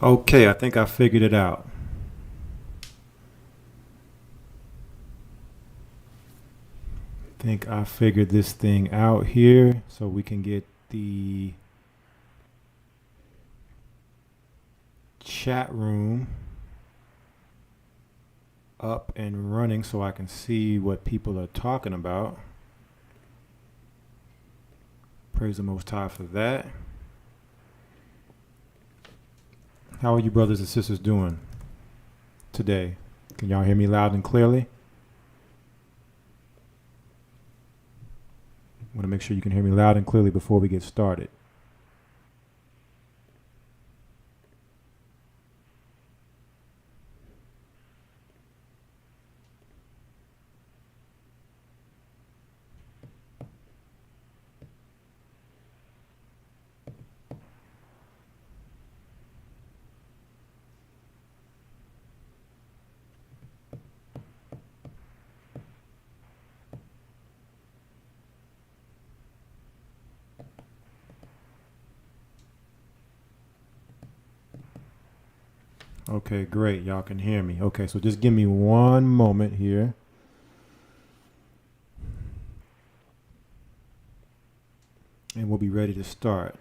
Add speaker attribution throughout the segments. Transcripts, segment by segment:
Speaker 1: Okay, I think I figured it out. Think I figured this thing out here so we can get the chat room up and running so I can see what people are talking about. Praise the Most High for that. How are you brothers and sisters doing today? Can y'all hear me loud and clearly? Want to make sure you can hear me loud and clearly before we get started. Okay, great. Y'all can hear me. Okay, so just give me one moment here. And we'll be ready to start.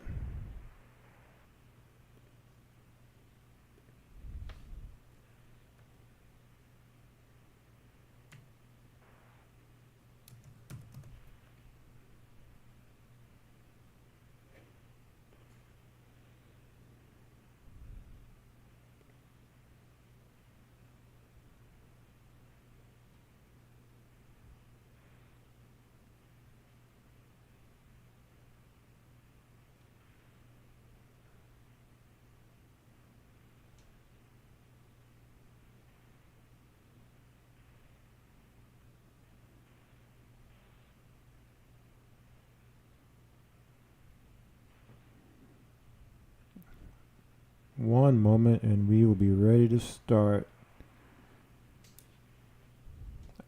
Speaker 1: One moment and we will be ready to start.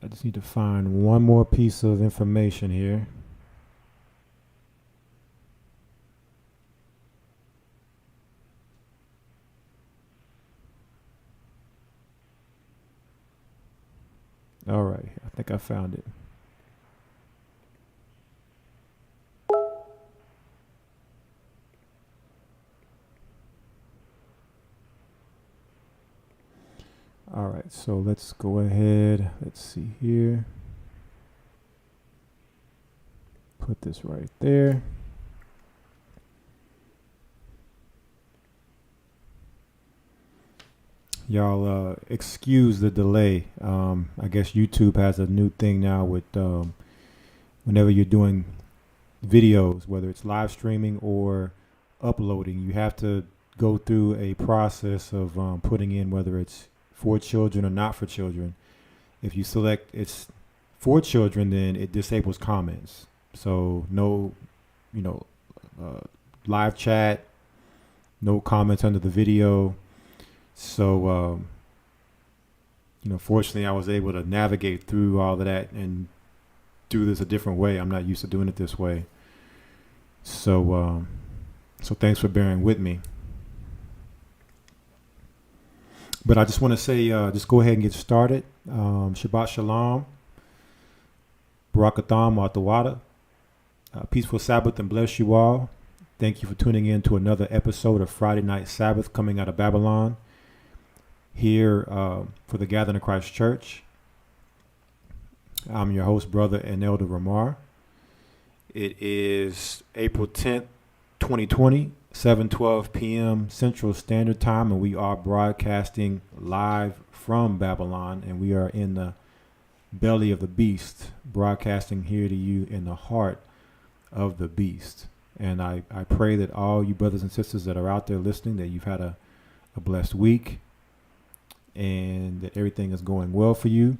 Speaker 1: I just need to find one more piece of information here. All right, I think I found it. All right, so let's go ahead. Let's see here. Put this right there. Y'all excuse the delay. I guess YouTube has a new thing now with whenever you're doing videos, whether it's live streaming or uploading, you have to go through a process of putting in whether it's for children or not for children. If you select it's for children, then it disables comments. So no, you know, uh, live chat, no comments under the video. So, fortunately, I was able to navigate through all of that and do this a different way. I'm not used to doing it this way. So thanks for bearing with me. But I just want to say, just go ahead and get started. Shabbat Shalom, Barakatham, Watawata. Peaceful Sabbath and bless you all. Thank you for tuning in to another episode of Friday Night Sabbath coming out of Babylon here for the Gathering of Christ Church. I'm your host, brother, and elder Ramar. It is April 10th, 2020, 7:12 p.m. Central Standard Time, and we are broadcasting live from Babylon, and we are in the belly of the beast, broadcasting here to you in the heart of the beast. And I pray that all you brothers and sisters that are out there listening, that you've had a blessed week and that everything is going well for you.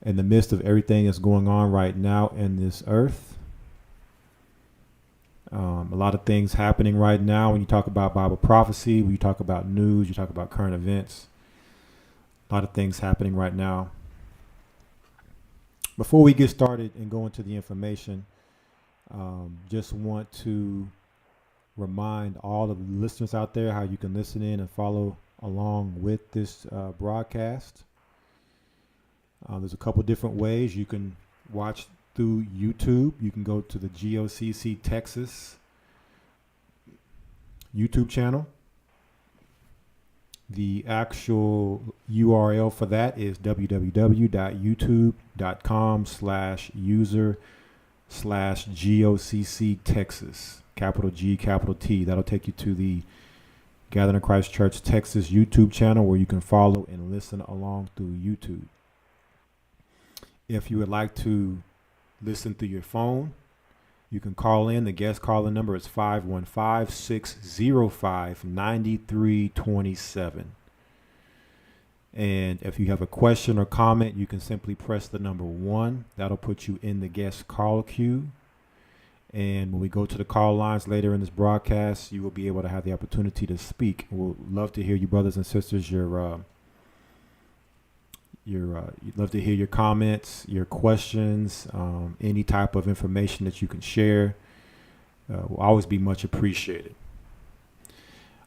Speaker 1: In the midst of everything that's going on right now in this earth, a lot of things happening right now. When you talk about Bible prophecy, when you talk about news, you talk about current events, a lot of things happening right now. Before we get started and go into the information, just want to remind all of the listeners out there how you can listen in and follow along with this broadcast. There's a couple different ways you can watch through YouTube. You can go to the GOCC Texas YouTube channel. The actual URL for that is www.youtube.com/user/GOCC Texas, capital G, capital T. That'll take you to the Gathering of Christ Church Texas YouTube channel where you can follow and listen along through YouTube. If you would like to listen through your phone, you can call in. The guest calling number is 515-605-9327. And if you have a question or comment, you can simply press the number 1. That'll put you in the guest call queue. And when we go to the call lines later in this broadcast, you will be able to have the opportunity to speak. We'll love to hear you, brothers and sisters. You'd love to hear your comments, your questions, any type of information that you can share. Will always be much appreciated.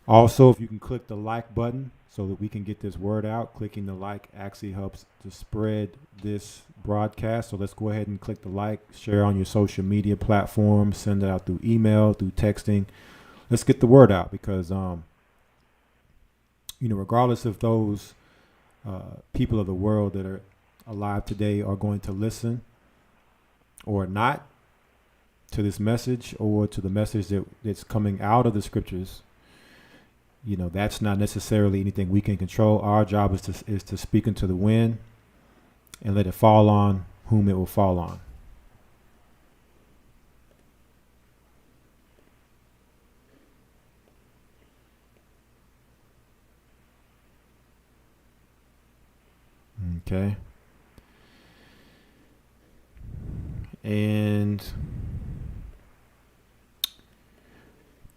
Speaker 1: Also, if you can click the like button so that we can get this word out, clicking the like actually helps to spread this broadcast. So let's go ahead and click the like, share on your social media platforms, send it out through email, through texting. Let's get the word out because, regardless of those people of the world that are alive today are going to listen or not to this message or to the message that's coming out of the scriptures, that's not necessarily anything we can control. Our job is to speak into the wind and let it fall on whom it will fall on. Okay. And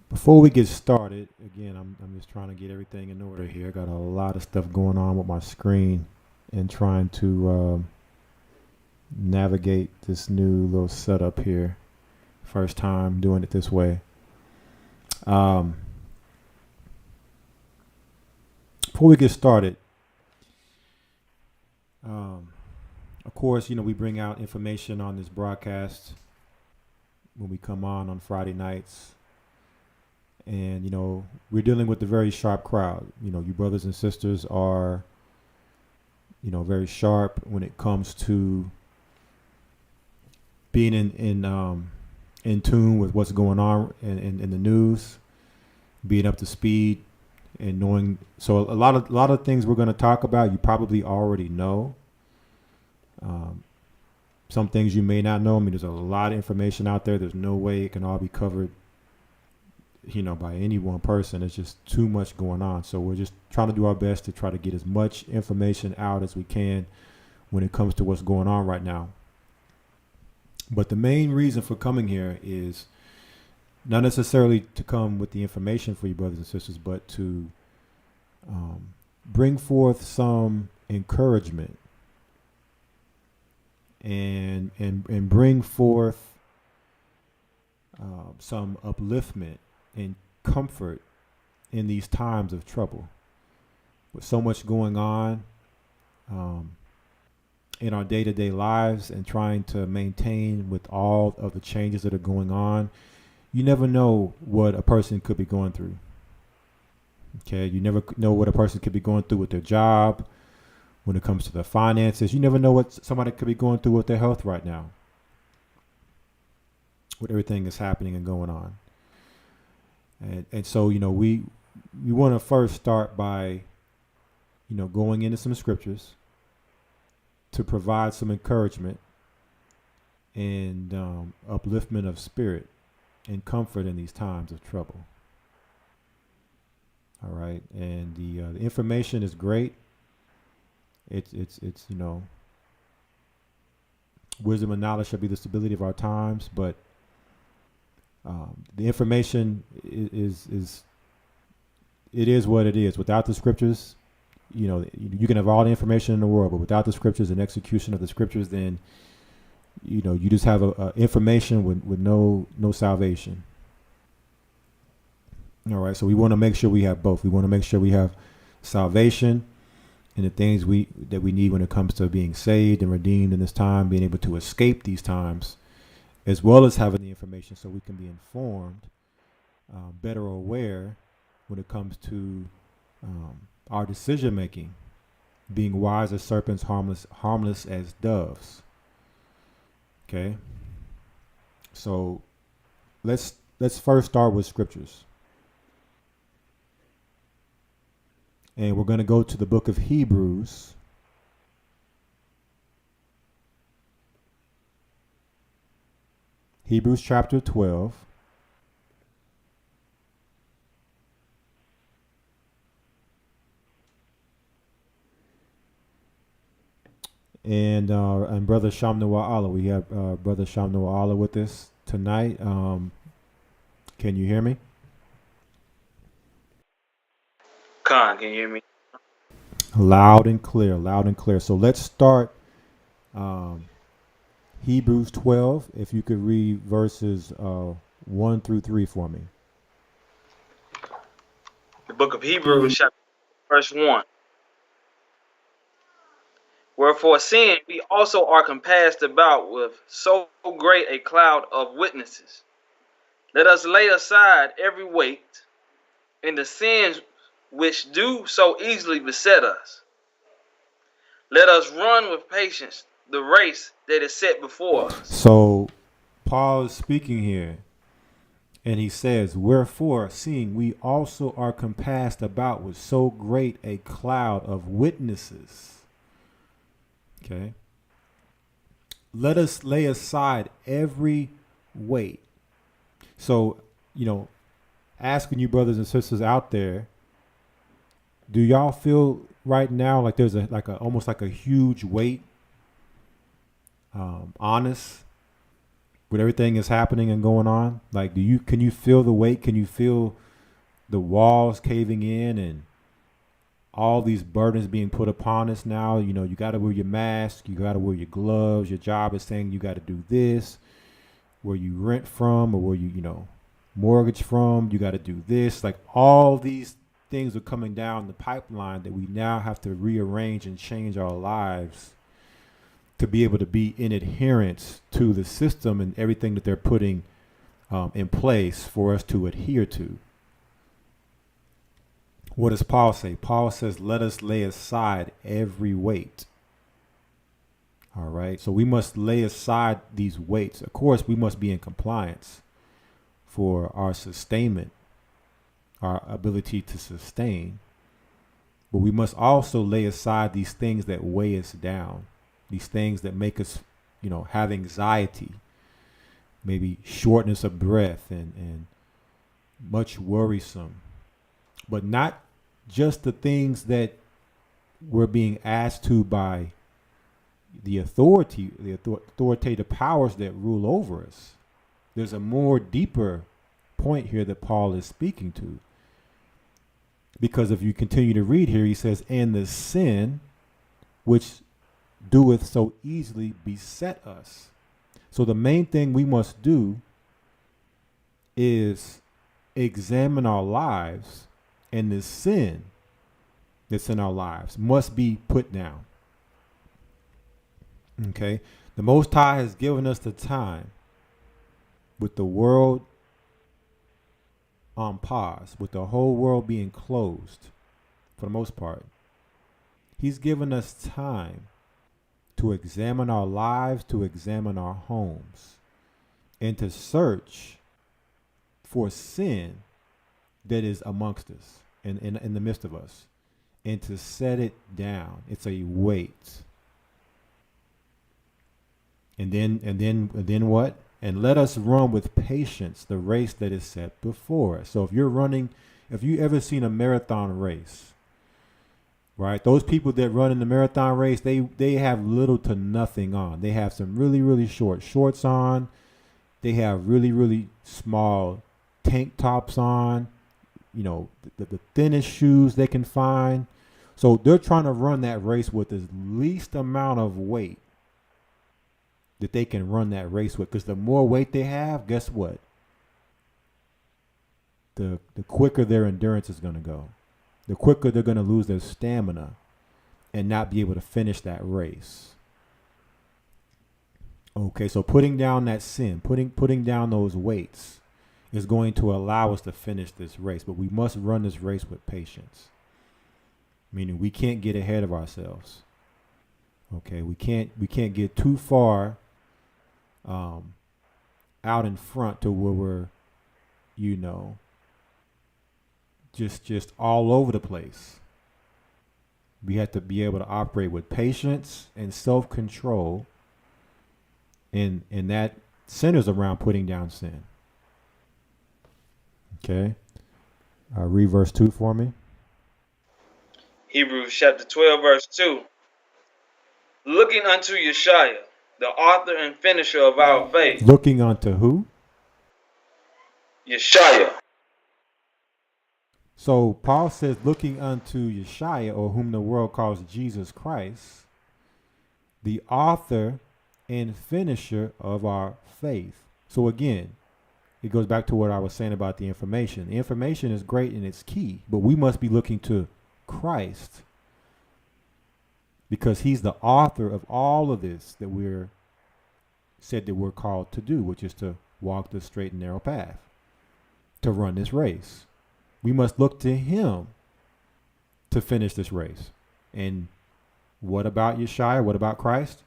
Speaker 1: before we get started, again, I'm just trying to get everything in order here. I got a lot of stuff going on with my screen and trying to navigate this new little setup here. First time doing it this way. Before we get started, of course, we bring out information on this broadcast when we come on Friday nights. And, we're dealing with a very sharp crowd. You brothers and sisters are, very sharp when it comes to being in tune with what's going on in the news, being up to speed and knowing. So a lot of things we're going to talk about, you probably already know. Some things you may not know. There's a lot of information out there. There's no way it can all be covered, by any one person. It's just too much going on. So we're just trying to do our best to try to get as much information out as we can when it comes to what's going on right now. But the main reason for coming here is not necessarily to come with the information for you brothers and sisters, but to bring forth some encouragement and bring forth some upliftment and comfort in these times of trouble. With so much going on in our day-to-day lives and trying to maintain with all of the changes that are going on, you never know what a person could be going through. Okay, you never know what a person could be going through with their job, when it comes to their finances. You never know what somebody could be going through with their health right now, with everything that's happening and going on. And so, we want to first start by, going into some scriptures to provide some encouragement and upliftment of spirit and comfort in these times of trouble. All right. And the information is great. It's wisdom and knowledge shall be the stability of our times, but the information is what it is. Without the scriptures, you can have all the information in the world, but without the scriptures and execution of the scriptures, then you just have a information with no salvation. All right. So we want to make sure we have both. We want to make sure we have salvation and the things that we need when it comes to being saved and redeemed in this time, being able to escape these times, as well as having the information so we can be informed, better aware when it comes to our decision making, being wise as serpents, harmless as doves. Okay. So let's first start with scriptures. And we're going to go to the book of Hebrews. Hebrews chapter 12. And Brother Shamnua Allah. We have Brother Shamnua Allah with us tonight. Can you hear me?
Speaker 2: Con, can you hear me?
Speaker 1: Loud and clear, loud and clear. So let's start Hebrews 12. If you could read verses 1 through 3 for me.
Speaker 2: The book of Hebrews, chapter verse 1. Wherefore, seeing we also are compassed about with so great a cloud of witnesses, let us lay aside every weight and the sins which do so easily beset us. Let us run with patience the race that is set before us.
Speaker 1: So Paul is speaking here, and he says, wherefore, seeing we also are compassed about with so great a cloud of witnesses. Okay. Let us lay aside every weight. So, asking you brothers and sisters out there, do y'all feel right now like there's almost like a huge weight, honest, with everything that's happening and going on? Like, can you feel the weight? Can you feel the walls caving in and all these burdens being put upon us now? You got to wear your mask, you got to wear your gloves. Your job is saying you got to do this. Where you rent from or where you mortgage from, you got to do this. Like, all these things are coming down the pipeline that we now have to rearrange and change our lives to be able to be in adherence to the system and everything that they're putting in place for us to adhere to. What does Paul say? Paul says, let us lay aside every weight. All right. So we must lay aside these weights. Of course, we must be in compliance for our sustainment, our ability to sustain. But we must also lay aside these things that weigh us down, these things that make us, have anxiety, maybe shortness of breath and much worrisome. But not just the things that we're being asked to by the authoritative powers that rule over us. There's a more deeper point here that Paul is speaking to. Because if you continue to read here, he says, and the sin which doeth so easily beset us. So the main thing we must do is examine our lives, and the sin that's in our lives must be put down. Okay. The Most High has given us the time, with the world on pause, with the whole world being closed for the most part. He's given us time to examine our lives, to examine our homes, and to search for sin that is amongst us and in the midst of us, and to set it down. It's a weight. And then what? And let us run with patience the race that is set before us. So if you ever seen a marathon race, right? Those people that run in the marathon race, they have little to nothing on. They have some really, really short shorts on. They have really, really small tank tops on, the thinnest shoes they can find. So they're trying to run that race with the least amount of weight that they can run that race with. Because the more weight they have, guess what? the quicker their endurance is going to go. The quicker they're going to lose their stamina and not be able to finish that race. Okay, so putting down that sin, putting down those weights is going to allow us to finish this race, but we must run this race with patience. Meaning we can't get ahead of ourselves. Okay, we can't get too far out in front to where we're, just all over the place. We have to be able to operate with patience and self-control, and that centers around putting down sin. Okay, read verse 2 for me.
Speaker 2: Hebrews chapter 12, verse 2. Looking unto Yeshua, the author and finisher of our faith.
Speaker 1: Looking unto who?
Speaker 2: Yeshua.
Speaker 1: So Paul says, looking unto Yeshua, or whom the world calls Jesus Christ, the author and finisher of our faith. So again, it goes back to what I was saying about the information. The information is great and it's key, but we must be looking to Christ, because he's the author of all of this that we're called to do, which is to walk the straight and narrow path, to run this race. We must look to him to finish this race. And what about Yeshua? What about Christ?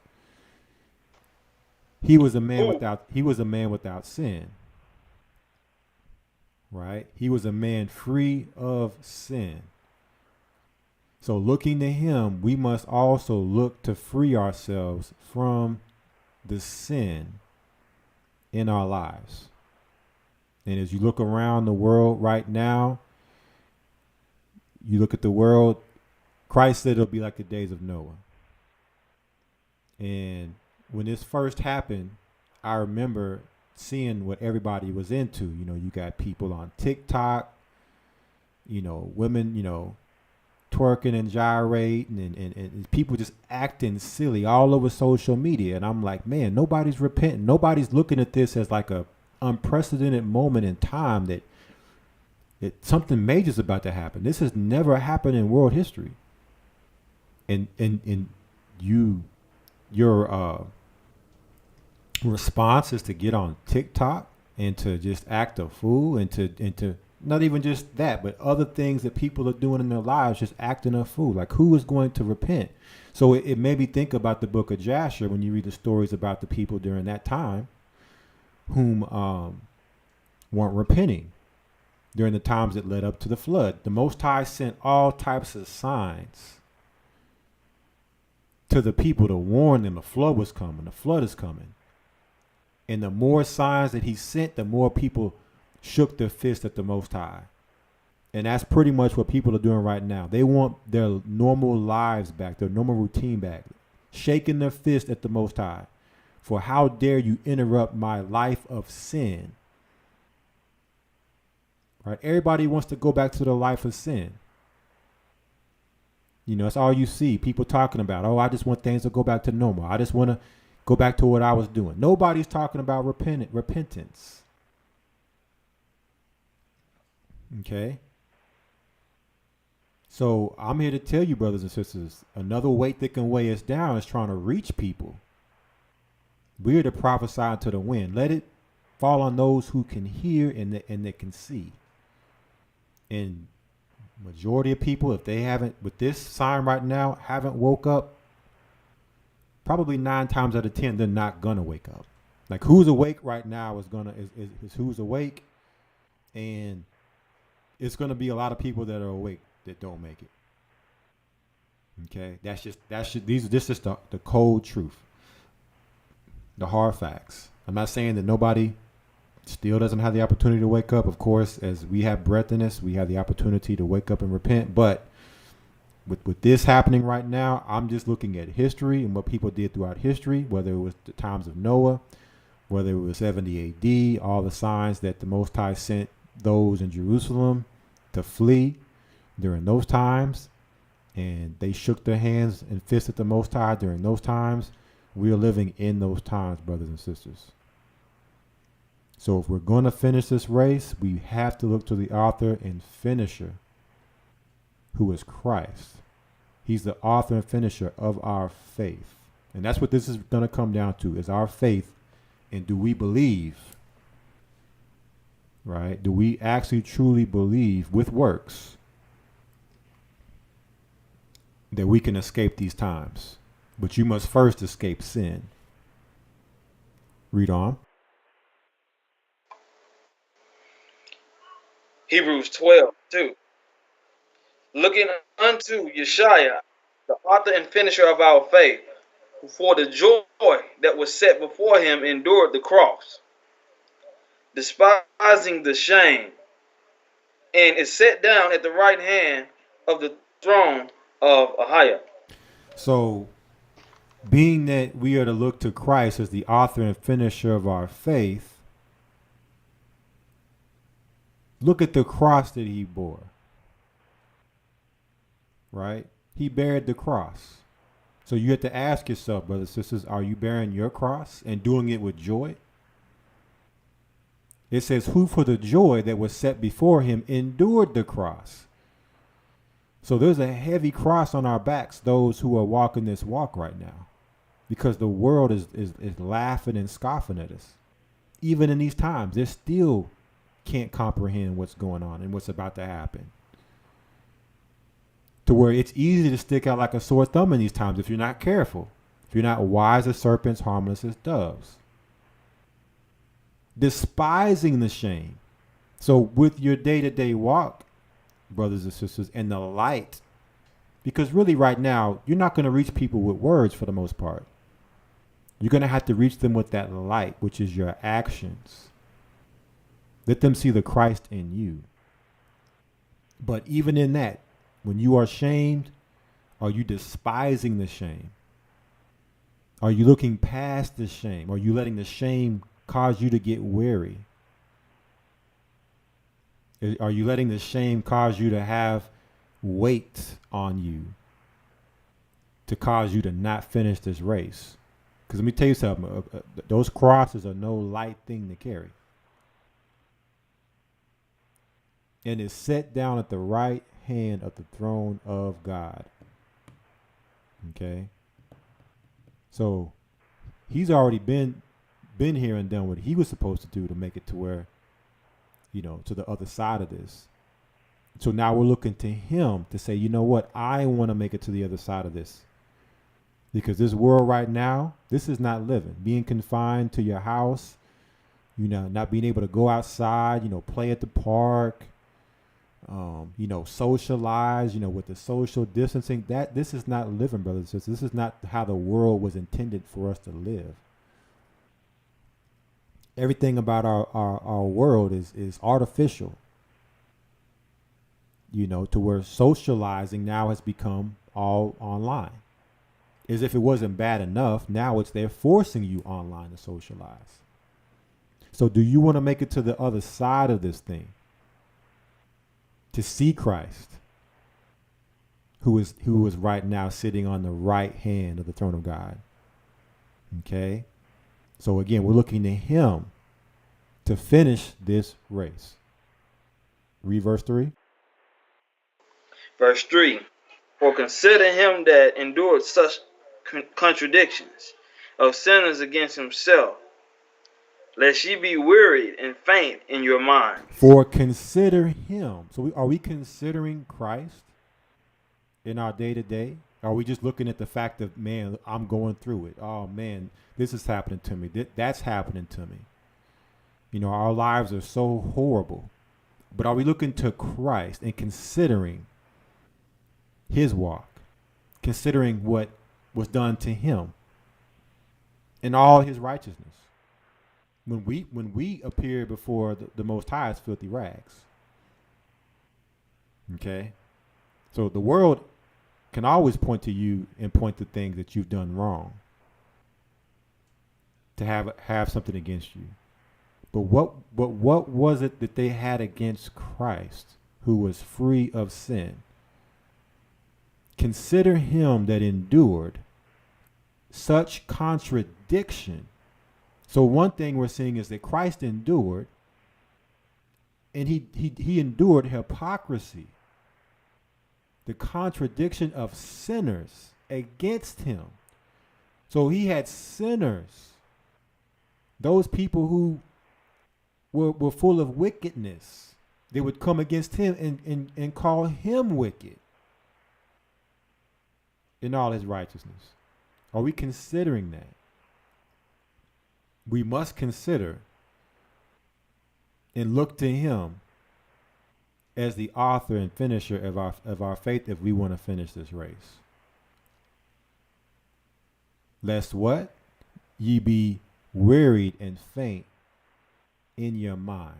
Speaker 1: He was a man without sin. Right? He was a man free of sin. So looking to him, we must also look to free ourselves from the sin in our lives. And as you look around the world right now, you look at the world, Christ said it'll be like the days of Noah. And when this first happened, I remember seeing what everybody was into. You got people on TikTok, women, twerking and gyrating, and people just acting silly all over social media. And I'm like, man, nobody's repenting. Nobody's looking at this as like a unprecedented moment in time that something major is about to happen. This has never happened in world history. And your response is to get on TikTok and to just act a fool, and to not even just that, but other things that people are doing in their lives, just acting a fool. Like, who is going to repent? So it made me think about the book of Jasher when you read the stories about the people during that time whom weren't repenting during the times that led up to the flood. The Most High sent all types of signs to the people to warn them the flood was coming, the flood is coming. And the more signs that he sent, the more people shook their fist at the Most High. And that's pretty much what people are doing right now. They want their normal lives back, their normal routine back, shaking their fist at the Most High for how dare you interrupt my life of sin. Right? Everybody wants to go back to the life of sin. That's all you see. People talking about, I just want things to go back to normal. I just want to go back to what I was doing. Nobody's talking about repentance. Okay? So I'm here to tell you, brothers and sisters, another weight that can weigh us down is trying to reach people. We're to prophesy to the wind. Let it fall on those who can hear and that can see. And majority of people, if they haven't, with this sign right now, haven't woke up, probably 9 times out of 10, they're not gonna wake up. Like, who's awake right now is who's awake, and it's gonna be a lot of people that are awake that don't make it. Okay, this is the cold truth, the hard facts. I'm not saying that nobody still doesn't have the opportunity to wake up. Of course, as we have breath in us, we have the opportunity to wake up and repent. But with this happening right now, I'm just looking at history and what people did throughout history, whether it was the times of Noah, whether it was 70 AD, all the signs that the Most High sent those in Jerusalem to flee during those times, and they shook their hands and fists at the Most High during those times. We are living in those times, brothers and sisters. So if we're going to finish this race, we have to look to the author and finisher, who is Christ. He's the author and finisher of our faith. And that's what this is going to come down to, is our faith. And do we believe, right? Do we actually truly believe with works that we can escape these times? But you must first escape sin. Read on.
Speaker 2: Hebrews 12:2. Looking unto Yeshua, the author and finisher of our faith, who for the joy that was set before him endured the cross, despising the shame, and is set down at the right hand of the throne of Ahiah.
Speaker 1: So, being that we are to look to Christ as the author and finisher of our faith, look at the cross that he bore. Right? He bared the cross. So you have to ask yourself, brothers and sisters, are you bearing your cross and doing it with joy? It says, who for the joy that was set before him endured the cross. So there's a heavy cross on our backs, those who are walking this walk right now, because the world is laughing and scoffing at us. Even in these times, they still can't comprehend what's going on and what's about to happen. To where it's easy to stick out like a sore thumb in these times if you're not careful. If you're not wise as serpents, harmless as doves. Despising the shame. So with your day-to-day walk, brothers and sisters, and the light, because really right now, you're not going to reach people with words for the most part. You're going to have to reach them with that light, which is your actions. Let them see the Christ in you. But even in that, when you are shamed, are you despising the shame? Are you looking past the shame? Are you letting the shame cause you to get weary? Are you letting the shame cause you to have weight on you to cause you to not finish this race? Because let me tell you something, those crosses are no light thing to carry. And it's set down at the right hand of the throne of God. Okay? So he's already been here and done what he was supposed to do to make it to where, to the other side of this. So now we're looking to him to say, you know what? I want to make it to the other side of this. Because this world right now, this is not living. Being confined to your house, not being able to go outside, play at the park, socialize, with the social distancing, this is not living, brothers and sisters. This is not how the world was intended for us to live. Everything about our world is artificial, to where socializing now has become all online. As if it wasn't bad enough, now they're forcing you online to socialize. So do you want to make it to the other side of this thing? To see Christ, who is right now sitting on the right hand of the throne of God. Okay? So again, we're looking to him to finish this race. Read verse 3.
Speaker 2: Verse 3. For consider him that endured such contradictions of sinners against himself, lest ye be wearied and faint in your mind.
Speaker 1: For consider him. So are we considering Christ in our day-to-day? Are we just looking at the fact of, man, I'm going through it. Oh, man, this is happening to me. That's happening to me. Our lives are so horrible. But are we looking to Christ and considering his walk? Considering what was done to him in all his righteousness? When we appear before the Most High as filthy rags. Okay? So the world can always point to you and point to things that you've done wrong, to have something against you. But what was it that they had against Christ, who was free of sin? Consider him that endured such contradiction So one thing we're seeing is that Christ endured, and he endured hypocrisy, the contradiction of sinners against him. So he had sinners, those people who were full of wickedness. They would come against him and call him wicked in all his righteousness. Are we considering that? We must consider and look to him as the author and finisher of our faith if we want to finish this race. Lest what? Ye be wearied and faint in your minds.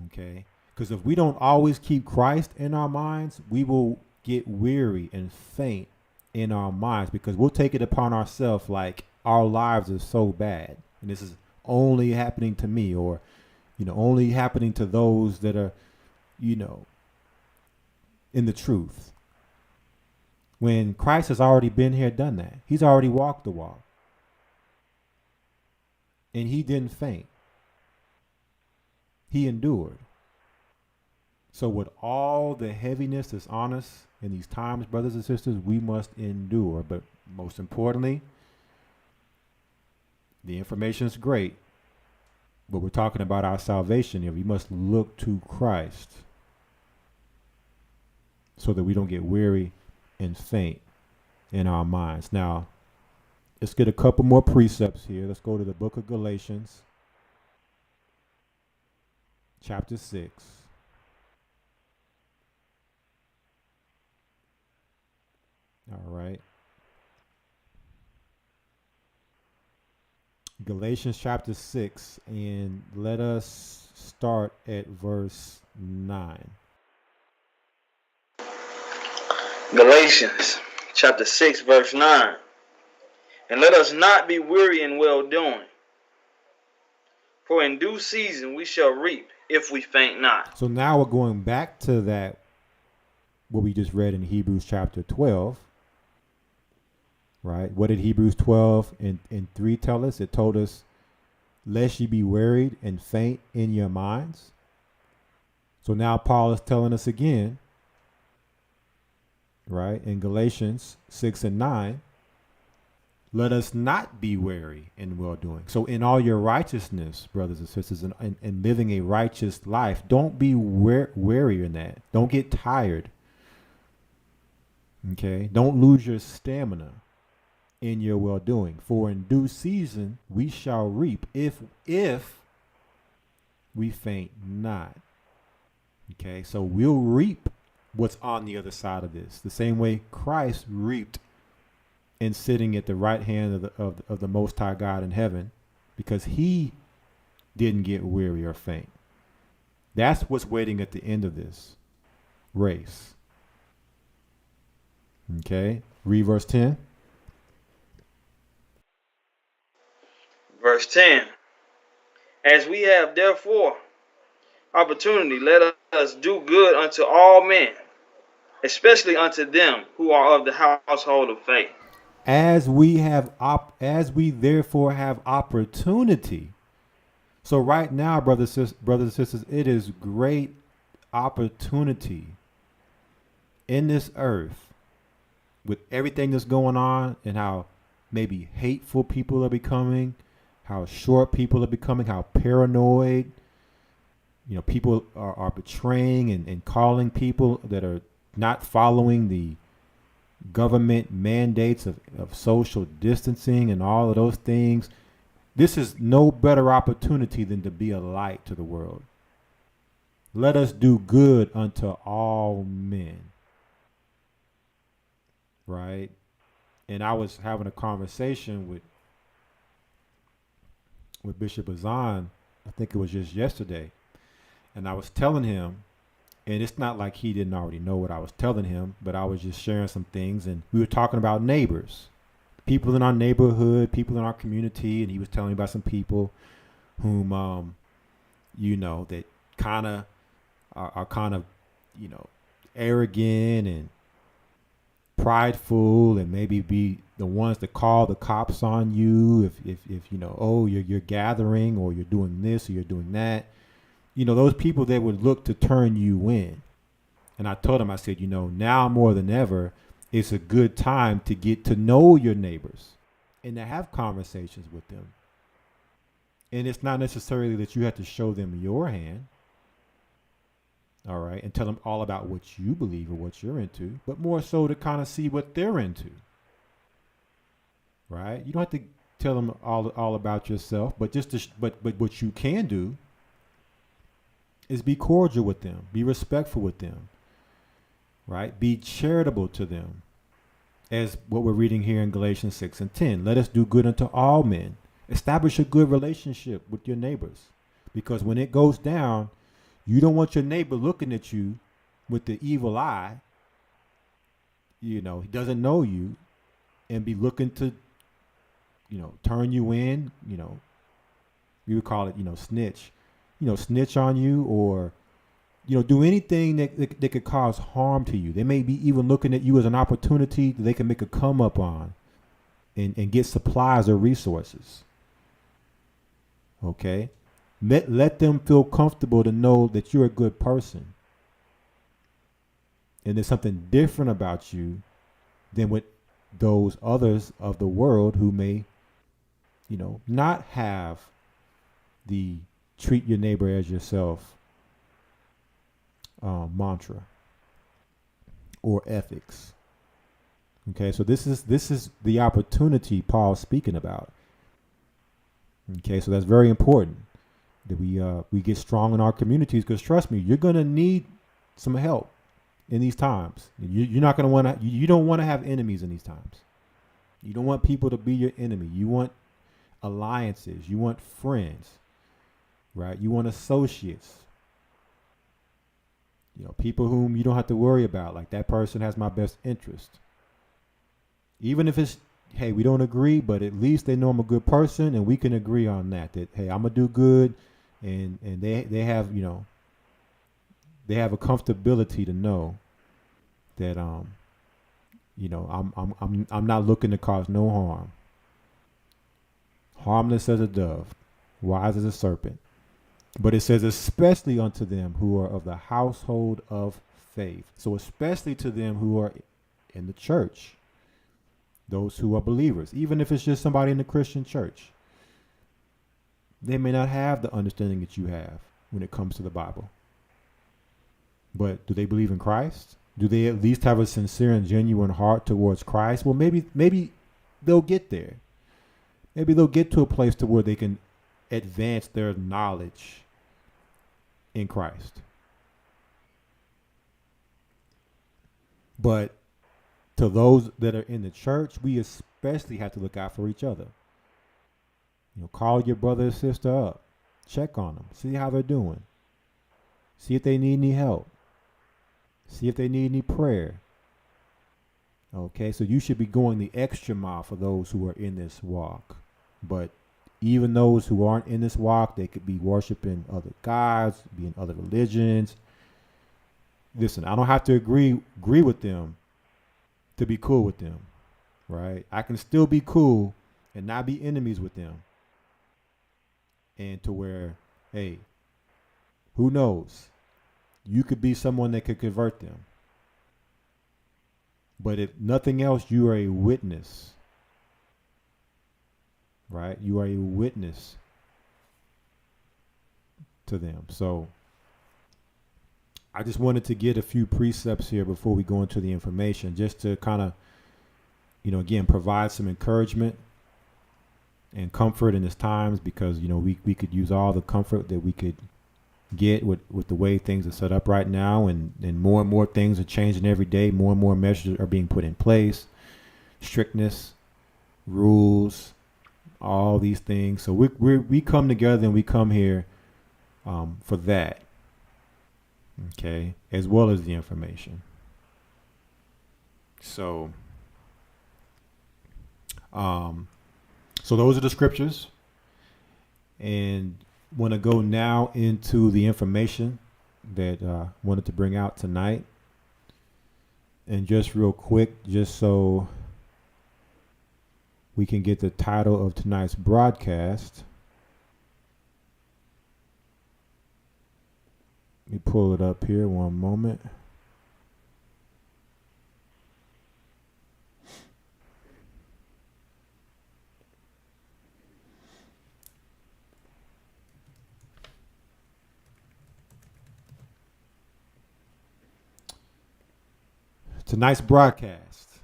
Speaker 1: Okay? Because if we don't always keep Christ in our minds, we will get weary and faint in our minds, because we'll take it upon ourselves like our lives are so bad and this is only happening to me, or only happening to those that are in the truth, when Christ has already been here, done that. He's already walked the walk, and he didn't faint. He endured. So with all the heaviness that's on us in these times, brothers and sisters, we must endure. But most importantly, the information is great, but we're talking about our salvation here. We must look to Christ so that we don't get weary and faint in our minds. Now, let's get a couple more precepts here. Let's go to the book of Galatians, chapter 6. All right. Galatians chapter 6, and let us start at verse 9.
Speaker 2: Galatians chapter 6, verse 9. And let us not be weary in well doing, for in due season we shall reap if we faint not.
Speaker 1: So now we're going back to that, what we just read in Hebrews chapter 12. Right? What did Hebrews 12 and 3 tell us? It told us, lest ye be wearied and faint in your minds. So now Paul is telling us again, right, in Galatians 6 and 9, let us not be weary in well-doing. So in all your righteousness, brothers and sisters, and living a righteous life, don't be weary in that. Don't get tired. Okay? Don't lose your stamina in your well-doing, for in due season we shall reap if we faint not. Okay, so we'll reap what's on the other side of this, the same way Christ reaped in sitting at the right hand of the Most High God in heaven, because he didn't get weary or faint. That's what's waiting at the end of this race. Okay, read verse 10.
Speaker 2: Verse 10. As we have therefore opportunity, let us do good unto all men, especially unto them who are of the household of faith.
Speaker 1: As we therefore have opportunity. So right now, brothers and sisters, it is great opportunity in this earth with everything that's going on, and how maybe hateful people are becoming, how short people are becoming, how paranoid, people are betraying and calling people that are not following the government mandates of social distancing and all of those things. This is no better opportunity than to be a light to the world. Let us do good unto all men. Right? And I was having a conversation with Bishop Azan, I think it was just yesterday, and I was telling him, and it's not like he didn't already know what I was telling him, but I was just sharing some things, and we were talking about neighbors, people in our neighborhood, people in our community, and he was telling me about some people whom, that kind of are kind of, arrogant and prideful and maybe be the ones that call the cops on you if you know, oh, you're gathering or you're doing this or you're doing that. You know, those people that would look to turn you in. And I told him, I said, you know, now more than ever, it's a good time to get to know your neighbors and to have conversations with them. And it's not necessarily that you have to show them your hand, all right, and tell them all about what you believe or what you're into, but more so to kind of see what they're into, right? You don't have to tell them all about yourself, but just to but what you can do is be cordial with them, be respectful with them, right? Be charitable to them, as what we're reading here in Galatians 6:10. Let us do good unto all men. Establish a good relationship with your neighbors, because when it goes down, you don't want your neighbor looking at you with the evil eye. You know, he doesn't know you and be looking to, you know, turn you in, you know, we would call it, you know, snitch on you, or, you know, do anything that could cause harm to you. They may be even looking at you as an opportunity that they can make a come up on and get supplies or resources. Okay. Let them feel comfortable to know that you're a good person. And there's something different about you than with those others of the world who may, you know, not have the treat your neighbor as yourself mantra or ethics. Okay, so this is the opportunity Paul's speaking about. Okay, so that's very important that we get strong in our communities, because trust me, you're gonna need some help in these times. You're not gonna want to. You don't want to have enemies in these times. You don't want people to be your enemy. You want alliances. You want friends, right? You want associates. You know, people whom you don't have to worry about. Like, that person has my best interest. Even if it's, hey, we don't agree, but at least they know I'm a good person, and we can agree on that. That, hey, I'm gonna do good, and they have, you know, they have a comfortability to know that you know, I'm not looking to cause no harm. Harmless as a dove, wise as a serpent. But it says, especially unto them who are of the household of faith. So especially to them who are in the church, those who are believers, even if it's just somebody in the Christian church. They may not have the understanding that you have when it comes to the Bible. But do they believe in Christ? Do they at least have a sincere and genuine heart towards Christ? Well, maybe they'll get there. Maybe they'll get to a place to where they can advance their knowledge in Christ. But to those that are in the church, we especially have to look out for each other. You know, call your brother or sister up, check on them, see how they're doing, see if they need any help, see if they need any prayer. Okay, so you should be going the extra mile for those who are in this walk. But even those who aren't in this walk, they could be worshiping other gods, be in other religions. Listen, I don't have to agree with them to be cool with them, right? I can still be cool and not be enemies with them. And to where, hey, who knows? You could be someone that could convert them. But if nothing else, you are a witness, right? You are a witness to them. So I just wanted to get a few precepts here before we go into the information, just to kind of, you know, again, provide some encouragement and comfort in this times, because, you know, we could use all the comfort that we could get with the way things are set up right now, and more things are changing every day. More and more measures are being put in place, strictness, rules, all these things. So we come together and we come here for that, okay, as well as the information. So so those are the scriptures, and want to go now into the information that wanted to bring out tonight. And just real quick, just so we can get the title of tonight's broadcast, let me pull it up here one moment. Tonight's broadcast,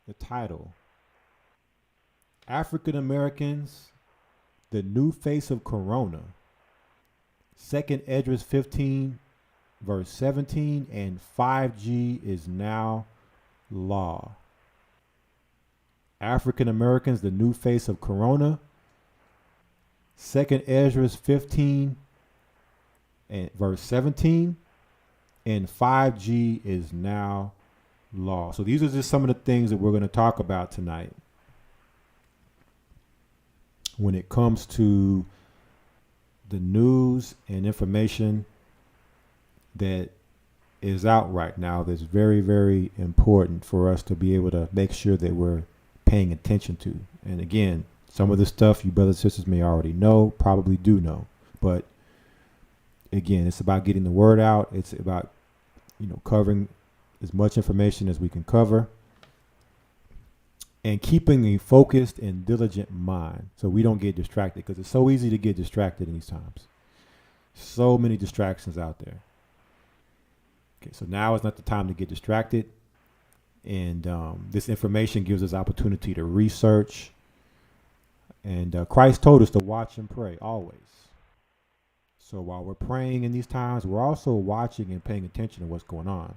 Speaker 1: the title, African Americans, the New Face of Corona. 2nd Esdras 15, verse 17, and 5G is now law. African Americans, the New Face of Corona. 2nd Esdras 15, and verse 17, and 5G is now law. So these are just some of the things that we're going to talk about tonight when it comes to the news and information that is out right now that's very, very important for us to be able to make sure that we're paying attention to. And again, some of the stuff you brothers and sisters may already know, probably do know. But again, it's about getting the word out. It's about, covering as much information as we can cover and keeping a focused and diligent mind so we don't get distracted, because it's so easy to get distracted in these times. So many distractions out there. Okay, so now is not the time to get distracted. And this information gives us opportunity to research. And Christ told us to watch and pray always. So while we're praying in these times, we're also watching and paying attention to what's going on,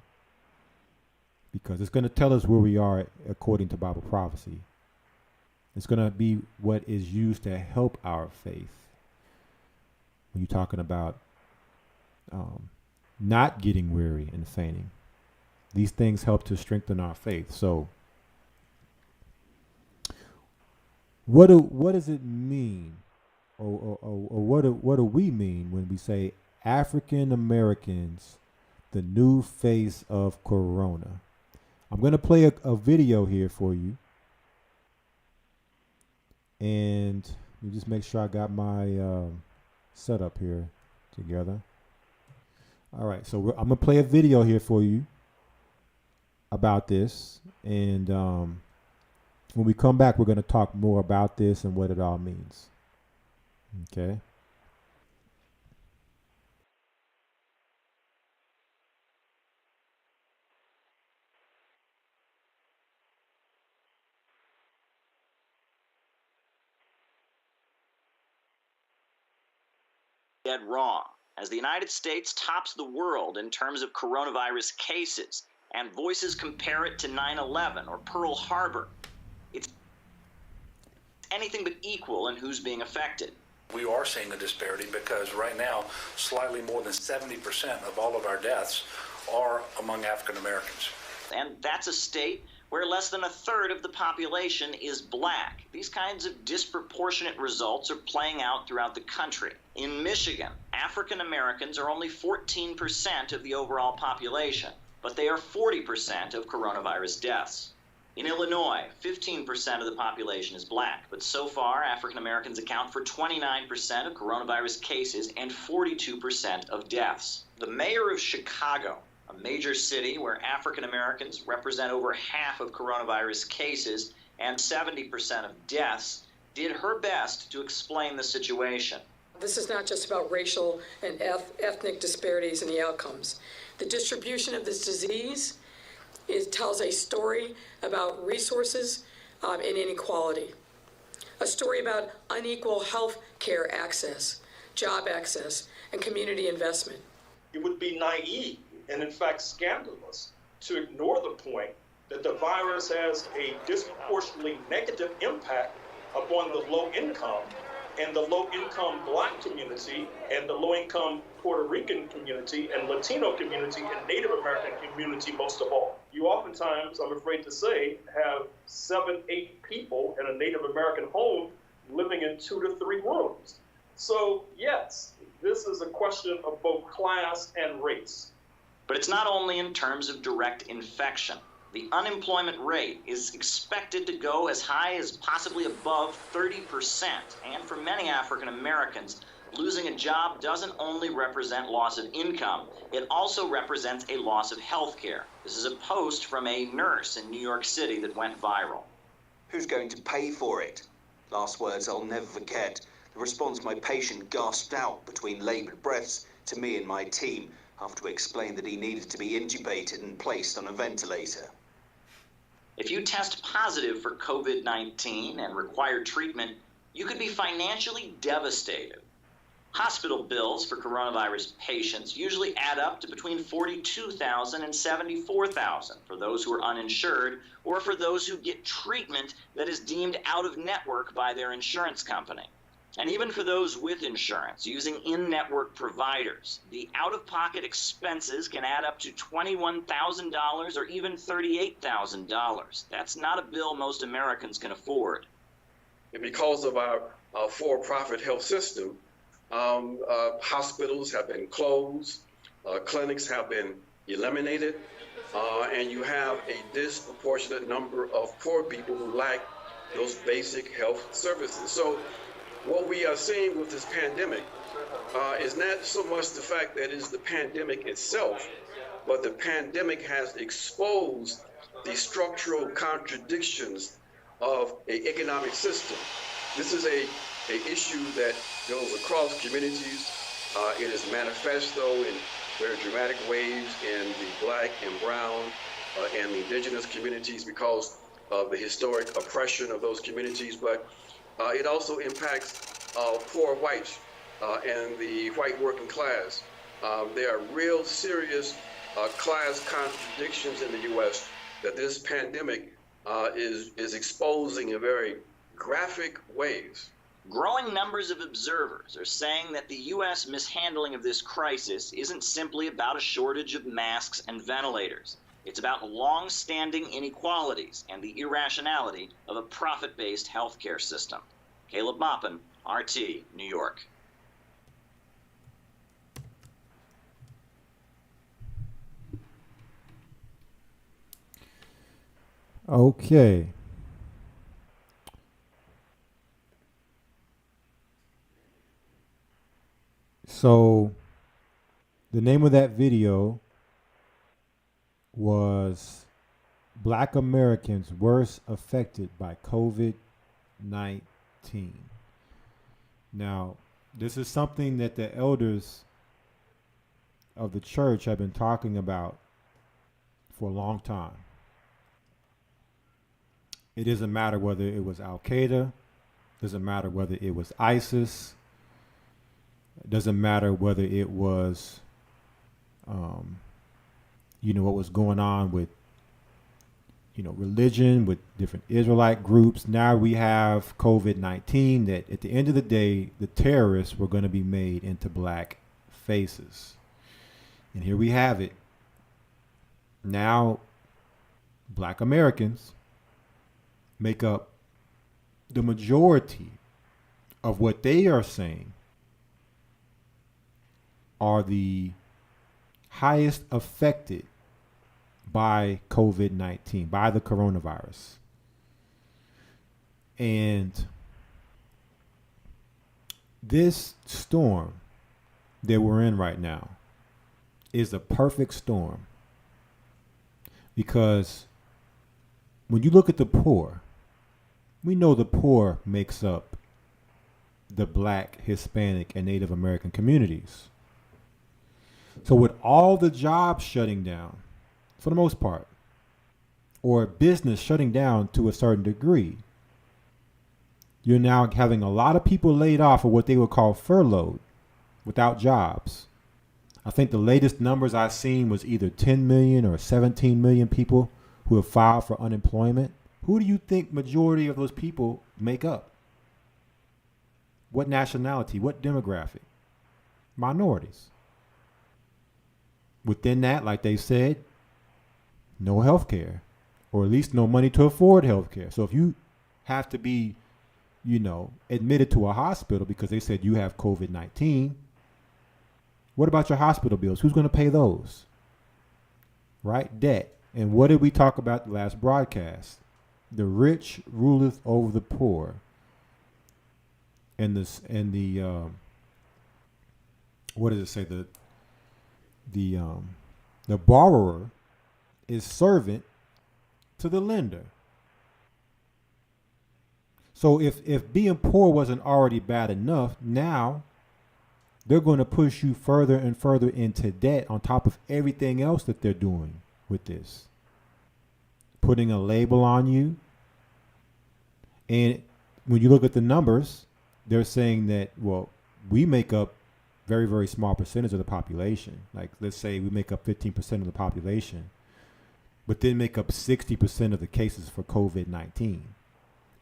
Speaker 1: because it's going to tell us where we are according to Bible prophecy. It's going to be what is used to help our faith. When you're talking about not getting weary and fainting, these things help to strengthen our faith. So what does it mean? Or what do we mean when we say African Americans, the new face of Corona? I'm going to play a video here for you. And let me just make sure I got my setup here together. All right, so I'm going to play a video here for you about this. And when we come back, we're going to talk more about this and what it all means. Okay.
Speaker 3: Dead wrong, as the United States tops the world in terms of coronavirus cases, and voices compare it to 9/11 or Pearl Harbor. It's anything but equal in who's being affected.
Speaker 4: We are seeing a disparity because right now, slightly more than 70% of all of our deaths are among African Americans.
Speaker 3: And that's a state where less than a third of the population is black. These kinds of disproportionate results are playing out throughout the country. In Michigan, African Americans are only 14% of the overall population, but they are 40% of coronavirus deaths. In Illinois, 15% of the population is black, but so far, African Americans account for 29% of coronavirus cases and 42% of deaths. The mayor of Chicago, a major city where African Americans represent over half of coronavirus cases and 70% of deaths, did her best to explain the situation.
Speaker 5: This is not just about racial and ethnic disparities in the outcomes. The distribution of this disease tells a story about resources and inequality, a story about unequal health care access, job access, and community investment.
Speaker 6: It would be naive and in fact scandalous to ignore the point that the virus has a disproportionately negative impact upon the low income and the low income Black community and the low income Puerto Rican community and Latino community and Native American community most of all. You oftentimes, I'm afraid to say, have 7-8 people in a Native American home living in 2 to 3 rooms. So yes, this is a question of both class and race.
Speaker 3: But it's not only in terms of direct infection. The unemployment rate is expected to go as high as possibly above 30%. And for many African Americans, losing a job doesn't only represent loss of income, it also represents a loss of health care. This is a post from a nurse in New York City that went viral.
Speaker 7: Who's going to pay for it? Last words I'll never forget. The response my patient gasped out between laboured breaths to me and my team after we explained that he needed to be intubated and placed on a ventilator.
Speaker 3: If you test positive for COVID-19 and require treatment, you could be financially devastated. Hospital bills for coronavirus patients usually add up to between $42,000 and $74,000 for those who are uninsured or for those who get treatment that is deemed out of network by their insurance company. And even for those with insurance using in-network providers, the out-of-pocket expenses can add up to $21,000 or even $38,000. That's not a bill most Americans can afford.
Speaker 8: And because of our for-profit health system, hospitals have been closed, clinics have been eliminated, and you have a disproportionate number of poor people who lack those basic health services. So what we are seeing with this pandemic is not so much the fact that it's the pandemic itself, but the pandemic has exposed the structural contradictions of an economic system. This is a issue that goes across communities. It is manifesto in very dramatic ways in the Black and brown and the indigenous communities because of the historic oppression of those communities, but it also impacts poor whites and the white working class. There are real serious class contradictions in the U.S. that this pandemic is exposing in very graphic ways.
Speaker 3: Growing numbers of observers are saying that the U.S. mishandling of this crisis isn't simply about a shortage of masks and ventilators. It's about long-standing inequalities and the irrationality of a profit-based healthcare system. Caleb Maupin, RT, New York.
Speaker 1: Okay. So the name of that video was Black Americans Worst Affected by COVID-19. Now, this is something that the elders of the church have been talking about for a long time. It doesn't matter whether it was Al-Qaeda, doesn't matter whether it was ISIS, it doesn't matter whether it was, what was going on with, religion, with different Israelite groups. Now we have COVID-19 that at the end of the day, the terrorists were going to be made into black faces. And here we have it. Now, Black Americans make up the majority of what they are saying are the highest affected by COVID-19, by the coronavirus. And this storm that we're in right now is a perfect storm, because when you look at the poor, we know the poor makes up the Black, Hispanic, and Native American communities. So with all the jobs shutting down, for the most part, or business shutting down to a certain degree, you're now having a lot of people laid off of what they would call furloughed, without jobs. I think the latest numbers I've seen was either 10 million or 17 million people who have filed for unemployment. Who do you think majority of those people make up? What nationality? What demographic? Minorities. Within that, like they said, no health care, or at least no money to afford health care. So if you have to be, admitted to a hospital because they said you have COVID-19, what about your hospital bills? Who's going to pay those? right? Debt. And what did we talk about the last broadcast? The rich ruleth over the poor. And the what does it say? The borrower is servant to the lender. So if being poor wasn't already bad enough, now they're going to push you further and further into debt on top of everything else that they're doing with this. Putting a label on you. And when you look at the numbers, they're saying that, well, we make up very, very small percentage of the population. Like, let's say we make up 15% of the population, but then make up 60% of the cases for COVID-19.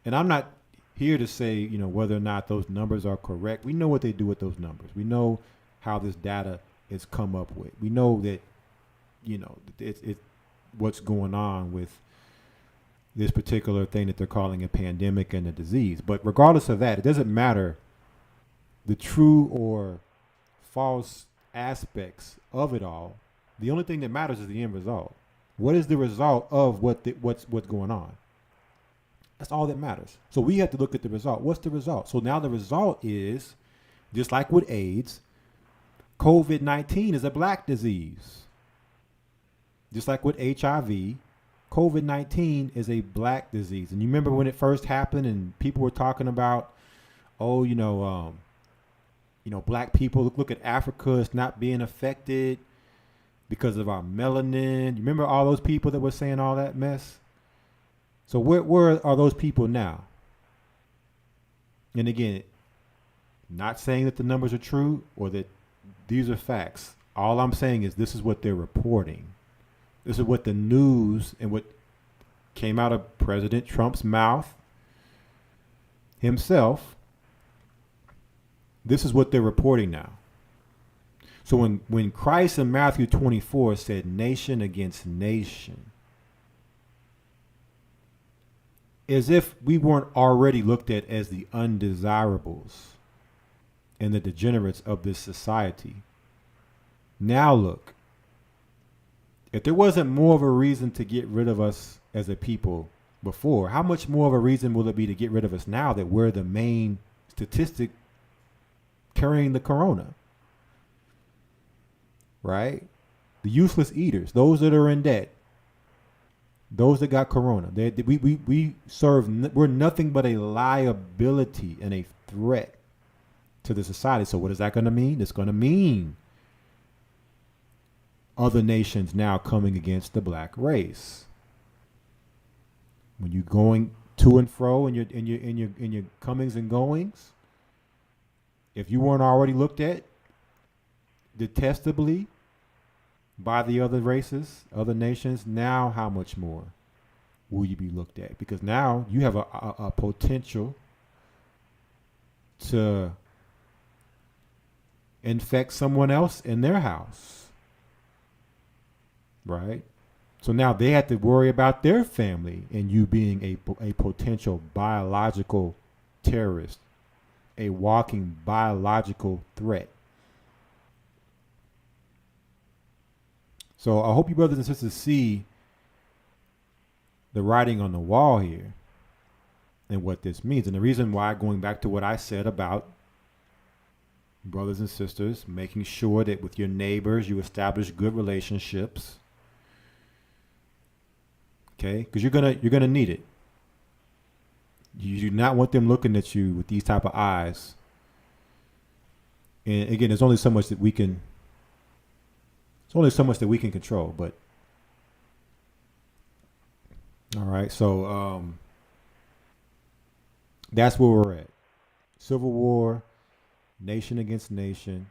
Speaker 1: And I'm not here to say, whether or not those numbers are correct. We know what they do with those numbers. We know how this data is come up with. We know that, it's what's going on with this particular thing that they're calling a pandemic and a disease. But regardless of that, it doesn't matter the true or false aspects of it all. The only thing that matters is the end result. What is the result of what's going on? That's all that matters. So we have to look at the result. What's the result? So now the result is, just like with AIDS, COVID-19 is a black disease. Just like with HIV, COVID-19 is a black disease. And you remember when it first happened and people were talking about, black people, look at Africa, it's not being affected because of our melanin. You remember all those people that were saying all that mess? So where are those people now? And again, not saying that the numbers are true or that these are facts. All I'm saying is this is what they're reporting. This is what the news and what came out of President Trump's mouth himself. This is what they're reporting now. So when Christ in Matthew 24 said nation against nation, as if we weren't already looked at as the undesirables and the degenerates of this society. Now look, if there wasn't more of a reason to get rid of us as a people before, how much more of a reason will it be to get rid of us now that we're the main statistic carrying the corona? Right? The useless eaters, those that are in debt, those that got corona, we're nothing but a liability and a threat to the society. So what is that going to mean? It's going to mean other nations now coming against the black race. When you're going to and fro in your comings and goings, if you weren't already looked at detestably by the other races, other nations, now how much more will you be looked at? Because now you have a potential to infect someone else in their house, right? So now they have to worry about their family and you being a potential biological terrorist, a walking biological threat. So I hope you brothers and sisters see the writing on the wall here and what this means. And the reason why, going back to what I said about brothers and sisters, making sure that with your neighbors you establish good relationships. Okay? Because you're gonna need it. You do not want them looking at you with these type of eyes. And again, there's only so much that we can control, but all right, so that's where we're at. Civil war, nation against nation,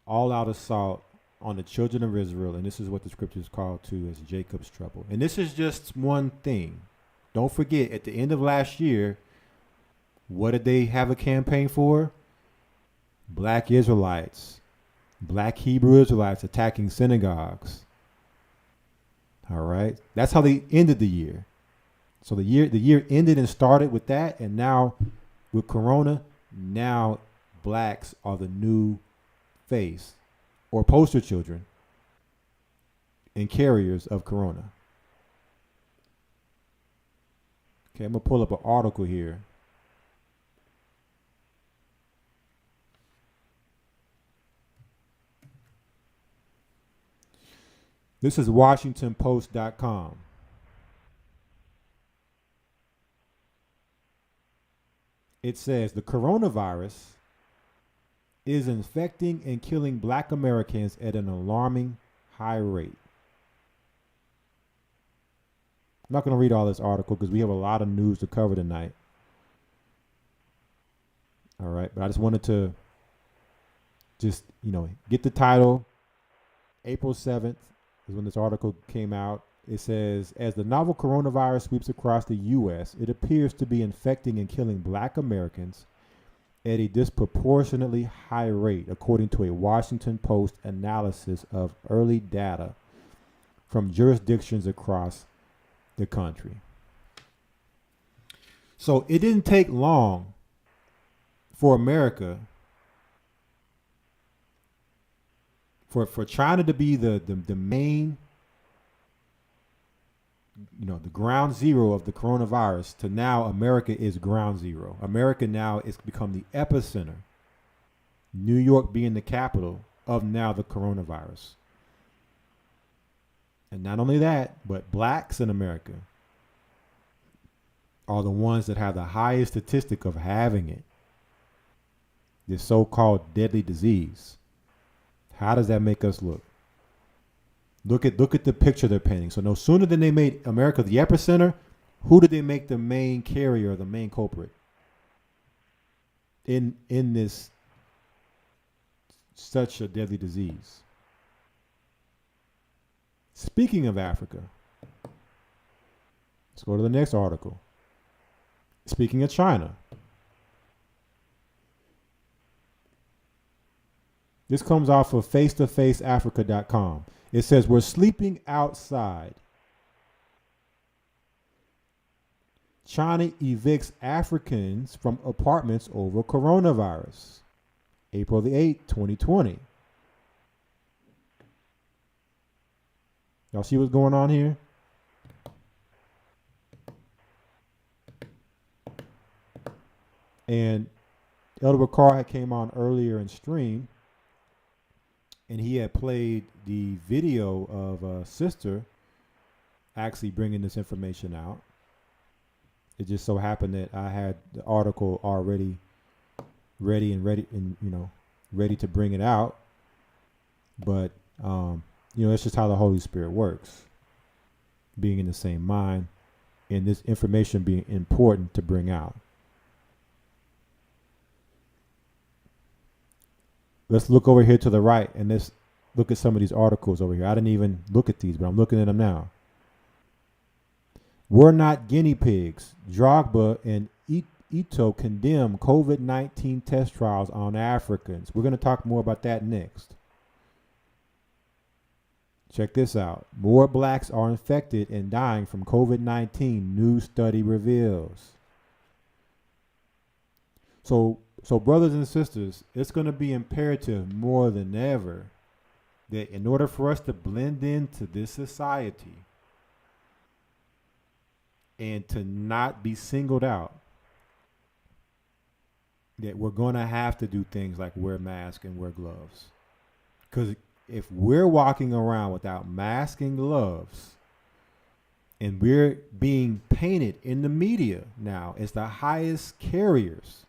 Speaker 1: all out assault on the children of Israel, and this is what the scriptures call to as Jacob's trouble. And this is just one thing. Don't forget, at the end of last year, what did they have a campaign for? Black Israelites. Black Hebrew Israelites attacking synagogues. All right. That's how they ended the year. So the year ended and started with that. And now with Corona, now blacks are the new face or poster children and carriers of corona. Okay, I'm going to pull up an article here. This is WashingtonPost.com. It says the coronavirus is infecting and killing Black Americans at an alarming high rate. I'm not going to read all this article because we have a lot of news to cover tonight. All right, but I just wanted to get the title. April 7th is when this article came out. It says, as the novel coronavirus sweeps across the U.S., it appears to be infecting and killing Black Americans at a disproportionately high rate, according to a Washington Post analysis of early data from jurisdictions across the country. So it didn't take long for America, for China to be the main, the ground zero of the coronavirus, to now America is ground zero. America now is become the epicenter, New York being the capital of now the coronavirus. And not only that, but blacks in America are the ones that have the highest statistic of having it, this so-called deadly disease. How does that make us look? Look at the picture they're painting. So no sooner than they made America the epicenter, who did they make the main carrier, the main culprit in this such a deadly disease? Speaking of Africa, let's go to the next article. Speaking of China, this comes off of face-to-faceafrica.com. It says, we're sleeping outside. China evicts Africans from apartments over coronavirus. April the 8th, 2020. Y'all see what's going on here? And Elder Ricard came on earlier in stream, and he had played the video of a sister actually bringing this information out. It just so happened that I had the article already ready to bring it out. But, it's just how the Holy Spirit works, being in the same mind and this information being important to bring out. Let's look over here to the right and let's look at some of these articles over here. I didn't even look at these, but I'm looking at them now. We're not guinea pigs. Drogba and Ito condemn COVID-19 test trials on Africans. We're going to talk more about that next. Check this out. More blacks are infected and dying from COVID-19, new study reveals. So brothers and sisters, it's going to be imperative more than ever that in order for us to blend into this society and to not be singled out, that we're going to have to do things like wear masks and wear gloves. Because if we're walking around without masks and gloves, and we're being painted in the media now as the highest carriers,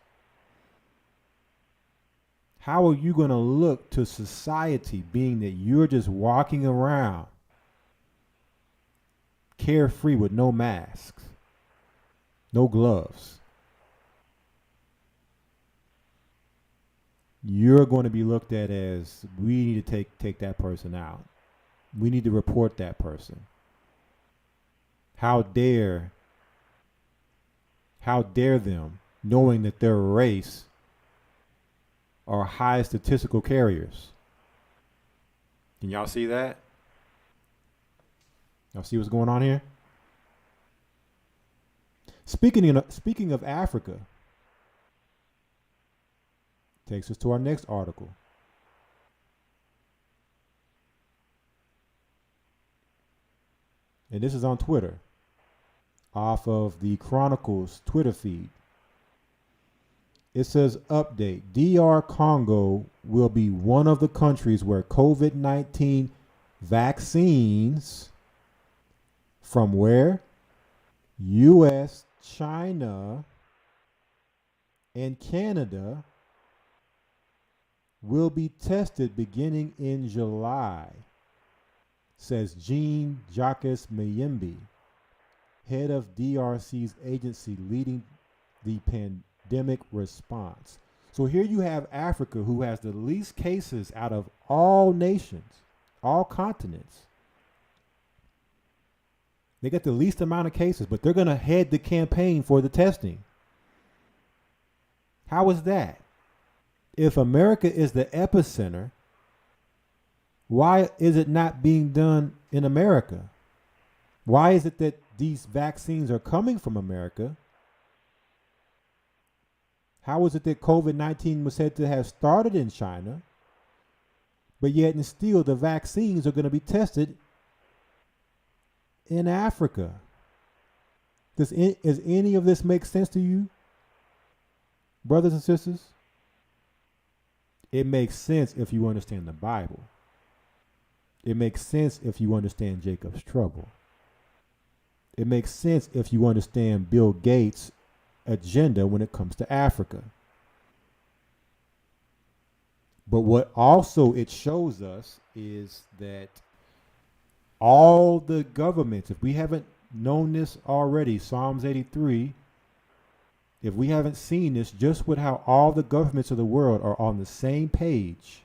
Speaker 1: how are you going to look to society being that you're just walking around carefree with no masks, no gloves? You're going to be looked at as, we need to take that person out. We need to report that person. How dare them, knowing that their race are high statistical carriers. Can y'all see that? Y'all see what's going on here? Speaking of Africa, takes us to our next article. and this is on Twitter, off of the Chronicles Twitter feed. It says, update, DR Congo will be one of the countries where COVID-19 vaccines from where? U.S., China, and Canada will be tested beginning in July, says Jean-Jacques Mayembe, head of DRC's agency leading the pandemic response. So here you have Africa, who has the least cases out of all nations, all continents. They get the least amount of cases, but they're going to head the campaign for the testing. How is that? If America is the epicenter, why is it not being done in America? Why is it that these vaccines are coming from America? How is it that COVID-19 was said to have started in China, but yet and still the vaccines are going to be tested in Africa? Does any of this make sense to you, brothers and sisters? It makes sense if you understand the Bible. It makes sense if you understand Jacob's trouble. It makes sense if you understand Bill Gates' agenda when it comes to Africa. But what also it shows us is that all the governments, if we haven't known this already, Psalms 83, if we haven't seen this, just with how all the governments of the world are on the same page,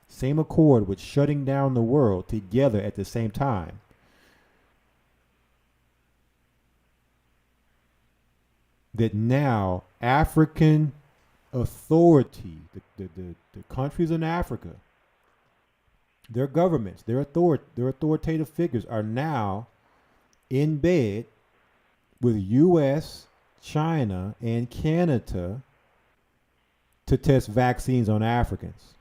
Speaker 1: same accord with shutting down the world together at the same time. That now African authority, the countries in Africa, their governments, their authoritative figures are now in bed with U.S., China, and Canada to test vaccines on Africans,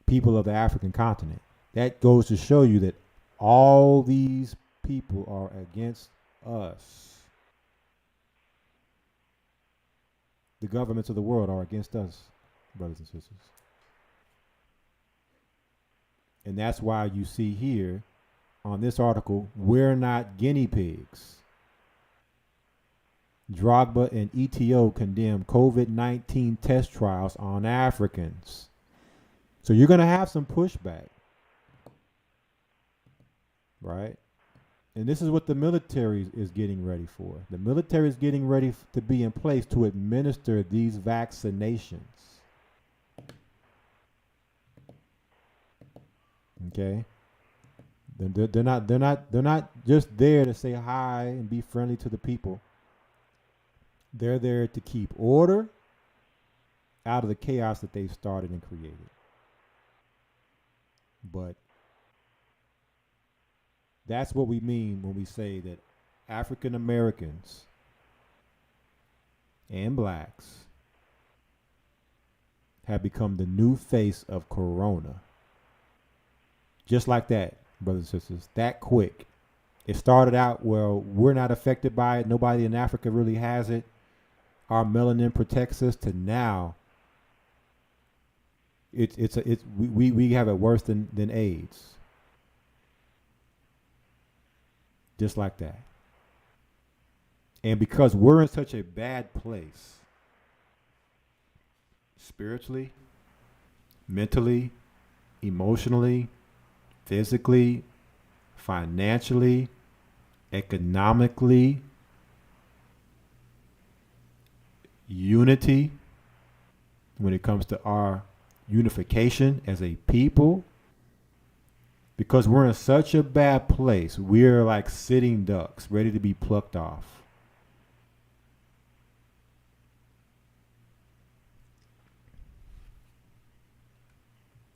Speaker 1: people of the African continent. That goes to show you that all these people are against us. The governments of the world are against us, brothers and sisters. And that's why you see here on this article, we're not guinea pigs. Drogba and ETO condemn COVID-19 test trials on Africans. So you're going to have some pushback, right? And this is what the military is getting ready for. The military is getting ready to be in place to administer these vaccinations. Okay? They're not just there to say hi and be friendly to the people. They're there to keep order out of the chaos that they've started and created. But that's what we mean when we say that African Americans and blacks have become the new face of Corona. Just like that, brothers and sisters, that quick. It started out, well, we're not affected by it. Nobody in Africa really has it. Our melanin protects us, to now we have it worse than AIDS. Just like that. And because we're in such a bad place, spiritually, mentally, emotionally, physically, financially, economically, unity, when it comes to our unification as a people, because we're in such a bad place, we're like sitting ducks ready to be plucked off.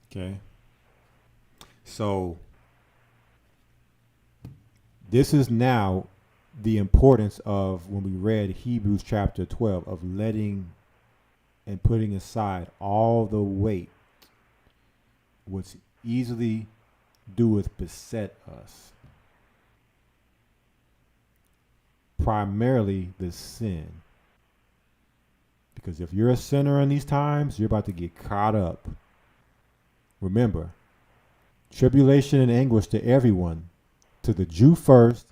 Speaker 1: Okay. So this is now the importance of, when we read Hebrews chapter 12, of letting and putting aside all the weight which easily doeth beset us. primarily the sin. Because if you're a sinner in these times, you're about to get caught up. Remember, tribulation and anguish to everyone, to the Jew first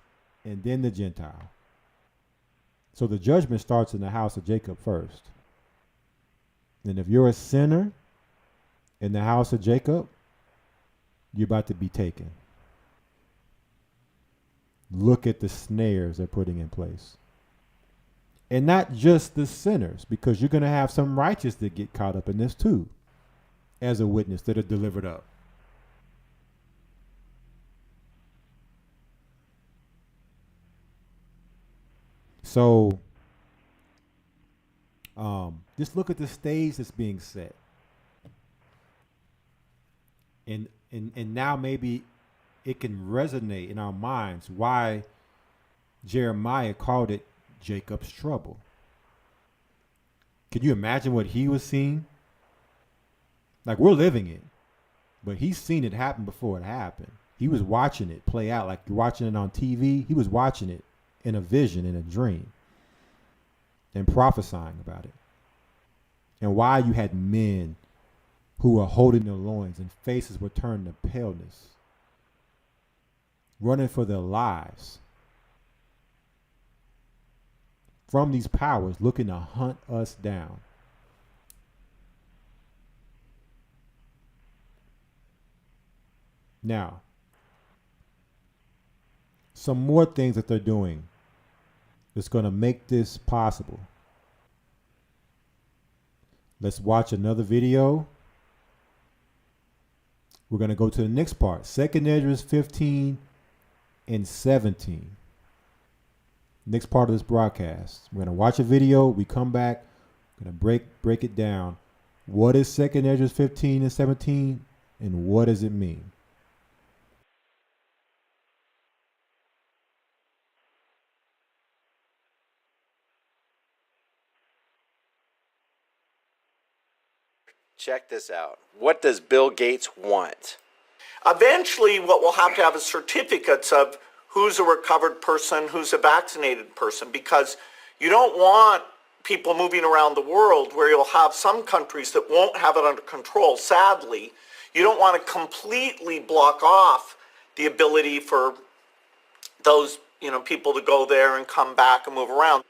Speaker 1: and then the Gentile. So the judgment starts in the house of Jacob first. And if you're a sinner in the house of Jacob, you're about to be taken. Look at the snares they're putting in place. And not just the sinners, because you're going to have some righteous that get caught up in this too, as a witness that are delivered up. So, just look at the stage that's being set. And now maybe it can resonate in our minds why Jeremiah called it Jacob's trouble. Can you imagine what he was seeing? Like, we're living it, but he's seen it happen before it happened. He was watching it play out like you're watching it on TV. He was watching it in a vision, in a dream, and prophesying about it. And why you had men who were holding their loins and faces were turned to paleness, running for their lives from these powers looking to hunt us down. Now, some more things that they're doing that's going to make this possible. Let's watch another video. We're going to go to the next part. 2nd Esdras 15 and 17. Next part of this broadcast. We're going to watch a video. We come back. We're going to break it down. What is 2nd Esdras 15 and 17? And what does it mean?
Speaker 9: Check this out. What does Bill Gates want?
Speaker 10: Eventually, what we'll have to have is certificates of who's a recovered person, who's a vaccinated person, because you don't want people moving around the world where you'll have some countries that won't have it under control. Sadly, you don't want to completely block off the ability for those, people to go there and come back and move around.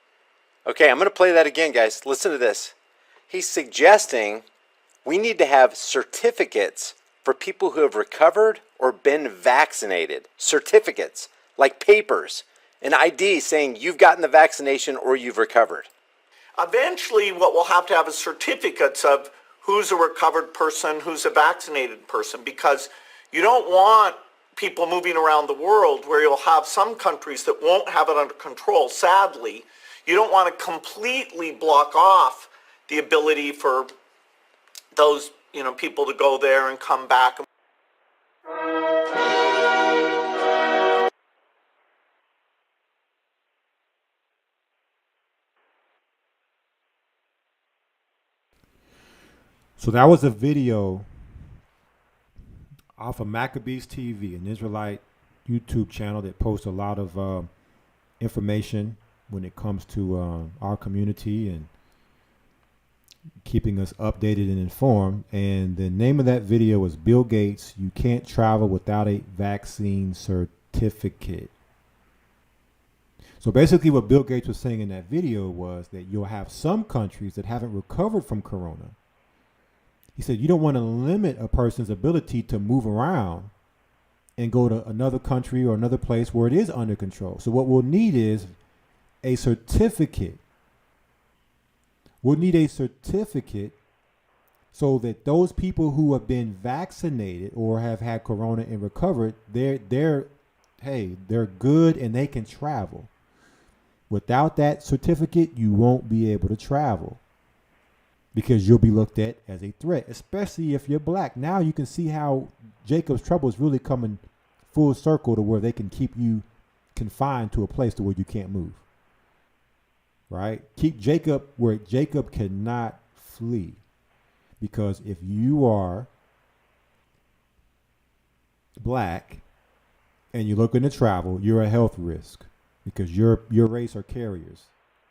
Speaker 9: Okay, I'm going to play that again, guys. Listen to this. He's suggesting we need to have certificates for people who have recovered or been vaccinated. Certificates, like papers, an ID saying you've gotten the vaccination or you've recovered.
Speaker 10: Eventually, what we'll have to have is certificates of who's a recovered person, who's a vaccinated person, because you don't want people moving around the world where you'll have some countries that won't have it under control. Sadly, you don't want to completely block off the ability for those, people to go there and come back.
Speaker 1: So that was a video off of Maccabees TV, an Israelite YouTube channel that posts a lot of information when it comes to our community and keeping us updated and informed. And the name of that video was Bill Gates, You Can't Travel Without a Vaccine Certificate. So basically what Bill Gates was saying in that video was that you'll have some countries that haven't recovered from corona. He said you don't want to limit a person's ability to move around and go to another country or another place where it is under control. So what we'll need is a certificate. We'll need a certificate so that those people who have been vaccinated or have had corona and recovered, they're good and they can travel. Without that certificate, you won't be able to travel because you'll be looked at as a threat, especially if you're black. Now you can see how Jacob's trouble is really coming full circle to where they can keep you confined to a place to where you can't move. Right? Keep Jacob where Jacob cannot flee. Because if you are black and you're looking to travel, you're a health risk. because your race are carriers.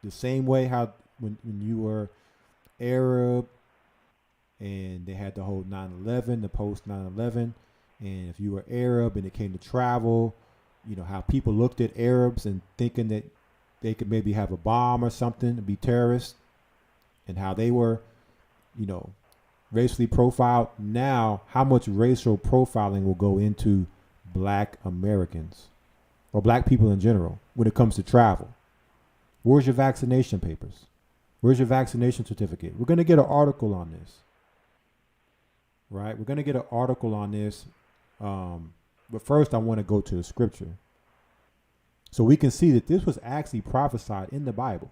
Speaker 1: The same way how when you were Arab and they had the whole 9/11, the post 9/11, and if you were Arab and it came to travel, you know, how people looked at Arabs and thinking that they could maybe have a bomb or something and be terrorists, and how they were, you know, racially profiled. Now, how much racial profiling will go into black Americans or black people in general when it comes to travel? Where's your vaccination papers? Where's your vaccination certificate? We're going to get an article on this, right? We're going to get an article on this. But first, I want to go to the scripture so we can see that this was actually prophesied in the Bible.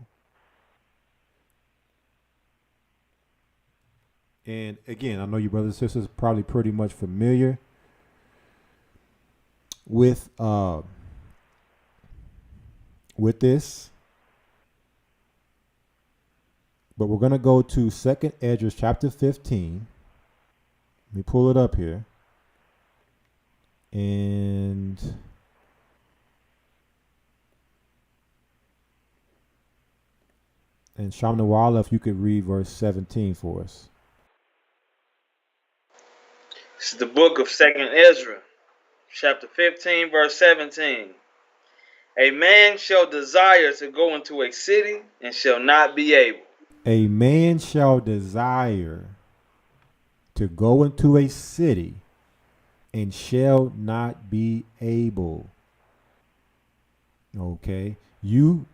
Speaker 1: And again, I know you brothers and sisters are probably pretty much familiar with this. But we're going to go to 2nd Esdras chapter 15. Let me pull it up here. And Shamnawala, if you could read verse 17 for us.
Speaker 2: This is the book of 2nd Ezra, chapter 15, verse 17. A man shall desire to go into a city and shall not be able.
Speaker 1: A man shall desire to go into a city and shall not be able. Okay. You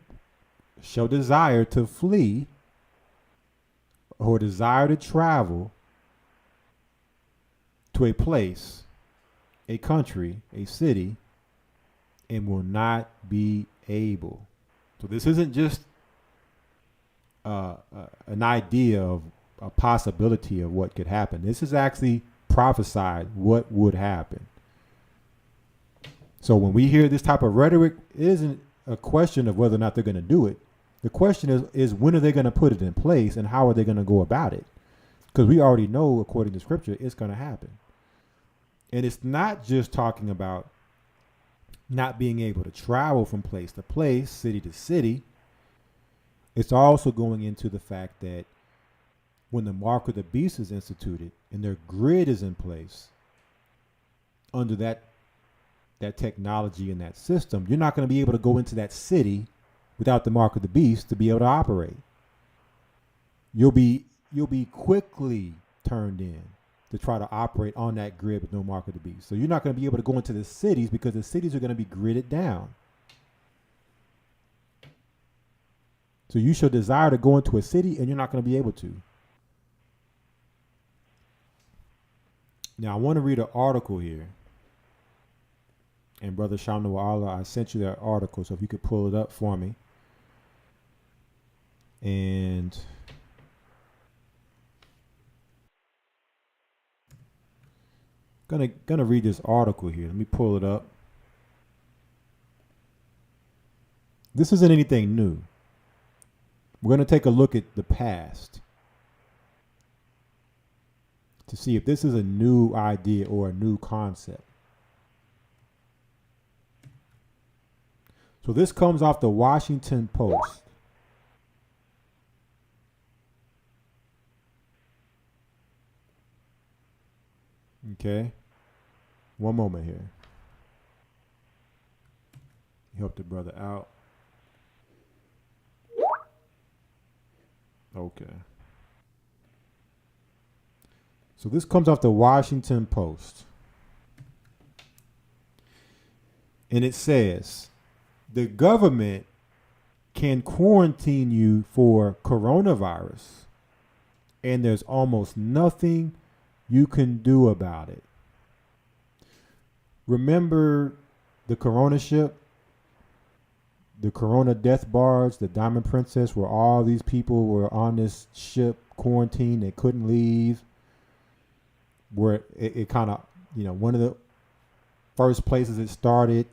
Speaker 1: shall desire to flee or desire to travel to a place, a country, a city, and will not be able. So this isn't just an idea of a possibility of what could happen. This is actually prophesied what would happen. So when we hear this type of rhetoric, it isn't a question of whether or not they're going to do it. The question is when are they going to put it in place and how are they going to go about it? Because we already know, according to scripture, it's going to happen. And it's not just talking about not being able to travel from place to place, city to city. It's also going into the fact that when the mark of the beast is instituted and their grid is in place under that technology and that system, you're not going to be able to go into that city without the mark of the beast to be able to operate. You'll be quickly turned in to try to operate on that grid with no mark of the beast. So you're not going to be able to go into the cities because the cities are going to be gridded down. So you shall desire to go into a city and you're not going to be able to. Now I want to read an article here. And Brother Shamnawala, I sent you that article, so if you could pull it up for me. And gonna read this article here. Let me pull it up. This isn't anything new. We're gonna take a look at the past to see if this is a new idea or a new concept. So this comes off the Washington Post. Okay. One moment here. Help the brother out. Okay. So this comes off the Washington Post. And it says, the government can quarantine you for coronavirus, and there's almost nothing you can do about it. Remember the Corona ship, the Corona death barge, the Diamond Princess, where all these people were on this ship quarantined, they couldn't leave, where it kind of, one of the first places it started.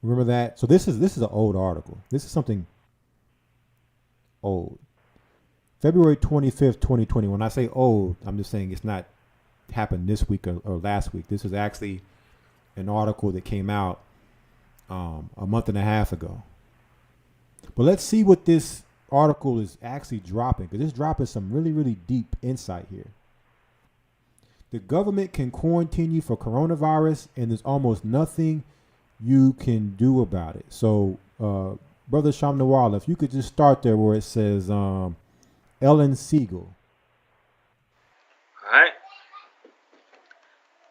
Speaker 1: Remember that? So this is an old article. This is something old. February 25th, 2020. When I say old, I'm just saying it's not happened this week or last week. This is actually an article that came out a month and a half ago. But let's see what this article is actually dropping, because it's dropping some really, really deep insight here. The government can quarantine you for coronavirus, and there's almost nothing you can do about it. So, Brother Sham Nawala, if you could just start there where it says Ellen Siegel.
Speaker 2: All right.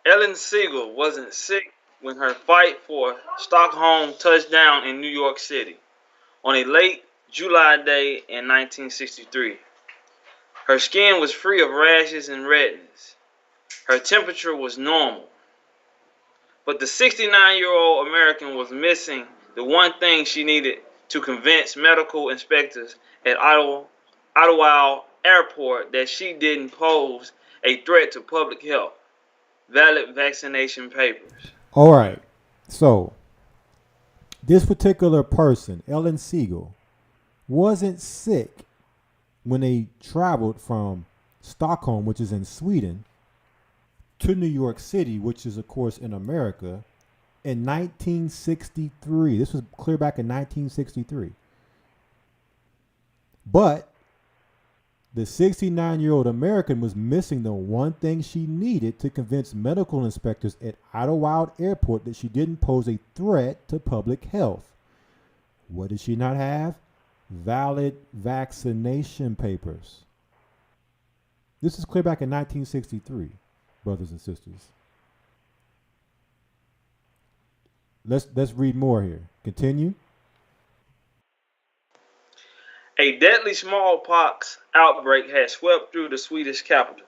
Speaker 2: Ellen Siegel wasn't sick when her fight for Stockholm touched down in New York City on a late July day in 1963. Her skin was free of rashes and redness. Her temperature was normal. But the 69-year-old American was missing the one thing she needed to convince medical inspectors at Ottawa Airport that she didn't pose a threat to public health: valid vaccination papers.
Speaker 1: All right. So, this particular person, Ellen Siegel, wasn't sick when they traveled from Stockholm, which is in Sweden, to New York City, which is, of course, in America, in 1963. This was clear back in 1963. But the 69-year-old American was missing the one thing she needed to convince medical inspectors at Ottawa Airport that she didn't pose a threat to public health. What did she not have? Valid vaccination papers. This is clear back in 1963, brothers and sisters. Let's read more here. Continue.
Speaker 2: A deadly smallpox outbreak had swept through the Swedish capital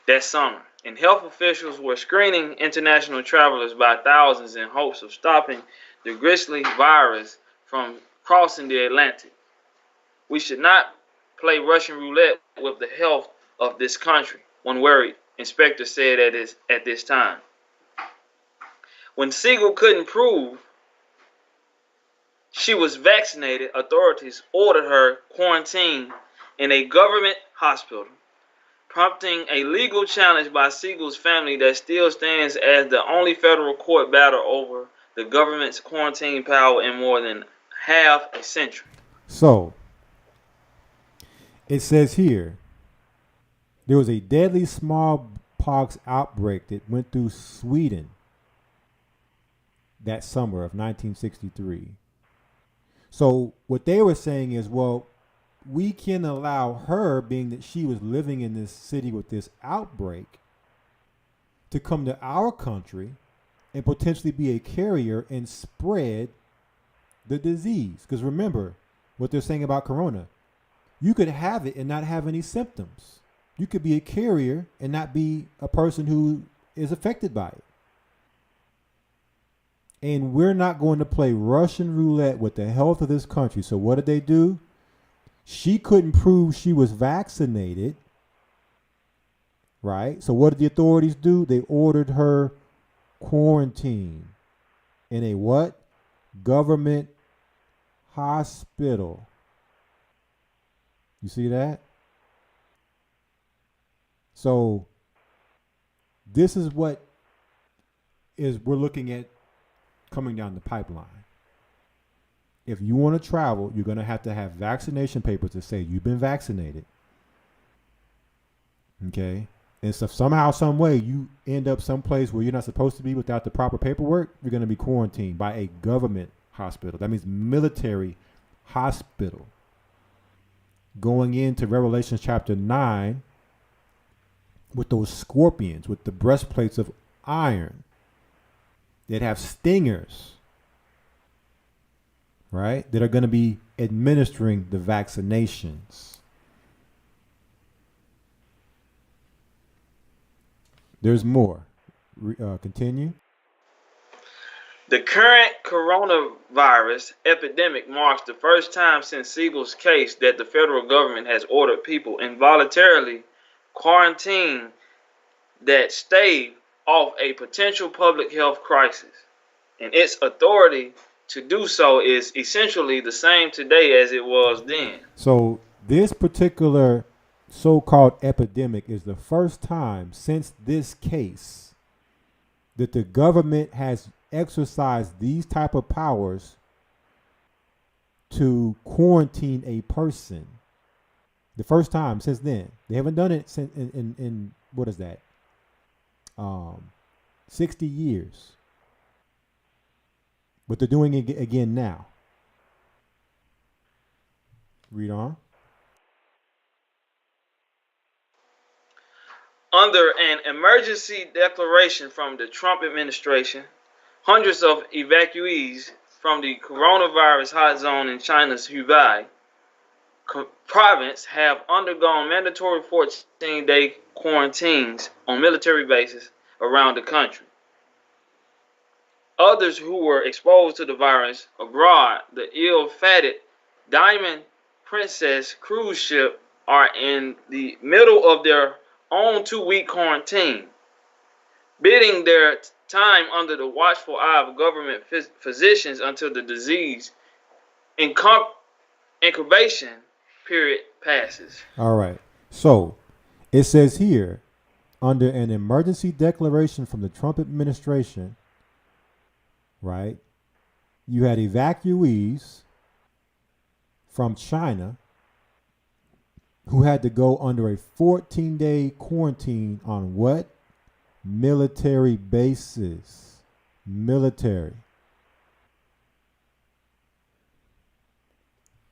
Speaker 2: that summer, and health officials were screening international travelers by thousands in hopes of stopping the grisly virus from crossing the Atlantic. We should not play Russian roulette with the health of this country, one worried inspector said at this time. When Siegel couldn't prove she was vaccinated, authorities ordered her quarantined in a government hospital, prompting a legal challenge by Siegel's family that still stands as the only federal court battle over the government's quarantine power in more than half a century.
Speaker 1: So, it says here, there was a deadly smallpox outbreak that went through Sweden that summer of 1963. So what they were saying is, well, we can allow her, being that she was living in this city with this outbreak, to come to our country and potentially be a carrier and spread the disease. Because remember what they're saying about corona. You could have it and not have any symptoms. You could be a carrier and not be a person who is affected by it. And we're not going to play Russian roulette with the health of this country. So what did they do? She couldn't prove she was vaccinated, right? So what did the authorities do? They ordered her quarantined in a what? Government hospital. You see that? So this is what we're looking at coming down the pipeline. If you want to travel, you're going to have vaccination papers that say you've been vaccinated. Okay? And so somehow, some way, you end up someplace where you're not supposed to be without the proper paperwork, you're going to be quarantined by a government hospital. That means military hospital. Going into Revelation chapter 9 with those scorpions, with the breastplates of iron that have stingers, right? That are going to be administering the vaccinations. There's more. Continue.
Speaker 2: The current coronavirus epidemic marks the first time since Siegel's case that the federal government has ordered people involuntarily quarantine that stave off a potential public health crisis. And its authority to do so is essentially the same today as it was then.
Speaker 1: So this particular so-called epidemic is the first time since this case that the government has exercise these type of powers to quarantine a person. The first time since then. They haven't done it since in what is that? 60 years. But they're doing it again now. Read on.
Speaker 2: Under an emergency declaration from the Trump administration, hundreds of evacuees from the coronavirus hot zone in China's Hubei province have undergone mandatory 14-day quarantines on military bases around the country. Others who were exposed to the virus abroad, the ill-fated Diamond Princess cruise ship, are in the middle of their own 2-week quarantine, bidding their time under the watchful eye of government physicians until the disease incubation period passes.
Speaker 1: All right. So it says here, under an emergency declaration from the Trump administration, right, you had evacuees from China who had to go under a 14-day quarantine on what? Military bases. Military.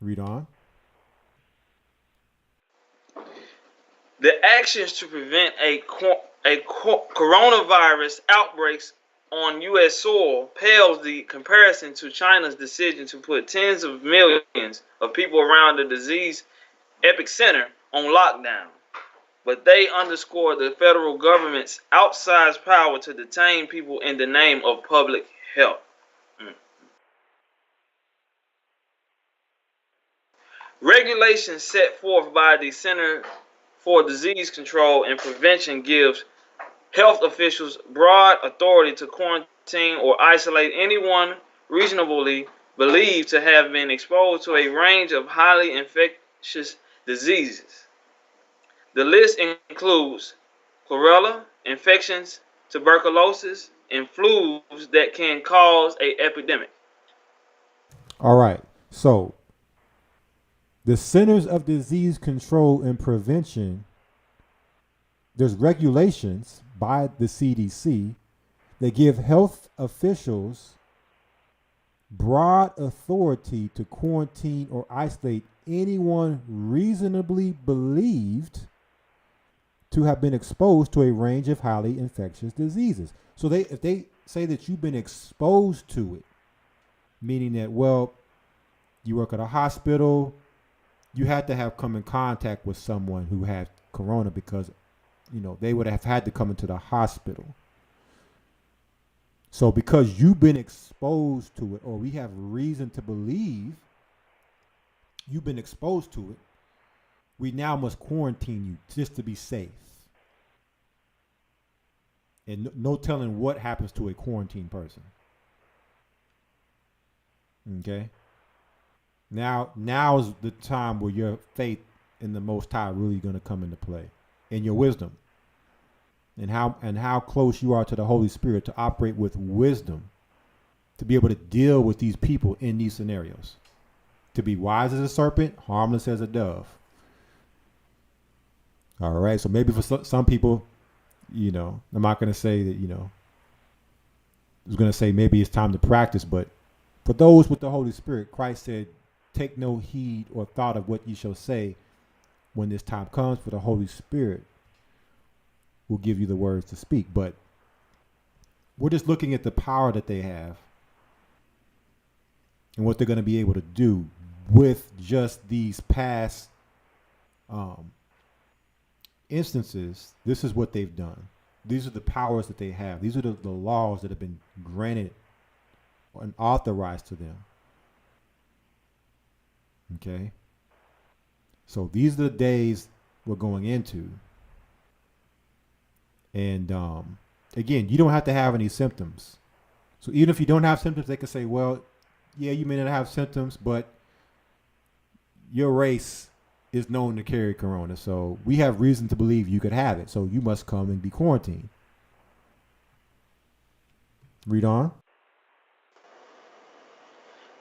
Speaker 1: Read on.
Speaker 2: The actions to prevent a coronavirus outbreaks on U.S. soil pales the comparison to China's decision to put tens of millions of people around the disease epicenter on lockdown. But they underscore the federal government's outsized power to detain people in the name of public health. Regulations set forth by the Center for Disease Control and Prevention gives health officials broad authority to quarantine or isolate anyone reasonably believed to have been exposed to a range of highly infectious diseases. The list includes cholera, infections, tuberculosis, and flus that can cause an epidemic.
Speaker 1: All right. So the Centers of Disease Control and Prevention, there's regulations by the CDC that give health officials broad authority to quarantine or isolate anyone reasonably believed to have been exposed to a range of highly infectious diseases. So if they say that you've been exposed to it, meaning that, well, you work at a hospital, you had to have come in contact with someone who had corona because, they would have had to come into the hospital. So because you've been exposed to it, or we have reason to believe you've been exposed to it, we now must quarantine you just to be safe. And no telling what happens to a quarantined person. Okay? Now's the time where your faith in the Most High really going to come into play, and your wisdom, and how close you are to the Holy Spirit to operate with wisdom, to be able to deal with these people in these scenarios, to be wise as a serpent, harmless as a dove. All right, so maybe for some people, I'm not going to say that, I was going to say maybe it's time to practice, but for those with the Holy Spirit, Christ said, take no heed or thought of what ye shall say when this time comes, for the Holy Spirit will give you the words to speak. But we're just looking at the power that they have and what they're going to be able to do with just these past instances. This is what they've done. These are the powers that they have. These are the laws that have been granted and authorized to them. Okay. So these are the days we're going into. And again, you don't have to have any symptoms. So even if you don't have symptoms, they can say, well, yeah, you may not have symptoms, but your race is known to carry corona. So we have reason to believe you could have it. So you must come and be quarantined. Read on.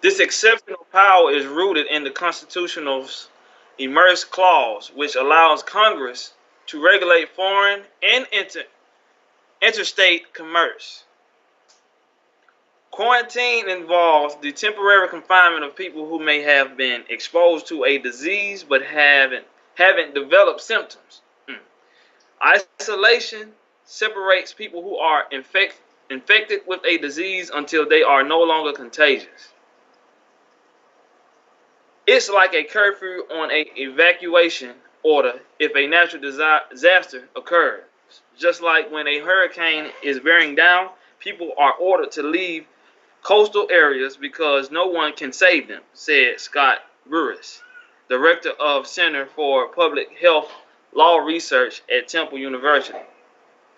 Speaker 2: This exceptional power is rooted in the Constitutional's Emerge Clause, which allows Congress to regulate foreign and interstate commerce. Quarantine involves the temporary confinement of people who may have been exposed to a disease but haven't developed symptoms. Isolation separates people who are infected with a disease until they are no longer contagious. It's like a curfew on an evacuation order if a natural disaster occurs. Just like when a hurricane is bearing down, people are ordered to leave coastal areas because no one can save them, said Scott Burris, director of Center for Public Health Law Research at Temple University.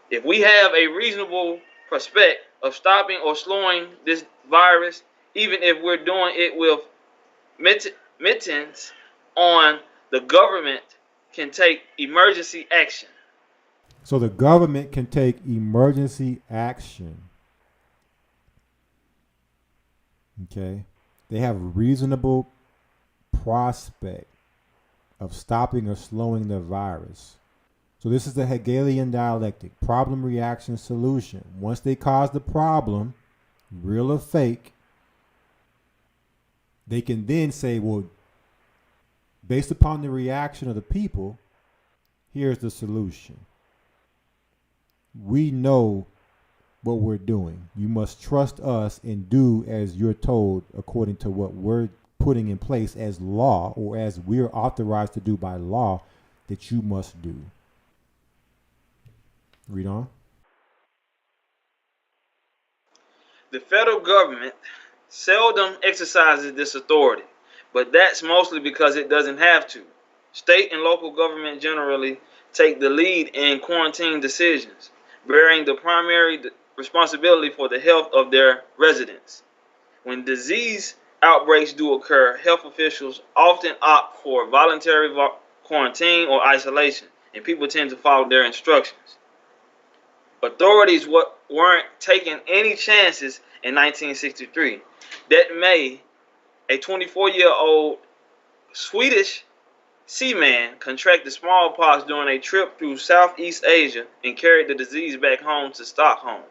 Speaker 2: If we have a reasonable prospect of stopping or slowing this virus, even if we're doing it with mittens on, the government can take emergency action.
Speaker 1: So the government can take emergency action. Okay. They have reasonable prospect of stopping or slowing the virus. So this is the Hegelian dialectic, problem, reaction, solution. Once they cause the problem, real or fake, they can then say, well, based upon the reaction of the people, here's the solution. We know what we're doing. You must trust us and do as you're told according to what we're putting in place as law, or as we're authorized to do by law, that you must do. Read on.
Speaker 2: The federal government seldom exercises this authority, but that's mostly because it doesn't have to. State and local government generally take the lead in quarantine decisions, bearing the primary responsibility for the health of their residents. When disease outbreaks do occur, health officials often opt for voluntary quarantine or isolation, and people tend to follow their instructions. Authorities weren't taking any chances in 1963. That May, a 24-year-old Swedish seaman contracted smallpox during a trip through Southeast Asia and carried the disease back home to Stockholm.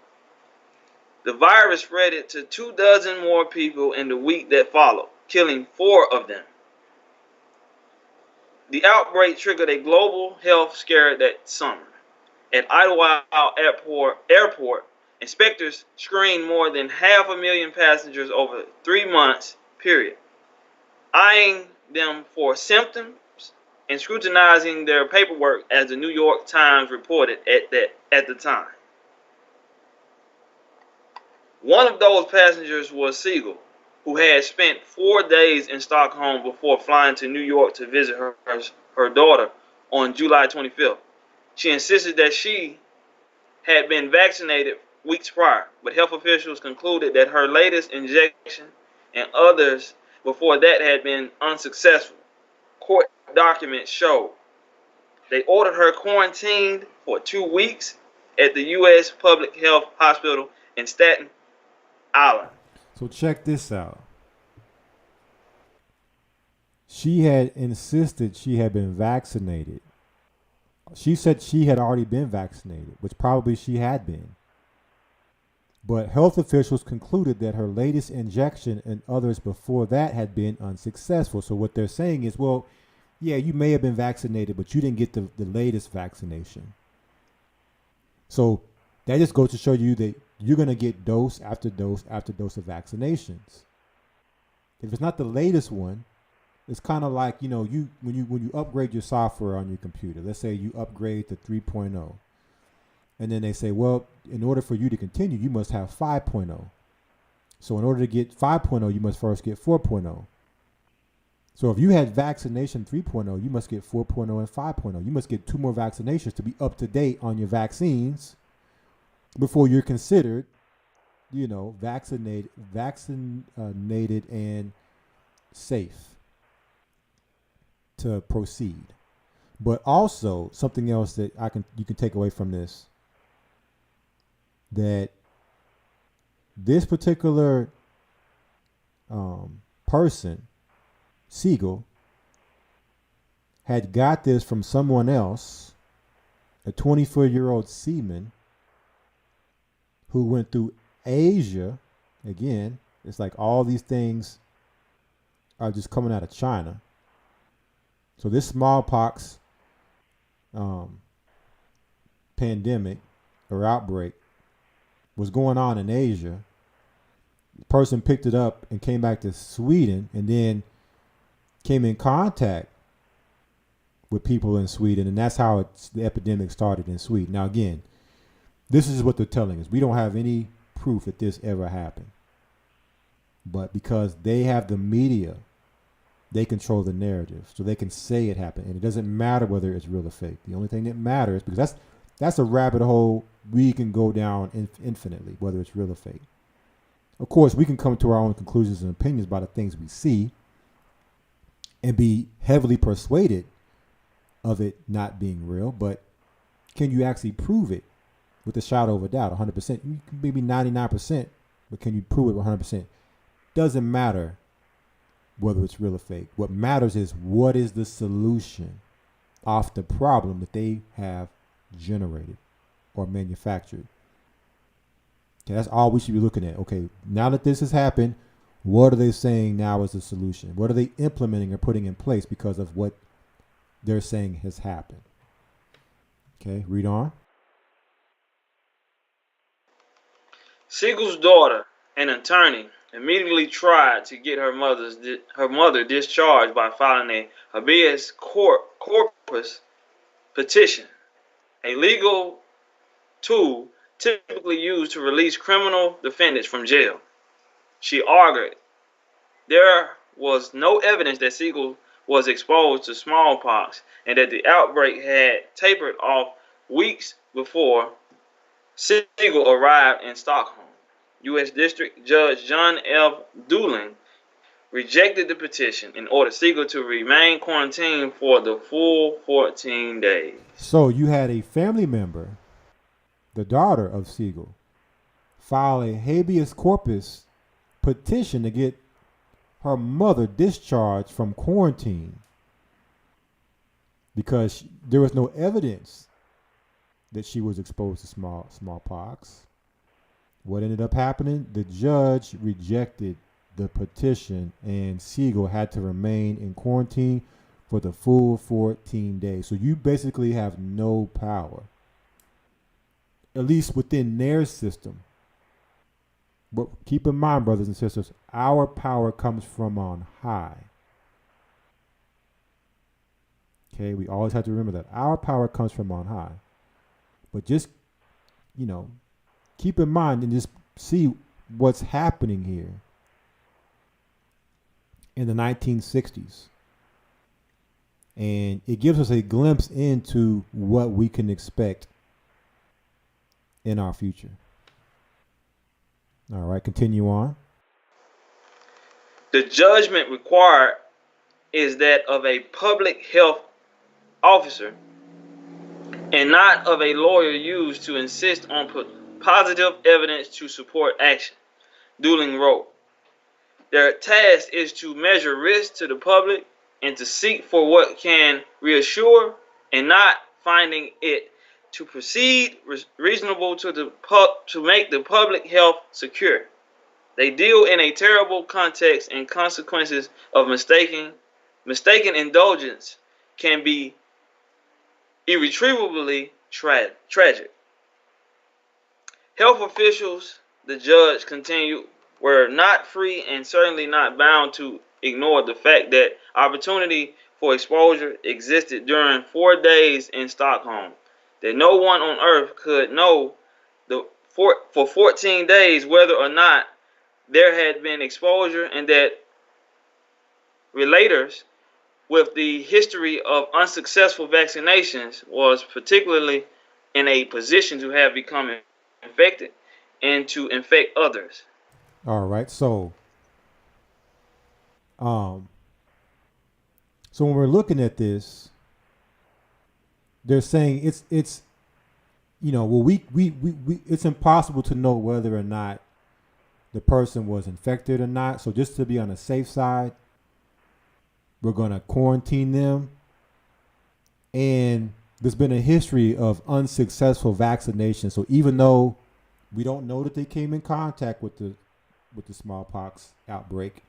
Speaker 2: The virus spread it to 24 more people in the week that followed, killing 4 of them. The outbreak triggered a global health scare that summer. At Idlewild Airport, inspectors screened more than 500,000 passengers over a 3-month period, eyeing them for symptoms and scrutinizing their paperwork, as the New York Times reported at the time. One of those passengers was Siegel, who had spent 4 days in Stockholm before flying to New York to visit her daughter on July 25th. She insisted that she had been vaccinated weeks prior, but health officials concluded that her latest injection and others before that had been unsuccessful. Court documents show they ordered her quarantined for 2 weeks at the U.S. Public Health Hospital in Staten Island.
Speaker 1: So check this out. She had insisted she had been vaccinated. She said she had already been vaccinated, which probably she had been. But health officials concluded that her latest injection and others before that had been unsuccessful. So what they're saying is, well, yeah, you may have been vaccinated, but you didn't get the latest vaccination. So that just goes to show you that you're going to get dose after dose after dose of vaccinations. If it's not the latest one, it's kind of like, when you upgrade your software on your computer. Let's say you upgrade to 3.0. And then they say, well, in order for you to continue, you must have 5.0. So in order to get 5.0, you must first get 4.0. So if you had vaccination 3.0, you must get 4.0 and 5.0. You must get 2 more vaccinations to be up to date on your vaccines before you're considered, vaccinated and safe to proceed. But also something else that you can take away from this, that this particular person, Siegel, had got this from someone else, a 24-year-old seaman who went through Asia. Again, it's like all these things are just coming out of China. So this smallpox pandemic or outbreak was going on in Asia. The person picked it up and came back to Sweden and then came in contact with people in Sweden, and that's how the epidemic started in Sweden. Now, again, this is what they're telling us. We don't have any proof that this ever happened. But because they have the media, they control the narrative. So they can say it happened. And it doesn't matter whether it's real or fake. The only thing that matters, because that's a rabbit hole we can go down infinitely, whether it's real or fake. Of course, we can come to our own conclusions and opinions about the things we see and be heavily persuaded of it not being real, but can you actually prove it with a shadow of a doubt, 100%? You can maybe 99%, but can you prove it 100%? Doesn't matter whether it's real or fake. What matters is what is the solution off the problem that they have generated or manufactured. Okay, that's all we should be looking at. Okay, now that this has happened, what are they saying now is the solution? What are they implementing or putting in place because of what they're saying has happened? Okay, read on.
Speaker 2: Siegel's daughter, an attorney, immediately tried to get her mother discharged by filing a habeas corpus petition, a legal tool typically used to release criminal defendants from jail. She argued there was no evidence that Siegel was exposed to smallpox and that the outbreak had tapered off weeks before Siegel arrived in Stockholm. U.S. District Judge John F. Dooling rejected the petition and ordered Siegel to remain quarantined for the full 14 days.
Speaker 1: So you had a family member, the daughter of Siegel, file a habeas corpus petition to get her mother discharged from quarantine because there was no evidence that she was exposed to smallpox. What ended up happening? The judge rejected the petition and Siegel had to remain in quarantine for the full 14 days. So you basically have no power, at least within their system. But keep in mind, brothers and sisters, our power comes from on high. Okay, we always have to remember that. Our power comes from on high. But just, keep in mind and just see what's happening here in the 1960s. And it gives us a glimpse into what we can expect in our future. All right, continue on.
Speaker 2: The judgment required is that of a public health officer and not of a lawyer used to insist on positive evidence to support action. Dooling wrote, their task is to measure risk to the public and to seek for what can reassure and not finding it to proceed reasonable to make the public health secure. They deal in a terrible context and consequences of mistaken indulgence can be irretrievably tragic. Health officials, the judge continued, were not free and certainly not bound to ignore the fact that opportunity for exposure existed during 4 days in Stockholm, that no one on earth could know for 14 days whether or not there had been exposure, and that relators with the history of unsuccessful vaccinations was particularly in a position to have become infected and to infect others.
Speaker 1: All right, so when we're looking at this, they're saying it's it's impossible to know whether or not the person was infected or not. So just to be on the safe side, we're going to quarantine them. And there's been a history of unsuccessful vaccination. So even though we don't know that they came in contact with the smallpox outbreak,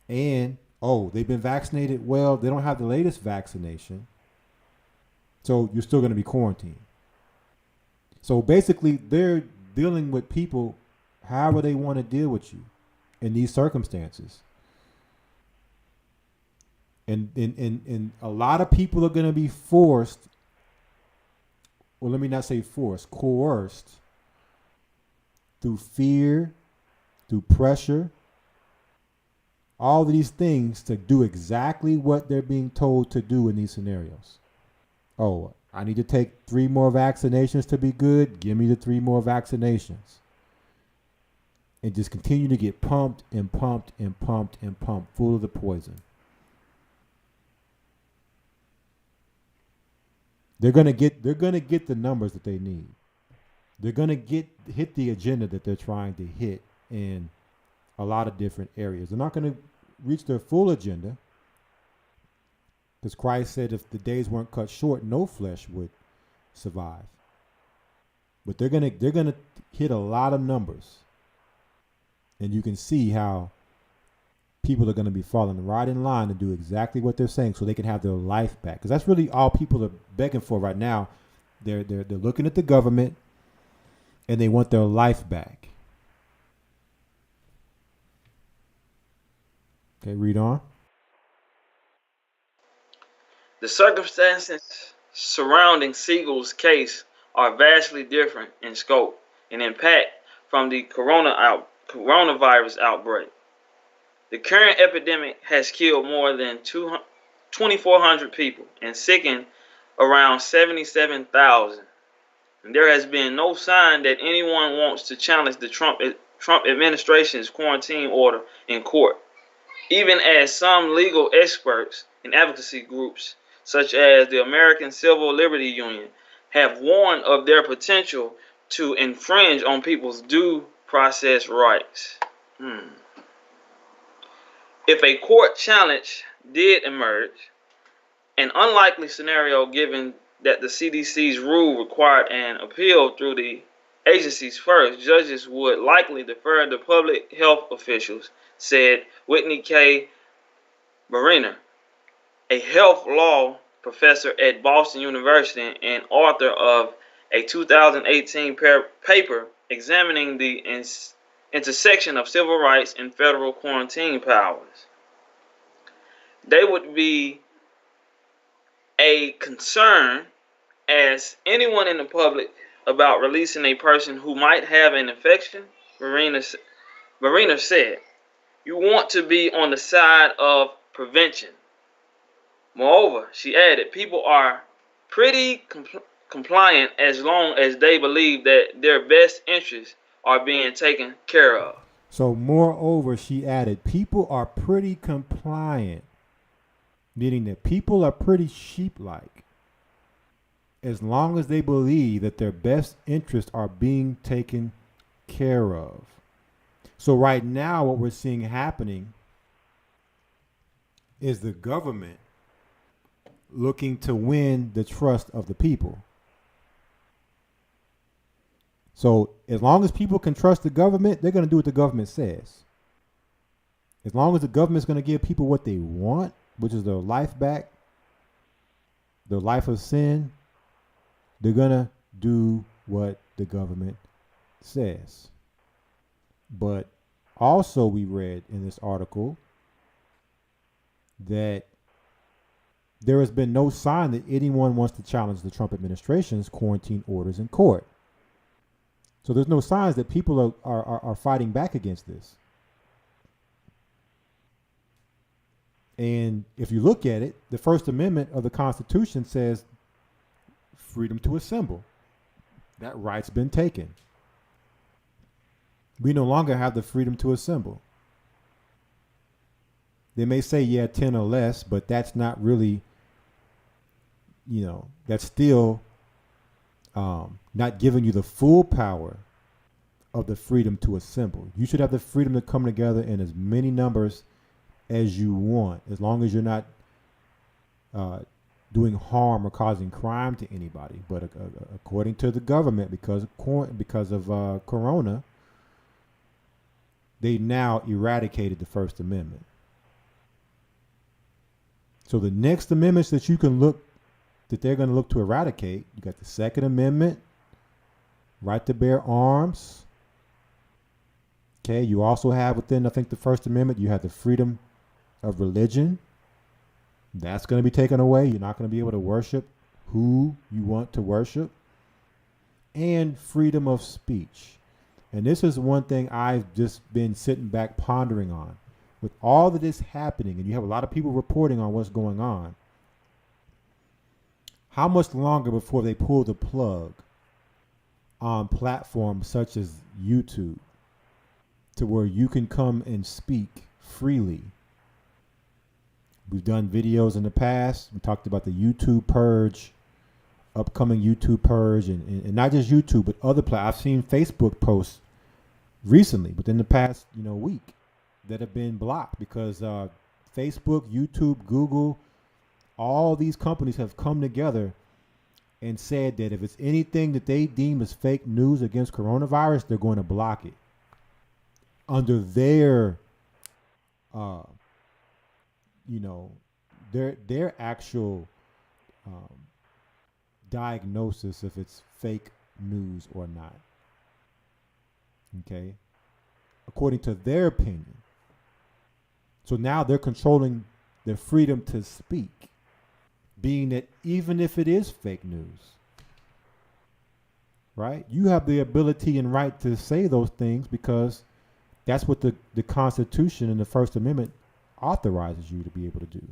Speaker 1: and they've been vaccinated, well, they don't have the latest vaccination, so you're still going to be quarantined. So basically, they're dealing with people however they want to deal with you in these circumstances. And a lot of people are going to be forced, well, let me not say forced, coerced through fear, through pressure, all of these things to do exactly what they're being told to do in these scenarios. Oh, I need to take 3 more vaccinations to be good. Give me the 3 more vaccinations. And just continue to get pumped and pumped and pumped and pumped full of the poison. They're gonna get the numbers that they need. They're gonna hit the agenda that they're trying to hit in a lot of different areas. They're not gonna reach their full agenda, because Christ said if the days weren't cut short, no flesh would survive. But they're gonna hit a lot of numbers, and you can see how people are going to be falling right in line to do exactly what they're saying, so they can have their life back. Because that's really all people are begging for right now. They're looking at the government, and they want their life back. Okay, read on.
Speaker 2: The circumstances surrounding Siegel's case are vastly different in scope and impact from the coronavirus outbreak. The current epidemic has killed more than 2,400 people and sickened around 77,000. And there has been no sign that anyone wants to challenge the Trump administration's quarantine order in court, even as some legal experts and advocacy groups, such as the American Civil Liberty Union, have warned of their potential to infringe on people's due process rights. If a court challenge did emerge, an unlikely scenario given that the CDC's rule required an appeal through the agencies first, judges would likely defer to public health officials, said Whitney K. Beriner, a health law professor at Boston University and author of a 2018 paper examining the intersection of civil rights and federal quarantine powers. They would be a concern as anyone in the public about releasing a person who might have an infection, Beriner said. You want to be on the side of prevention. Moreover, she added, people are pretty compliant as long as they believe that their best interests are being taken care of.
Speaker 1: So moreover, she added, people are pretty compliant, meaning that people are pretty sheep-like as long as they believe that their best interests are being taken care of. So right now what we're seeing happening is the government looking to win the trust of the people. So as long as people can trust the government, they're going to do what the government says. As long as the government's going to give people what they want, which is their life back, their life of sin, they're going to do what the government says. But also we read in this article that there has been no sign that anyone wants to challenge the Trump administration's quarantine orders in court. So there's no signs that people are fighting back against this. And if you look at it, the First Amendment of the Constitution says freedom to assemble. That right's been taken. We no longer have the freedom to assemble. They may say, 10 or less, but that's not really, that's still not giving you the full power of the freedom to assemble. You should have the freedom to come together in as many numbers as you want, as long as you're not doing harm or causing crime to anybody. But according to the government, because of Corona, they now eradicated the First Amendment. So the next amendments that they're going to look to eradicate, you got the Second Amendment, right to bear arms. Okay, you also have within, I think, the First Amendment, you have the freedom of religion. That's going to be taken away. You're not going to be able to worship who you want to worship. And freedom of speech. And this is one thing I've just been sitting back pondering on. With all of this happening, and you have a lot of people reporting on what's going on, how much longer before they pull the plug on platforms such as YouTube to where you can come and speak freely? We've done videos in the past. We talked about the YouTube purge, upcoming YouTube purge, and not just YouTube, but other I've seen Facebook posts recently, within the past week, that have been blocked because Facebook, YouTube, Google, all these companies have come together and said that if it's anything that they deem as fake news against coronavirus, they're going to block it under their their actual diagnosis if it's fake news or not. Okay, according to their opinion. So now they're controlling their freedom to speak, being that even if it is fake news, right, you have the ability and right to say those things because that's what the Constitution and the First Amendment authorizes you to be able to do.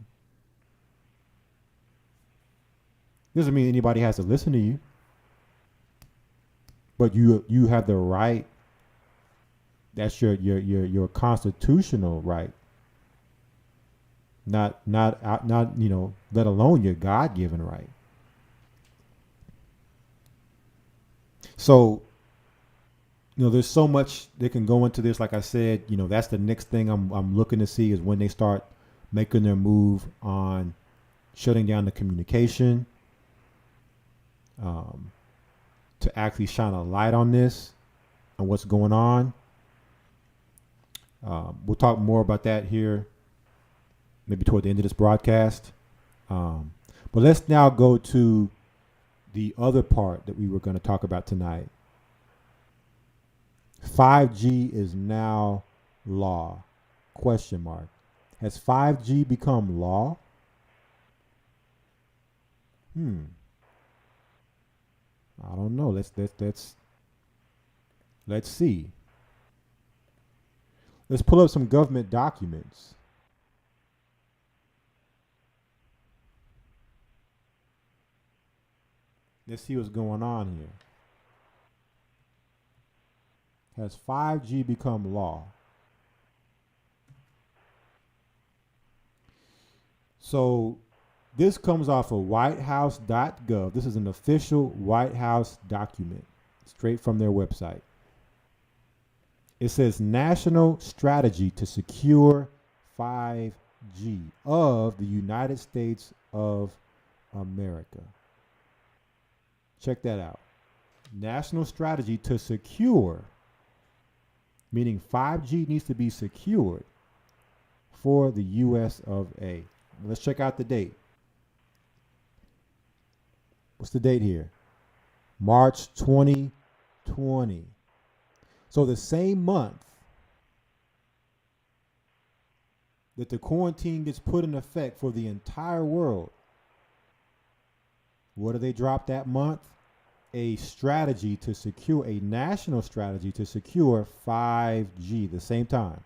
Speaker 1: Doesn't mean anybody has to listen to you, but you have the right. That's your constitutional right. Not let alone your God-given right. So, there's so much that can go into this. Like I said, that's the next thing I'm looking to see is when they start making their move on shutting down the communication, to actually shine a light on this and what's going on. We'll talk more about that here, maybe toward the end of this broadcast. But let's now go to the other part that we were going to talk about tonight. 5G is now law? Question mark. Has 5G become law? I don't know. Let's see. Let's pull up some government documents. Let's see what's going on here. Has 5G become law? So this comes off of whitehouse.gov. This is an official White House document, straight from their website. It says National Strategy to Secure 5G of the United States of America. Check that out. National Strategy to Secure, meaning 5G needs to be secured for the US of A. Let's check out the date. What's the date here? March 2020. So the same month that the quarantine gets put in effect for the entire world, what do they drop that month? A strategy to secure, a national strategy to secure 5G the same time.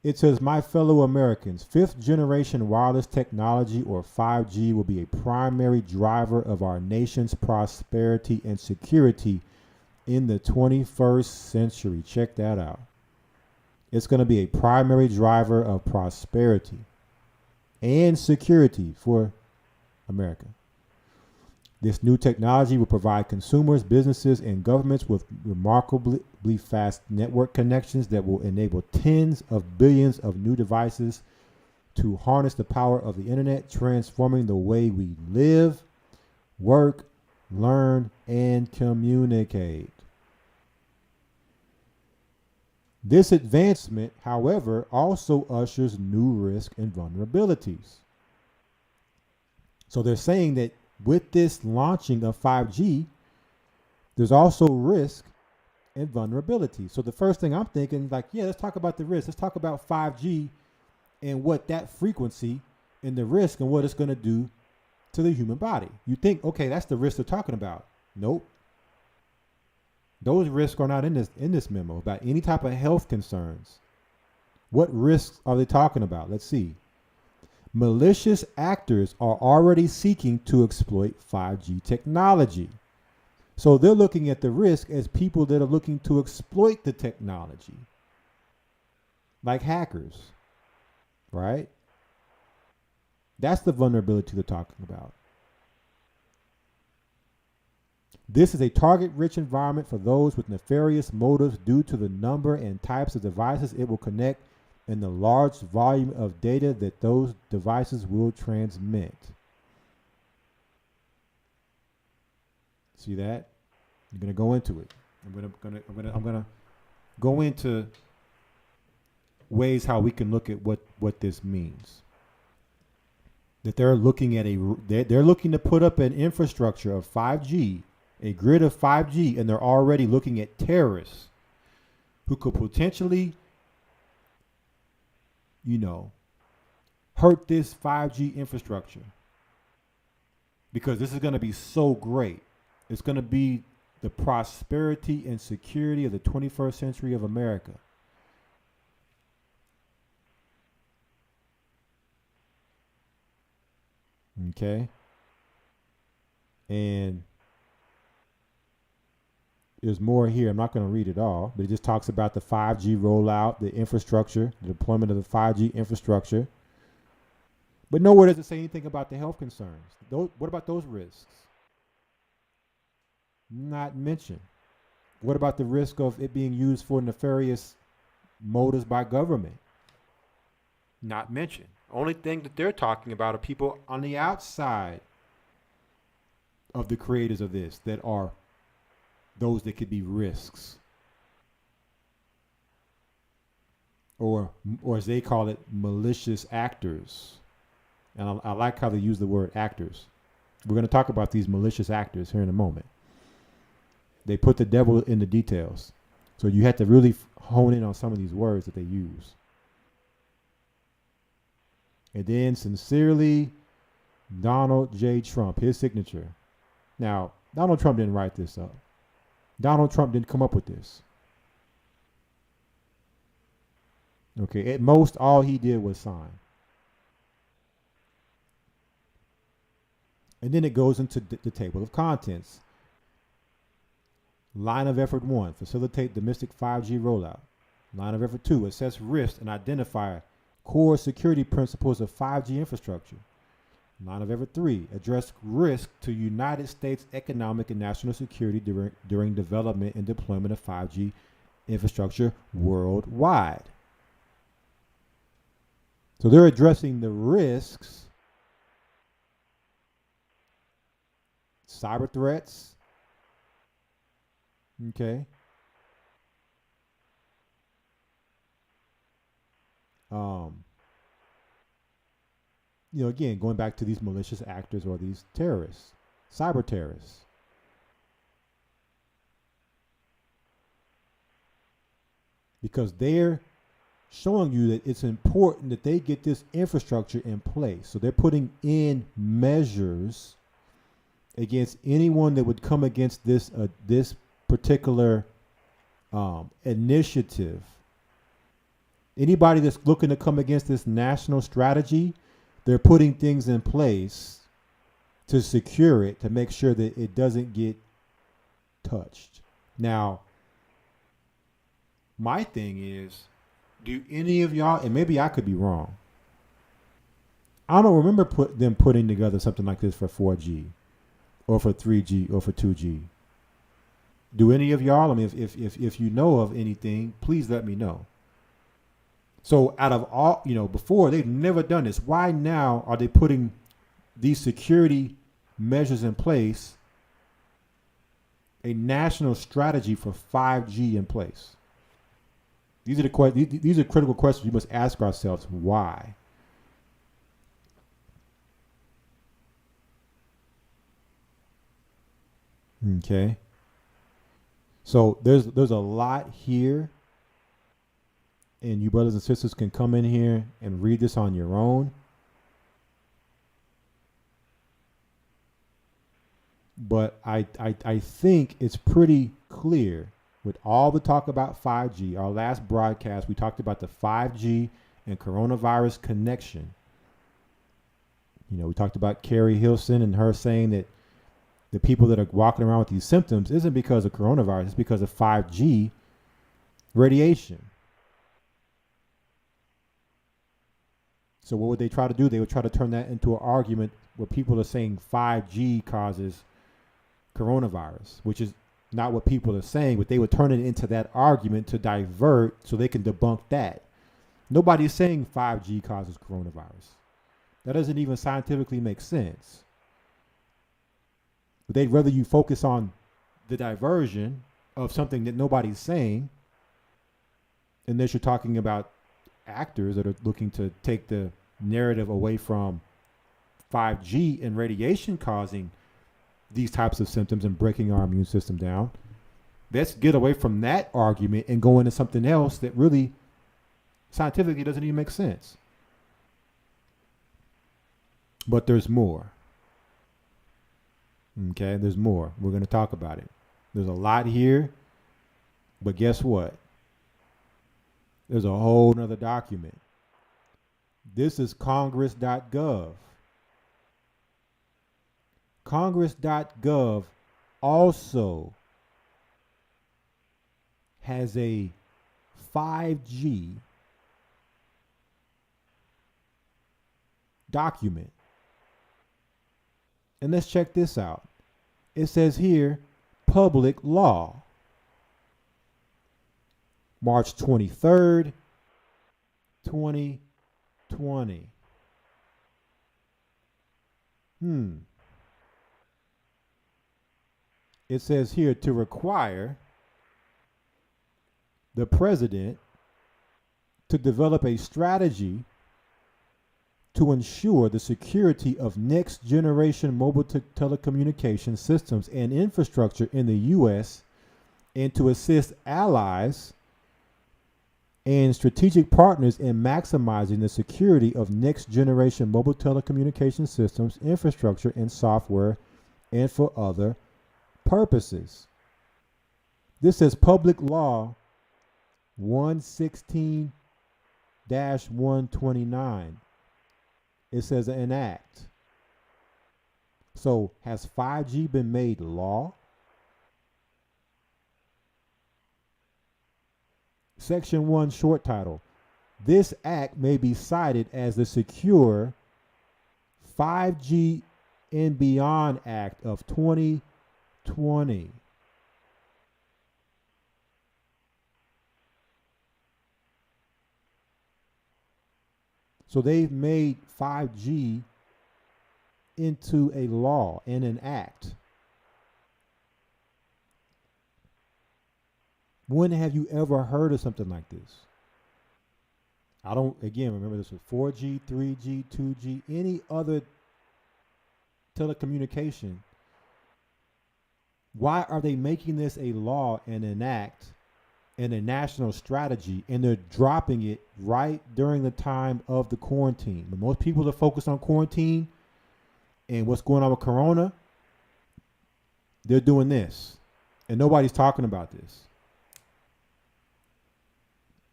Speaker 1: It says, my fellow Americans, 5th generation wireless technology or 5G will be a primary driver of our nation's prosperity and security in the 21st century. Check that out. It's going to be a primary driver of prosperity and security for America. This new technology will provide consumers, businesses, and governments with remarkably fast network connections that will enable tens of billions of new devices to harness the power of the internet, transforming the way we live, work, learn, and communicate. This advancement, however, also ushers new risks and vulnerabilities. So they're saying that with this launching of 5G, there's also risk and vulnerability. So the first thing I'm thinking, like, yeah, let's talk about the risk. Let's talk about 5G and what that frequency and the risk and what it's going to do to the human body. You think, okay, that's the risk they're talking about. Nope. Those risks are not in this memo about any type of health concerns. What risks are they talking about? Let's see. Malicious actors are already seeking to exploit 5G technology. So they're looking at the risk as people that are looking to exploit the technology, like hackers, right? That's the vulnerability they're talking about. This is a target-rich environment for those with nefarious motives due to the number and types of devices it will connect and the large volume of data that those devices will transmit. See that? I'm gonna go into it. I'm gonna go into ways how we can look at what this means. That they're looking at they're looking to put up an infrastructure of 5G, a grid of 5G, and they're already looking at terrorists who could potentially, hurt this 5G infrastructure. Because this is going to be so great. It's going to be the prosperity and security of the 21st century of America. Okay? And there's more here. I'm not going to read it all, but it just talks about the 5G rollout, the infrastructure, the deployment of the 5G infrastructure. But nowhere does it say anything about the health concerns. What about those risks? Not mentioned. What about the risk of it being used for nefarious motives by government? Not mentioned. Only thing that they're talking about are people on the outside of the creators of this that are those that could be risks. Or as they call it, malicious actors. And I like how they use the word actors. We're going to talk about these malicious actors here in a moment. They put the devil in the details. So you have to really hone in on some of these words that they use. And then sincerely, Donald J. Trump, his signature. Now, Donald Trump didn't write this up. Donald Trump didn't come up with this. Okay, at most, all he did was sign. And then it goes into the table of contents. Line of effort 1, facilitate domestic 5G rollout. Line of effort 2, assess risks and identify core security principles of 5G infrastructure. Line of effort 3, address risk to United States economic and national security during development and deployment of 5G infrastructure worldwide. So they're addressing the risks, cyber threats, okay, again, going back to these malicious actors or these terrorists, cyber terrorists. Because they're showing you that it's important that they get this infrastructure in place. So they're putting in measures against anyone that would come against this particular initiative. Anybody that's looking to come against this national strategy, they're putting things in place to secure it, to make sure that it doesn't get touched. Now, my thing is, do any of y'all, and maybe I could be wrong, I don't remember them putting together something like this for 4G. or for 3G or for 2G? Do any of y'all? I mean, if you know of anything, please let me know. So out of all, before they've never done this. Why now are they putting these security measures in place, a national strategy for 5G in place? These are these are critical questions we must ask ourselves. Why? Okay. So there's a lot here, and you brothers and sisters can come in here and read this on your own. But I think it's pretty clear with all the talk about 5G. Our last broadcast, we talked about the 5G and coronavirus connection. We talked about Carrie Hilson and her saying that the people that are walking around with these symptoms isn't because of coronavirus, it's because of 5G radiation. So what would they try to do? They would try to turn that into an argument where people are saying 5G causes coronavirus, which is not what people are saying, but they would turn it into that argument to divert so they can debunk that. Nobody's saying 5G causes coronavirus. That doesn't even scientifically make sense. But they'd rather you focus on the diversion of something that nobody's saying, unless you're talking about actors that are looking to take the narrative away from 5G and radiation causing these types of symptoms and breaking our immune system down. Let's get away from that argument and go into something else that really scientifically doesn't even make sense. But there's more. Okay, there's more. We're going to talk about it. There's a lot here, but guess what? There's a whole nother document. This is congress.gov. Congress.gov also has a 5G document. And let's check this out. It says here, public law. March 23rd, 2020. It says here to require the president to develop a strategy to ensure the security of next generation mobile telecommunication systems and infrastructure in the U.S. and to assist allies and strategic partners in maximizing the security of next generation mobile telecommunication systems, infrastructure, and software, and for other purposes. This is Public Law 116-129. It says enact. So has 5G been made law? Section 1 short title. This act may be cited as the Secure 5G and Beyond Act of 2020. So they've made 5G into a law and an act. When have you ever heard of something like this? I don't, again, remember this was 4G, 3G, 2G, any other telecommunication. Why are they making this a law and an act and a national strategy, and they're dropping it right during the time of the quarantine? When most people are focused on quarantine and what's going on with Corona, they're doing this, and nobody's talking about this.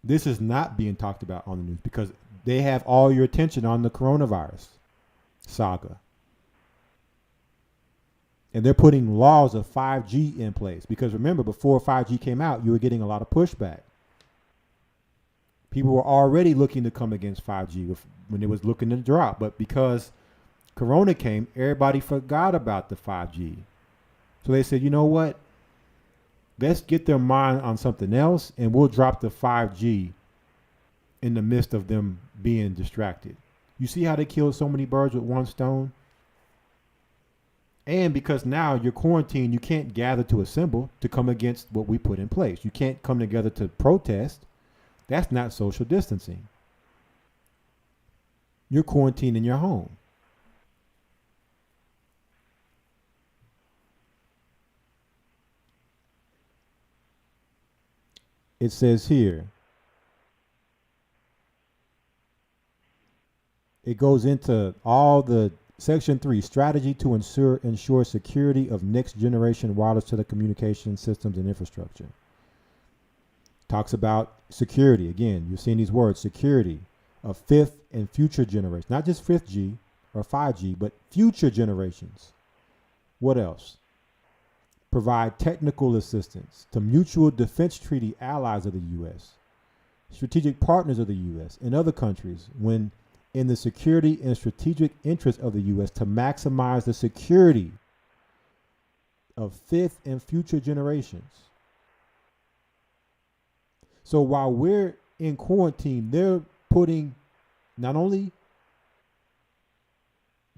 Speaker 1: This is not being talked about on the news because they have all your attention on the coronavirus saga. And they're putting laws of 5G in place. Because remember, before 5G came out, you were getting a lot of pushback. People were already looking to come against 5G when it was looking to drop. But because Corona came, everybody forgot about the 5G. So they said, you know what? Let's get their mind on something else, and we'll drop the 5G in the midst of them being distracted. You see how they killed so many birds with one stone? And because now you're quarantined, you can't gather to assemble to come against what we put in place. You can't come together to protest. That's not social distancing. You're quarantined in your home. It says here, it goes into all the Section 3, strategy to ensure security of next generation wireless telecommunication systems and infrastructure. Talks about security. Again, you're seeing these words, security of fifth and future generations, not just 5G or 5G, but future generations. What else? Provide technical assistance to mutual defense treaty allies of the U.S., strategic partners of the U.S., and other countries when in the security and strategic interest of the U.S. to maximize the security of fifth and future generations. So while we're in quarantine, they're putting not only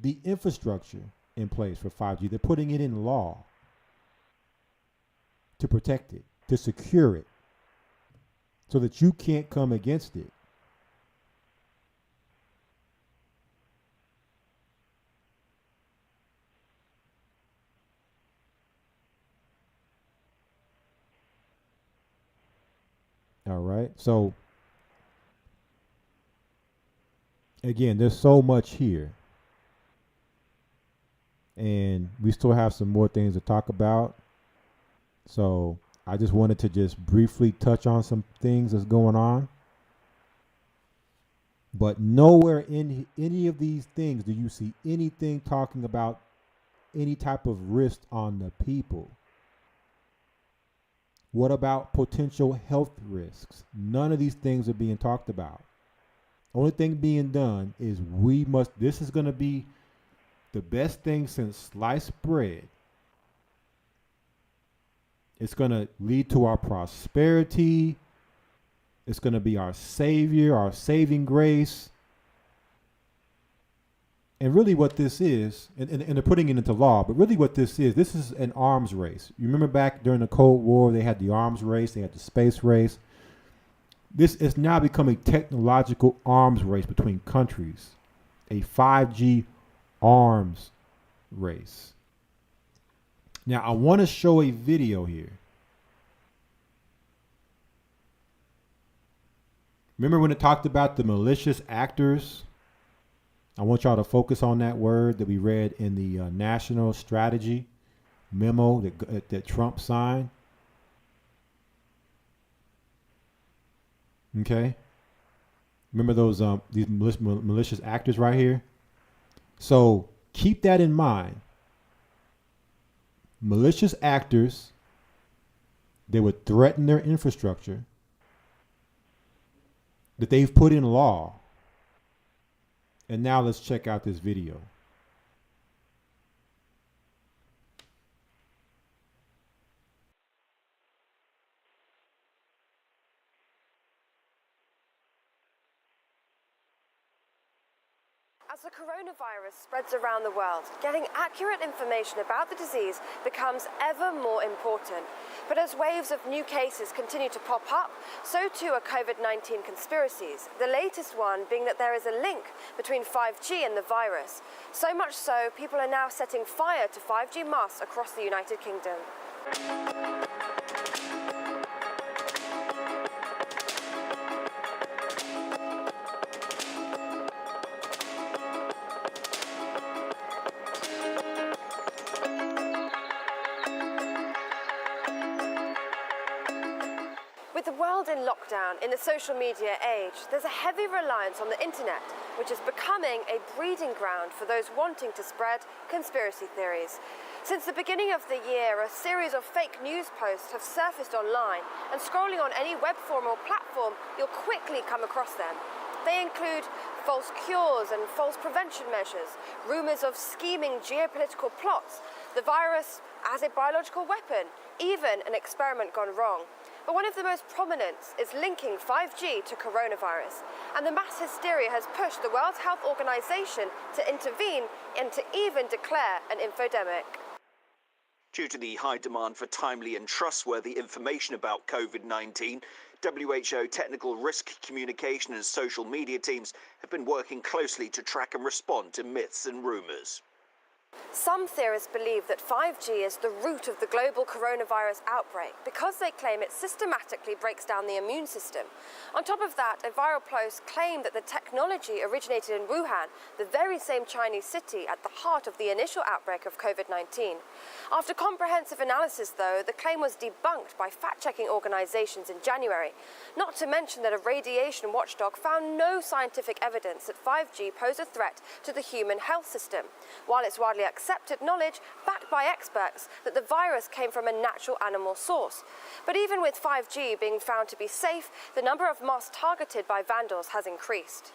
Speaker 1: the infrastructure in place for 5G, they're putting it in law to protect it, to secure it, so that you can't come against it. All right. So again, there's so much here. And we still have some more things to talk about. So I just wanted to just briefly touch on some things that's going on. But nowhere in any of these things do you see anything talking about any type of risk on the people. What about potential health risks? None of these things are being talked about. Only thing being done is this is going to be the best thing since sliced bread. It's going to lead to our prosperity. It's going to be our savior, our saving grace. And really what this is, and they're putting it into law, but really what this is an arms race. You remember back during the Cold War, they had the arms race, they had the space race. This is now becoming a technological arms race between countries, a 5G arms race. Now, I want to show a video here. Remember when it talked about the malicious actors? I want y'all to focus on that word that we read in the national strategy memo that Trump signed. Okay. Remember those these malicious actors right here? So keep that in mind. Malicious actors, they would threaten their infrastructure that they've put in law. And now let's check out this video.
Speaker 11: As the coronavirus spreads around the world, getting accurate information about the disease becomes ever more important. But as waves of new cases continue to pop up, so too are COVID-19 conspiracies, the latest one being that there is a link between 5G and the virus. So much so, people are now setting fire to 5G masts across the United Kingdom. With the world in lockdown in the social media age, there's a heavy reliance on the internet, which is becoming a breeding ground for those wanting to spread conspiracy theories. Since the beginning of the year, a series of fake news posts have surfaced online, and scrolling on any web forum or platform, you'll quickly come across them. They include false cures and false prevention measures, rumours of scheming geopolitical plots, the virus as a biological weapon, even an experiment gone wrong. But one of the most prominent is linking 5G to coronavirus, and the mass hysteria has pushed the World Health Organization to intervene and to even declare an infodemic.
Speaker 7: Due to the high demand for timely and trustworthy information about COVID-19, WHO technical risk communication and social media teams have been working closely to track and respond to myths and rumours.
Speaker 11: Some theorists believe that 5G is the root of the global coronavirus outbreak because they claim it systematically breaks down the immune system. On top of that, a viral post claimed that the technology originated in Wuhan, the very same Chinese city at the heart of the initial outbreak of COVID-19. After comprehensive analysis, though, the claim was debunked by fact-checking organizations in January. Not to mention that a radiation watchdog found no scientific evidence that 5G posed a threat to the human health system, while it's widely accepted knowledge, backed by experts, that the virus came from a natural animal source. But even with 5G being found to be safe, the number of mosques targeted by vandals has increased.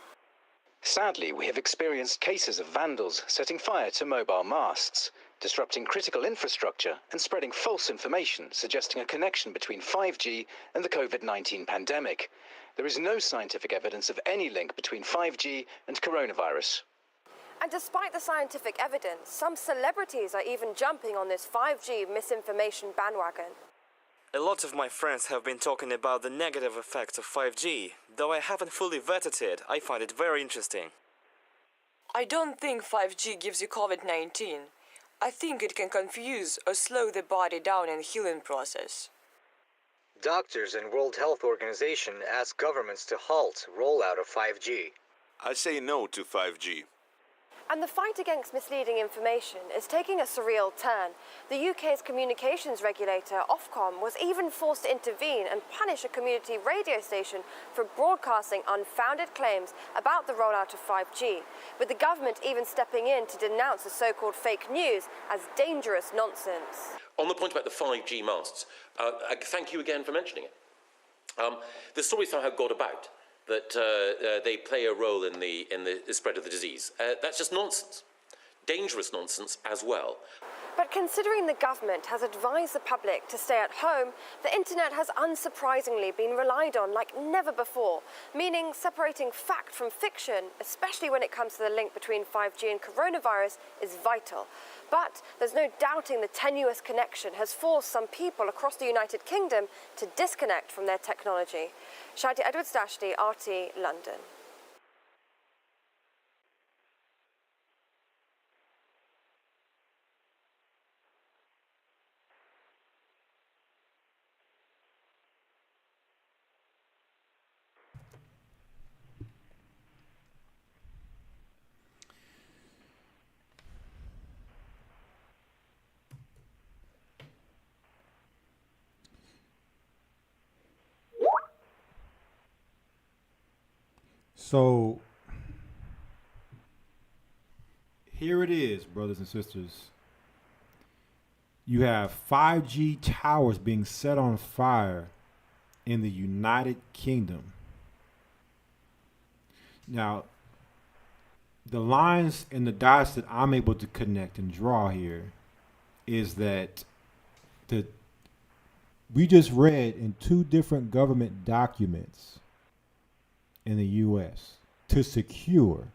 Speaker 12: Sadly, we have experienced cases of vandals setting fire to mobile masts, disrupting critical infrastructure and spreading false information suggesting a connection between 5G and the COVID-19 pandemic. There is no scientific evidence of any link between 5G and coronavirus.
Speaker 11: And despite the scientific evidence, some celebrities are even jumping on this 5G misinformation bandwagon.
Speaker 13: A lot of my friends have been talking about the negative effects of 5G. Though I haven't fully vetted it, I find it very interesting.
Speaker 14: I don't think 5G gives you COVID-19. I think it can confuse or slow the body down in the healing process.
Speaker 15: Doctors and World Health Organization ask governments to halt rollout of 5G.
Speaker 16: I say no to 5G.
Speaker 11: And the fight against misleading information is taking a surreal turn. The UK's communications regulator, Ofcom, was even forced to intervene and punish a community radio station for broadcasting unfounded claims about the rollout of 5G, with the government even stepping in to denounce the so-called fake news as dangerous nonsense.
Speaker 17: On the point about the 5G masts, thank you again for mentioning it. The story somehow got about that they play a role in the spread of the disease. That's just nonsense. Dangerous nonsense as well.
Speaker 11: But considering the government has advised the public to stay at home, the internet has unsurprisingly been relied on like never before, meaning separating fact from fiction, especially when it comes to the link between 5G and coronavirus, is vital. But there's no doubting the tenuous connection has forced some people across the United Kingdom to disconnect from their technology. Shadi Edwards-Dashley, RT, London.
Speaker 1: So here it is, brothers and sisters. You have 5G towers being set on fire in the United Kingdom. Now, the lines and the dots that I'm able to connect and draw here is that we just read in two different government documents in the U.S. to secure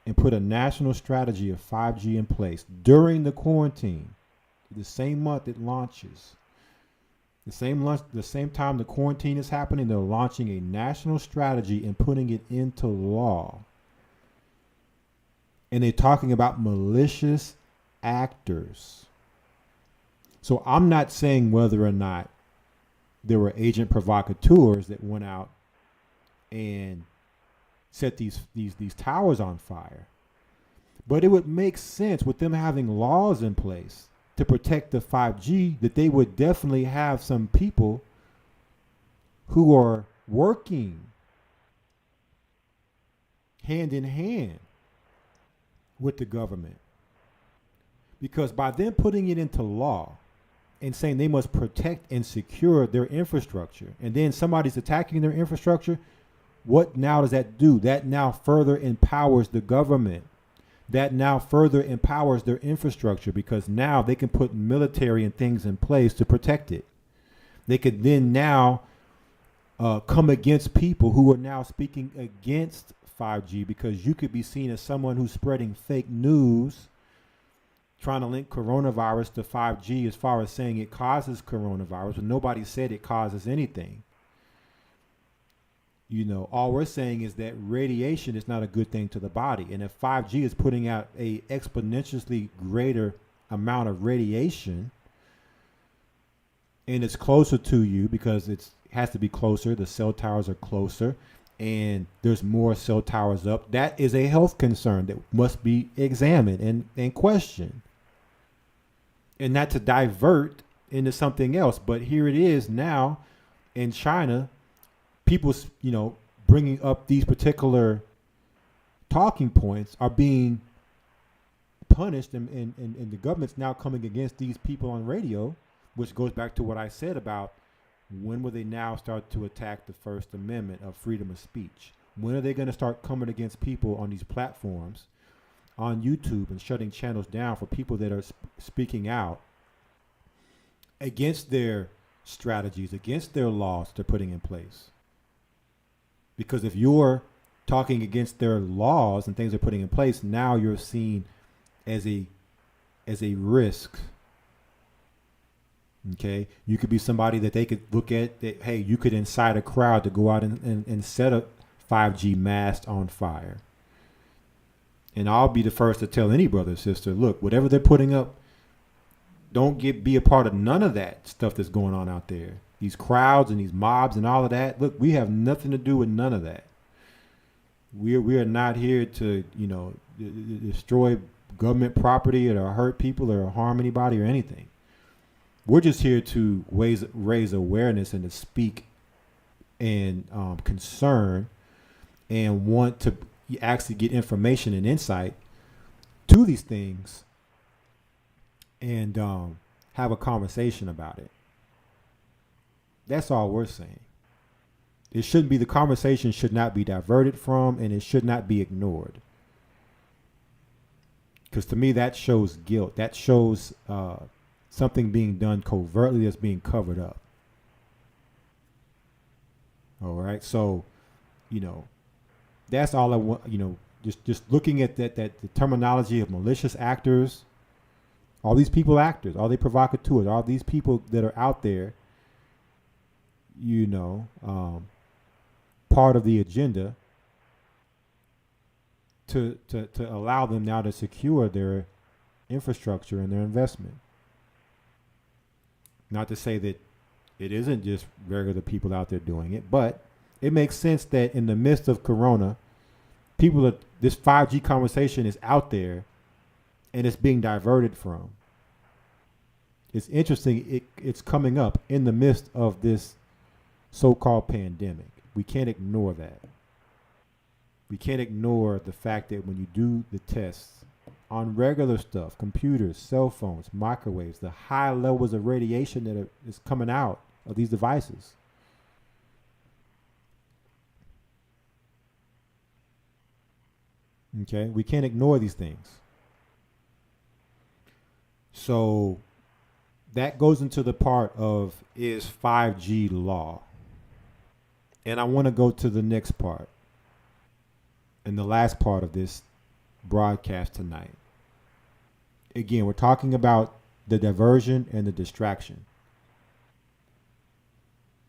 Speaker 1: and put a national strategy of 5G in place during the quarantine, the same month it launches. The same time the quarantine is happening, they're launching a national strategy and putting it into law. And they're talking about malicious actors. So I'm not saying whether or not there were agent provocateurs that went out and set these towers on fire. But it would make sense with them having laws in place to protect the 5G that they would definitely have some people who are working hand in hand with the government. Because by them putting it into law and saying they must protect and secure their infrastructure, and then somebody's attacking their infrastructure, what now does that do? That now further empowers the government. That now further empowers their infrastructure, because now they can put military and things in place to protect it. They could then now come against people who are now speaking against 5G, because you could be seen as someone who's spreading fake news, trying to link coronavirus to 5G as far as saying it causes coronavirus, but nobody said it causes anything. You know, all we're saying is that radiation is not a good thing to the body. And if 5G is putting out a exponentially greater amount of radiation, and it's closer to you because it has to be closer, the cell towers are closer, and there's more cell towers up, that is a health concern that must be examined and questioned. And not to divert into something else, but here it is now in China, people, you know, bringing up these particular talking points are being punished, and the government's now coming against these people on radio, which goes back to what I said about when will they now start to attack the First Amendment of freedom of speech? When are they going to start coming against people on these platforms, on YouTube, and shutting channels down for people that are speaking out against their strategies, against their laws they're putting in place? Because if you're talking against their laws and things they're putting in place, now you're seen as a risk. Okay, you could be somebody that they could look at that, hey, you could incite a crowd to go out and set a 5G mast on fire. And I'll be the first to tell any brother or sister, look, whatever they're putting up, don't be a part of none of that stuff that's going on out there. These crowds and these mobs and all of that. Look, we have nothing to do with none of that. We are not here to, you know, destroy government property or hurt people or harm anybody or anything. We're just here to raise awareness and to speak and concern and want to actually get information and insight to these things and have a conversation about it. That's all we're saying. It shouldn't be, the conversation should not be diverted from, and it should not be ignored. Because to me, that shows guilt. That shows something being done covertly that's being covered up. All right. So, you know, that's all I want, you know, just looking at that the terminology of malicious actors, all these people actors, all the provocateurs, all these people that are out there, you know, part of the agenda to allow them now to secure their infrastructure and their investment. Not to say that it isn't just regular people out there doing it, but it makes sense that in the midst of Corona, this 5G conversation is out there and it's being diverted from. It's interesting. It's coming up in the midst of this so-called pandemic. We can't ignore that. We can't ignore the fact that when you do the tests on regular stuff, computers, cell phones, microwaves, the high levels of radiation that is coming out of these devices. Okay, we can't ignore these things. So that goes into the part of, is 5G law? And I want to go to the next part and the last part of this broadcast tonight. Again, we're talking about the diversion and the distraction.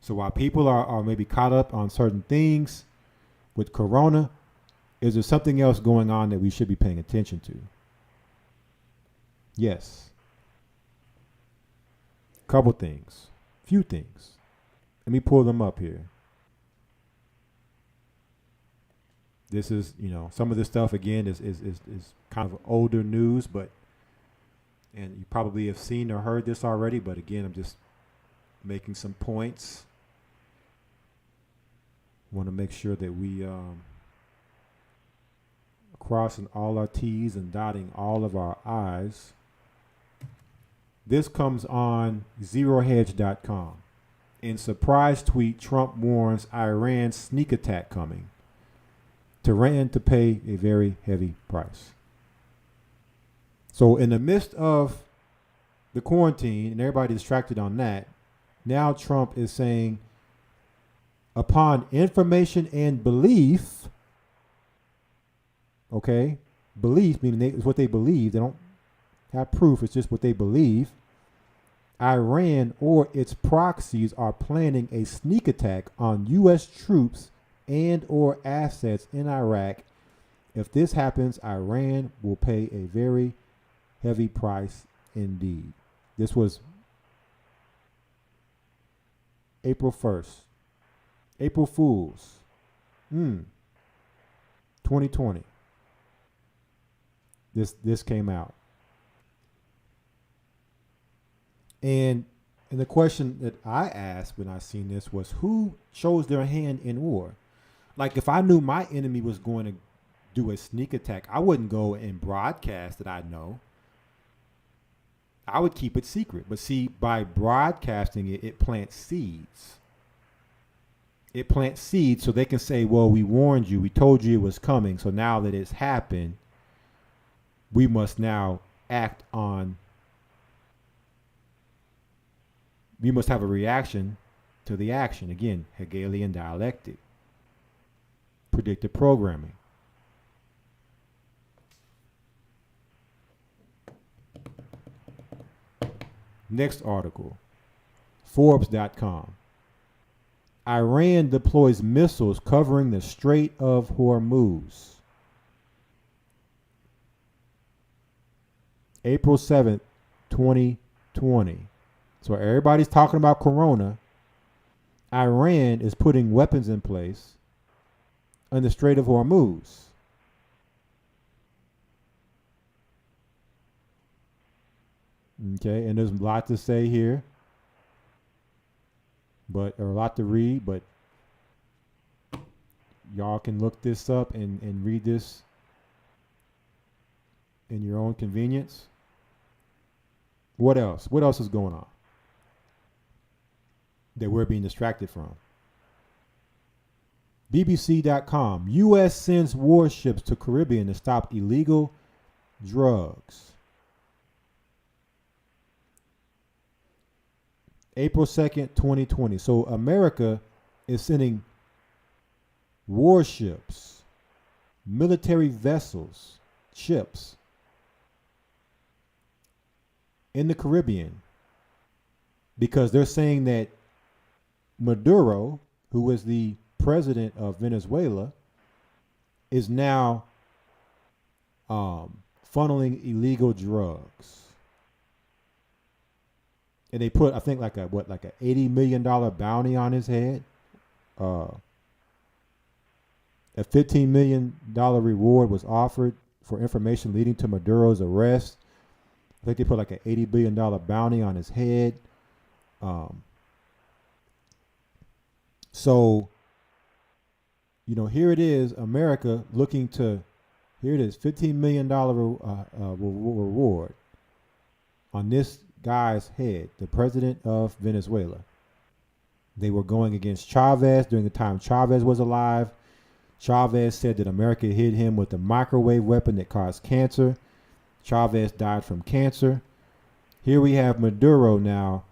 Speaker 1: So while people are maybe caught up on certain things with Corona, is there something else going on that we should be paying attention to? Yes. Couple things. Few things. Let me pull them up here. This is, you know, some of this stuff again is kind of older news, but, and you probably have seen or heard this already, but again, I'm just making some points. Want to make sure that we crossing all our T's and dotting all of our I's. This comes on zerohedge.com. In surprise tweet, Trump warns Iran sneak attack coming. Tehran to pay a very heavy price. So in the midst of the quarantine and everybody distracted on that, now Trump is saying, upon information and belief, okay, belief meaning it's what they believe. They don't have proof. It's just what they believe. Iran or its proxies are planning a sneak attack on U.S. troops and or assets in Iraq. If this happens, Iran will pay a very heavy price indeed. This was April 1st. April Fools. 2020. This came out. And the question that I asked when I seen this was, who shows their hand in war? Like, if I knew my enemy was going to do a sneak attack, I wouldn't go and broadcast that I know. I would keep it secret. But see, by broadcasting it, it plants seeds. It plants seeds so they can say, well, we warned you. We told you it was coming. So now that it's happened, we must now act on. We must have a reaction to the action. Again, Hegelian dialectic. Predictive programming. Next article. Forbes.com. Iran deploys missiles covering the Strait of Hormuz. April 7th, 2020. So everybody's talking about Corona. Iran is putting weapons in place in the Strait of Hormuz. Okay, and there's a lot to say here, or a lot to read, but y'all can look this up and read this in your own convenience. What else? What else is going on that we're being distracted from? BBC.com. U.S. sends warships to Caribbean to stop illegal drugs. April 2nd, 2020. So America is sending warships, military vessels, ships in the Caribbean because they're saying that Maduro, who is the president of Venezuela, is now funneling illegal drugs. And they put, I think, like a $80 million bounty on his head. A $15 million reward was offered for information leading to Maduro's arrest. I think they put like an $80 billion bounty on his head. So, here it is, America looking to, here it is, $15 million reward on this guy's head, the president of Venezuela. They were going against Chavez during the time Chavez was alive. Chavez said that America hit him with a microwave weapon that caused cancer. Chavez died from cancer. Here we have Maduro now,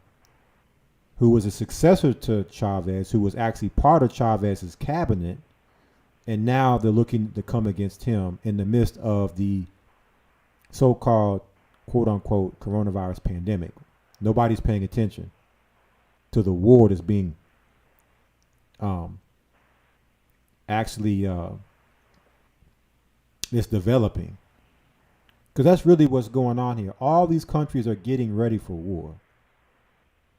Speaker 1: who was a successor to Chavez, who was actually part of Chavez's cabinet. And now they're looking to come against him in the midst of the so-called quote unquote coronavirus pandemic. Nobody's paying attention to the war that's being it's developing. Because that's really what's going on here. All these countries are getting ready for war.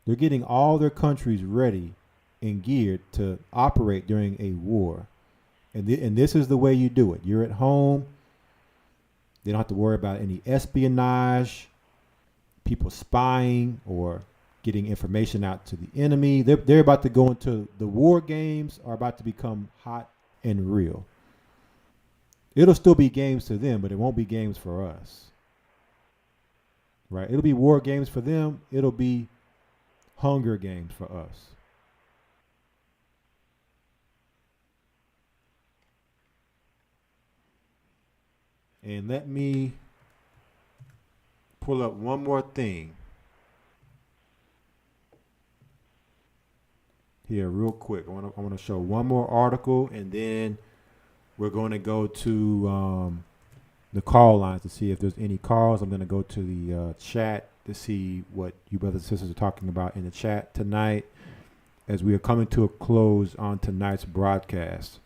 Speaker 1: They're getting all their countries ready and geared to operate during a war. And this is the way you do it. You're at home. They don't have to worry about any espionage, people spying or getting information out to the enemy. They're about to go into the war games are about to become hot and real. It'll still be games to them, but it won't be games for us. Right? It'll be war games for them. It'll be hunger games for us. And let me pull up one more thing here real quick. I want to show one more article, and then we're going to go to the call lines to see if there's any calls. I'm going to go to the chat to see what you brothers and sisters are talking about in the chat tonight as we are coming to a close on tonight's broadcast.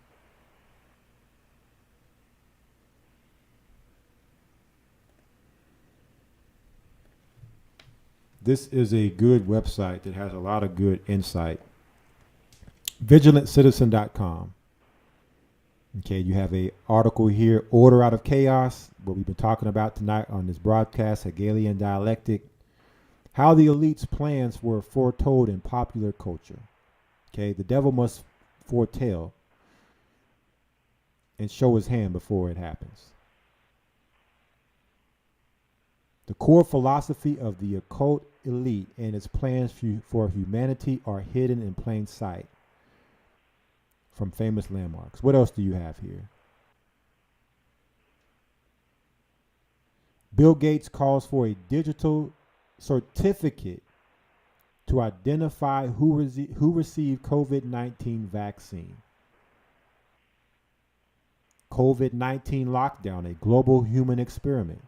Speaker 1: This is a good website that has a lot of good insight. VigilantCitizen.com. Okay, you have a article here, Order Out of Chaos, what we've been talking about tonight on this broadcast, Hegelian Dialectic, how the elite's plans were foretold in popular culture. Okay, the devil must foretell and show his hand before it happens. The core philosophy of the occult elite and its plans for humanity are hidden in plain sight from famous landmarks. What else do you have here? Bill Gates calls for a digital certificate to identify who received COVID-19 vaccine. COVID-19 lockdown, a global human experiment.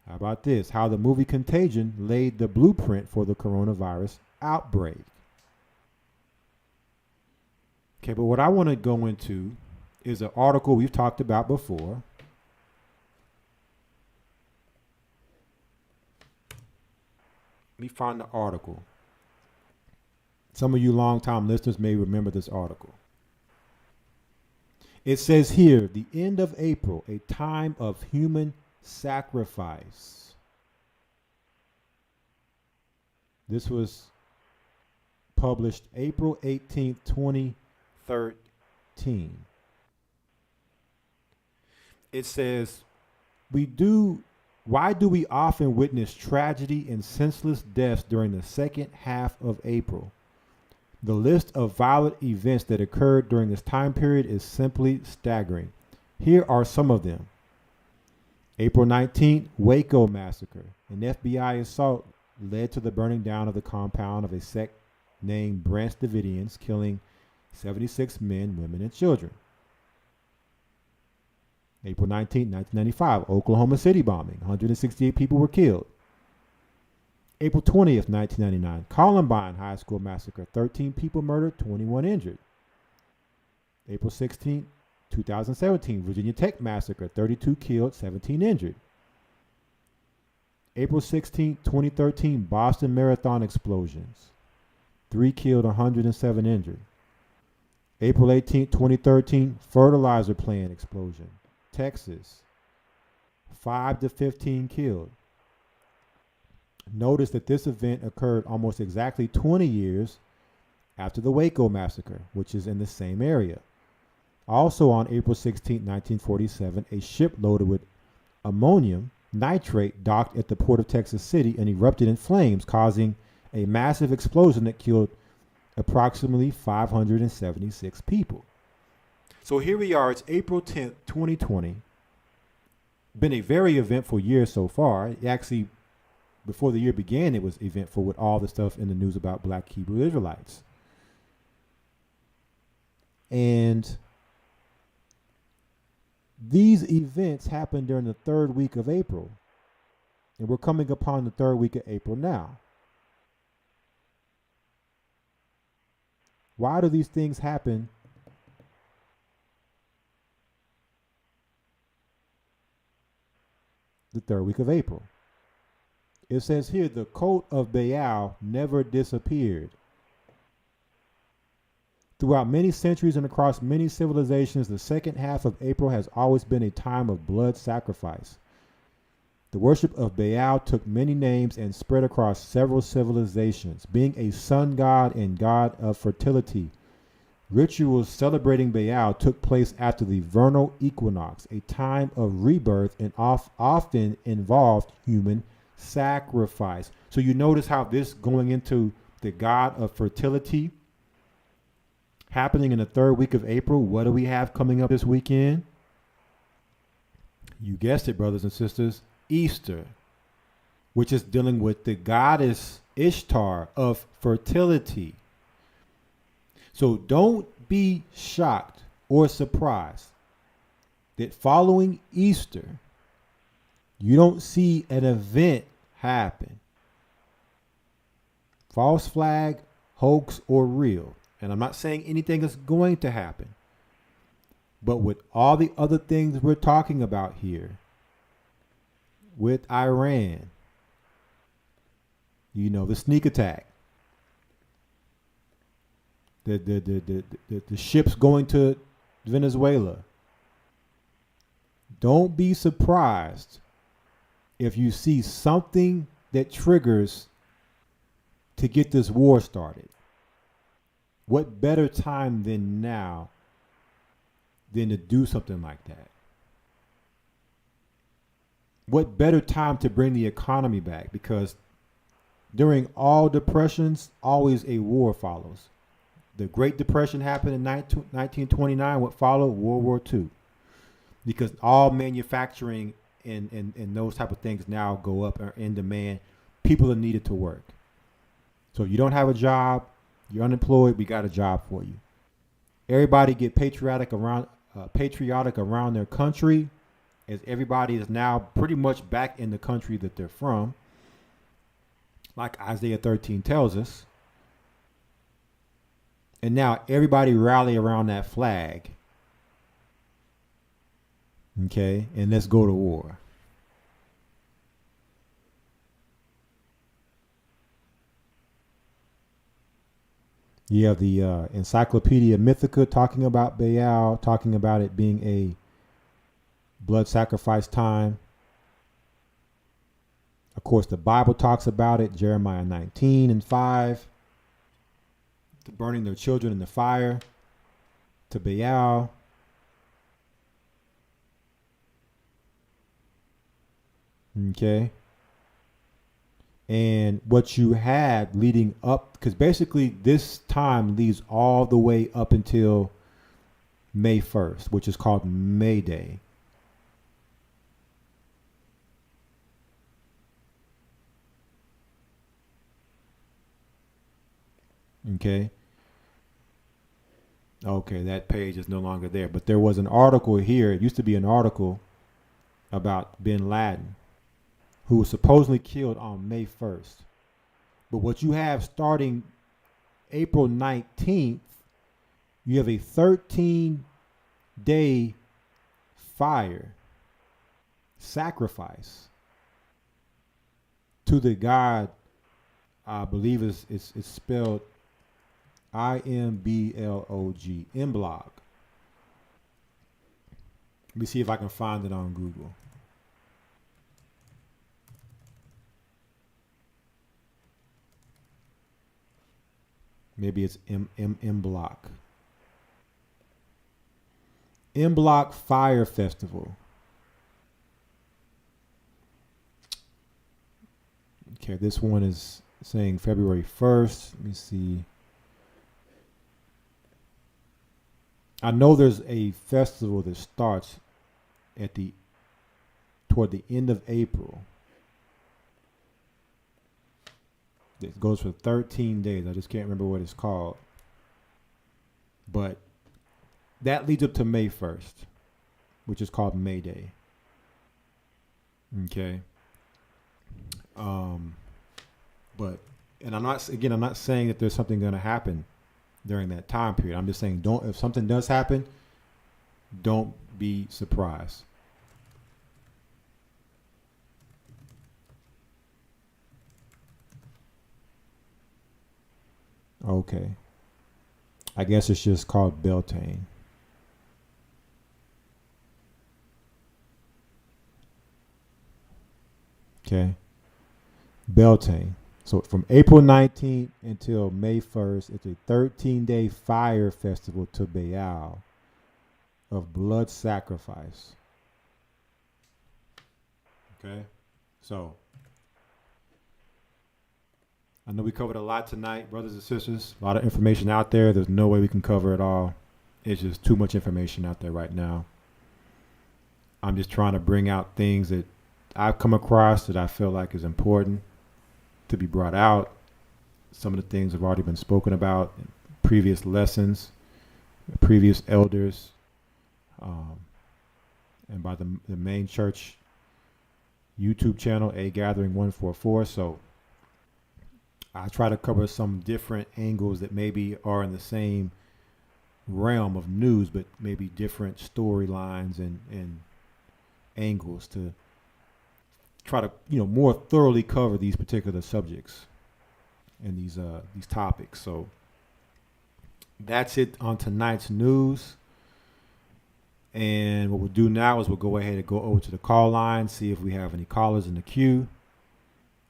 Speaker 1: How about this? How the movie Contagion laid the blueprint for the coronavirus outbreak. Okay, but what I want to go into is an article we've talked about before. Let me find the article. Some of you longtime listeners may remember this article. It says here, the end of April, a time of human sacrifice. This was published April 18th, 2013. It says, why do we often witness tragedy and senseless deaths during the second half of April? The list of violent events that occurred during this time period is simply staggering. Here are some of them. April 19th, Waco massacre. An FBI assault led to the burning down of the compound of a sect named Branch Davidians, killing 76 men, women, and children. April 19th, 1995, Oklahoma City bombing. 168 people were killed. April 20th, 1999, Columbine High School massacre. 13 people murdered, 21 injured. April 16th, 2017, Virginia Tech massacre. 32 killed, 17 injured. April 16th, 2013, Boston Marathon explosions. 3 killed, 107 injured. April 18th, 2013, fertilizer plant explosion. Texas. 5 to 15 killed. Notice that this event occurred almost exactly 20 years after the Waco massacre, which is in the same area. Also on April 16, 1947, a ship loaded with ammonium nitrate docked at the port of Texas City and erupted in flames, causing a massive explosion that killed approximately 576 people. So here we are, it's April 10th, 2020. Been a very eventful year so far. Actually, before the year began, it was eventful with all the stuff in the news about Black Hebrew Israelites. And these events happened during the third week of April. And we're coming upon the third week of April now. Why do these things happen the third week of April? It says here, the cult of Baal never disappeared. Throughout many centuries and across many civilizations, the second half of April has always been a time of blood sacrifice. The worship of Baal took many names and spread across several civilizations. Being a sun god and god of fertility, rituals celebrating Baal took place after the vernal equinox, a time of rebirth, and often involved human sacrifice. So you notice how this going into the god of fertility happening in the third week of April. What do we have coming up this weekend? You guessed it, brothers and sisters, Easter, which is dealing with the goddess Ishtar of fertility. So don't be shocked or surprised that following Easter, you don't see an event happen. False flag, hoax, or real. And I'm not saying anything is going to happen. But with all the other things we're talking about here, with Iran, you know, the sneak attack, the ships going to Venezuela, don't be surprised if you see something that triggers to get this war started. What better time than now than to do something like that? What better time to bring the economy back? Because during all depressions, always a war follows. The Great Depression happened in 1929. What followed? World War II. Because all manufacturing and those type of things now go up, are in demand. People are needed to work. So if you don't have a job, you're unemployed, we got a job for you. Everybody get patriotic around their country, as everybody is now pretty much back in the country that they're from. Like Isaiah 13 tells us. And now everybody rally around that flag. Okay, and let's go to war. You have the Encyclopedia Mythica talking about Baal, talking about it being a blood sacrifice time. Of course, the Bible talks about it, Jeremiah 19:5. To burning their children in the fire, to Baal. Okay. And what you had leading up, because basically this time leads all the way up until May 1st, which is called May Day. Okay. Okay, that page is no longer there. But there was an article here. It used to be an article about bin Laden, who was supposedly killed on May 1st. But what you have starting April 19th, you have a 13-day fire sacrifice to the god, I believe it's spelled Imblog, Imblog. Let me see if I can find it on Google. Maybe it's Imblog. Imblog Fire Festival. Okay, this one is saying February 1st. Let me see. I know there's a festival that starts toward the end of April. It goes for 13 days. I just can't remember what it's called. But that leads up to May 1st, which is called May Day. Okay. But, and I'm not saying that there's something going to happen during that time period. I'm just saying, if something does happen, don't be surprised. Okay. I guess it's just called Beltane. Okay. Beltane. So from April 19th until May 1st, it's a 13-day fire festival to Baal of blood sacrifice. Okay. So I know we covered a lot tonight, brothers and sisters. A lot of information out there. There's no way we can cover it all. It's just too much information out there right now. I'm just trying to bring out things that I've come across that I feel like is important to be brought out. Some of the things have already been spoken about in previous lessons, previous elders, and by the main church YouTube channel, A Gathering 144. So I try to cover some different angles that maybe are in the same realm of news, but maybe different storylines and angles to try to, more thoroughly cover these particular subjects and these topics. So that's it on tonight's news. And what we'll do now is we'll go ahead and go over to the call line, see if we have any callers in the queue.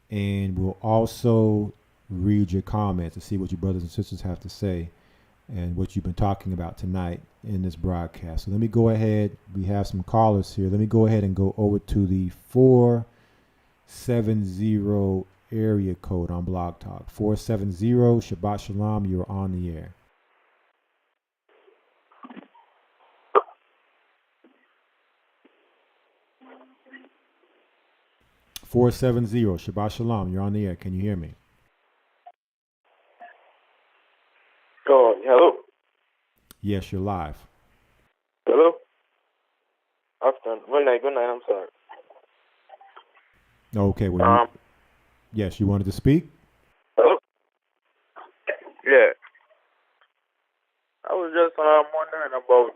Speaker 1: And we'll also read your comments to see what your brothers and sisters have to say and what you've been talking about tonight in this broadcast. So let me go ahead. We have some callers here. Let me go ahead and go over to the 470 area code on Blog Talk. 470, Shabbat Shalom, you're on the air. Shabbat Shalom, you're on the air. Can you hear me?
Speaker 18: Oh, hello.
Speaker 1: Yes, you're live.
Speaker 18: Hello. Afternoon. Good night. I'm sorry.
Speaker 1: Okay. Well, yes, you wanted to speak?
Speaker 18: Hello. Yeah. I was just wondering about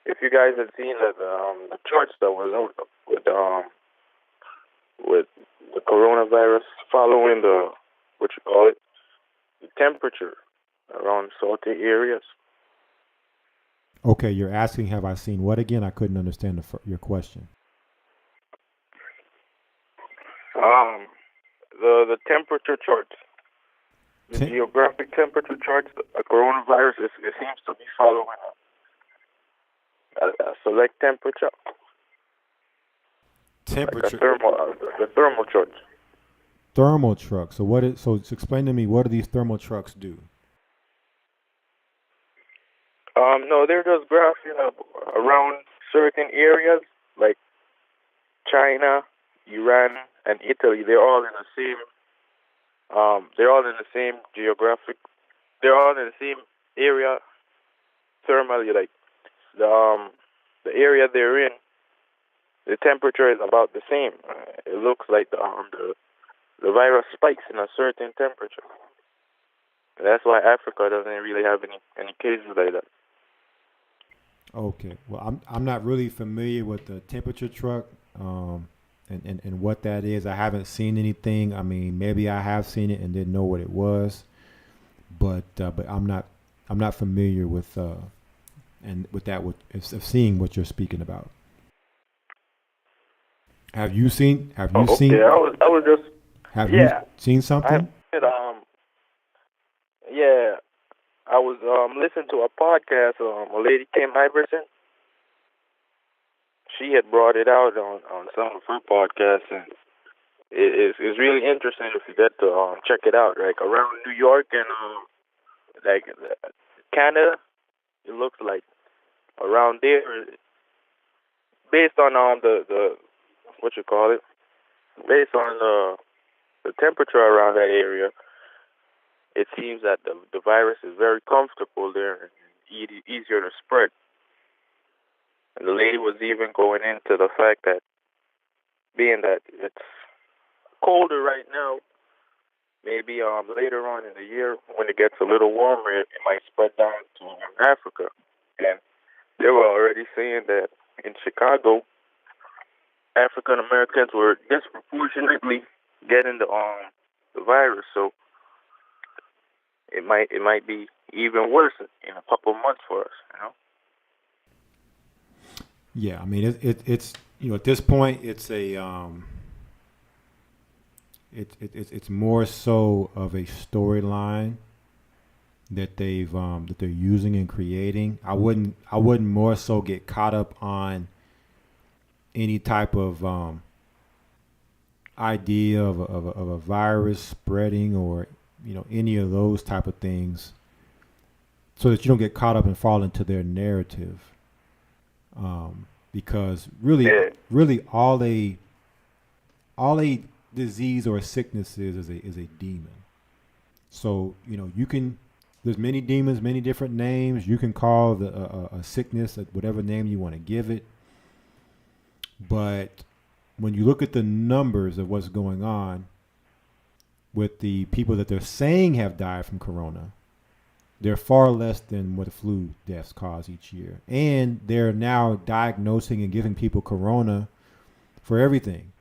Speaker 18: if you guys had seen that the church that was out with the coronavirus following the temperature around salty areas.
Speaker 1: Okay, you're asking, have I seen what again? I couldn't understand your question.
Speaker 18: The temperature charts, the geographic temperature charts, the coronavirus it seems to be following a select temperature.
Speaker 1: Temperature.
Speaker 18: Like the thermal charts.
Speaker 1: Thermal trucks. So explain to me, what do these thermal trucks do?
Speaker 18: No, they're just graphing around certain areas like China, Iran, and Italy. They're all in the same. They're all in the same geographic. They're all in the same area thermally. Like the area they're in, the temperature is about the same. It looks like the virus spikes in a certain temperature. That's why Africa doesn't really have any cases like that.
Speaker 1: Okay. Well, I'm not really familiar with the temperature truck and what that is. I haven't seen anything. I mean, maybe I have seen it and didn't know what it was, but I'm not familiar with seeing what you're speaking about. Have you seen?
Speaker 18: I was just.
Speaker 1: Have you seen something?
Speaker 18: Yeah, I was listening to a podcast. A lady, Kim Iverson, she had brought it out on some of her podcasts, and it's really interesting if you get to check it out. Like around New York and like Canada, it looks like around there, based on the based on the temperature around that area. It seems that the virus is very comfortable there and easier to spread. And the lady was even going into the fact that being that it's colder right now, maybe later on in the year when it gets a little warmer, it might spread down to Africa. And they were already saying that in Chicago, African Americans were disproportionately getting the virus. So it might be even worse in a couple of months for us,
Speaker 1: Yeah, I mean it's at this point it's a it's more so of a storyline that they're using and creating. I wouldn't more so get caught up on any type of idea of a virus spreading or any of those type of things, so that you don't get caught up and fall into their narrative. because really all a disease or a sickness is a demon. So there's many demons, many different names. You can call a sickness whatever name you want to give it. But when you look at the numbers of what's going on with the people that they're saying have died from corona, they're far less than what the flu deaths cause each year. And they're now diagnosing and giving people corona for everything.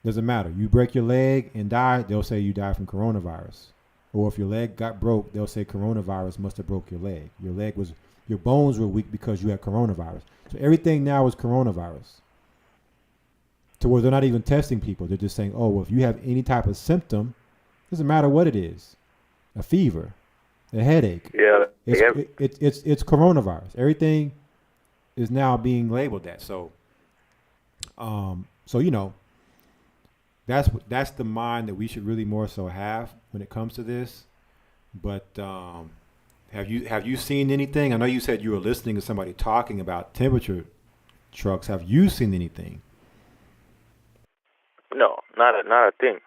Speaker 1: Doesn't matter. You break your leg and die, they'll say you died from coronavirus. Or if your leg got broke, they'll say coronavirus must have broke your leg. Your bones were weak because you had coronavirus. So everything now is coronavirus. To where they're not even testing people. They're just saying, oh, well, if you have any type of symptom, doesn't matter what it is. A fever, a headache.
Speaker 18: Yeah.
Speaker 1: It's coronavirus. Everything is now being labeled that. So that's the mind that we should really more so have when it comes to this. But have you seen anything? I know you said you were listening to somebody talking about temperature trucks. Have you seen anything?
Speaker 18: No, not a thing.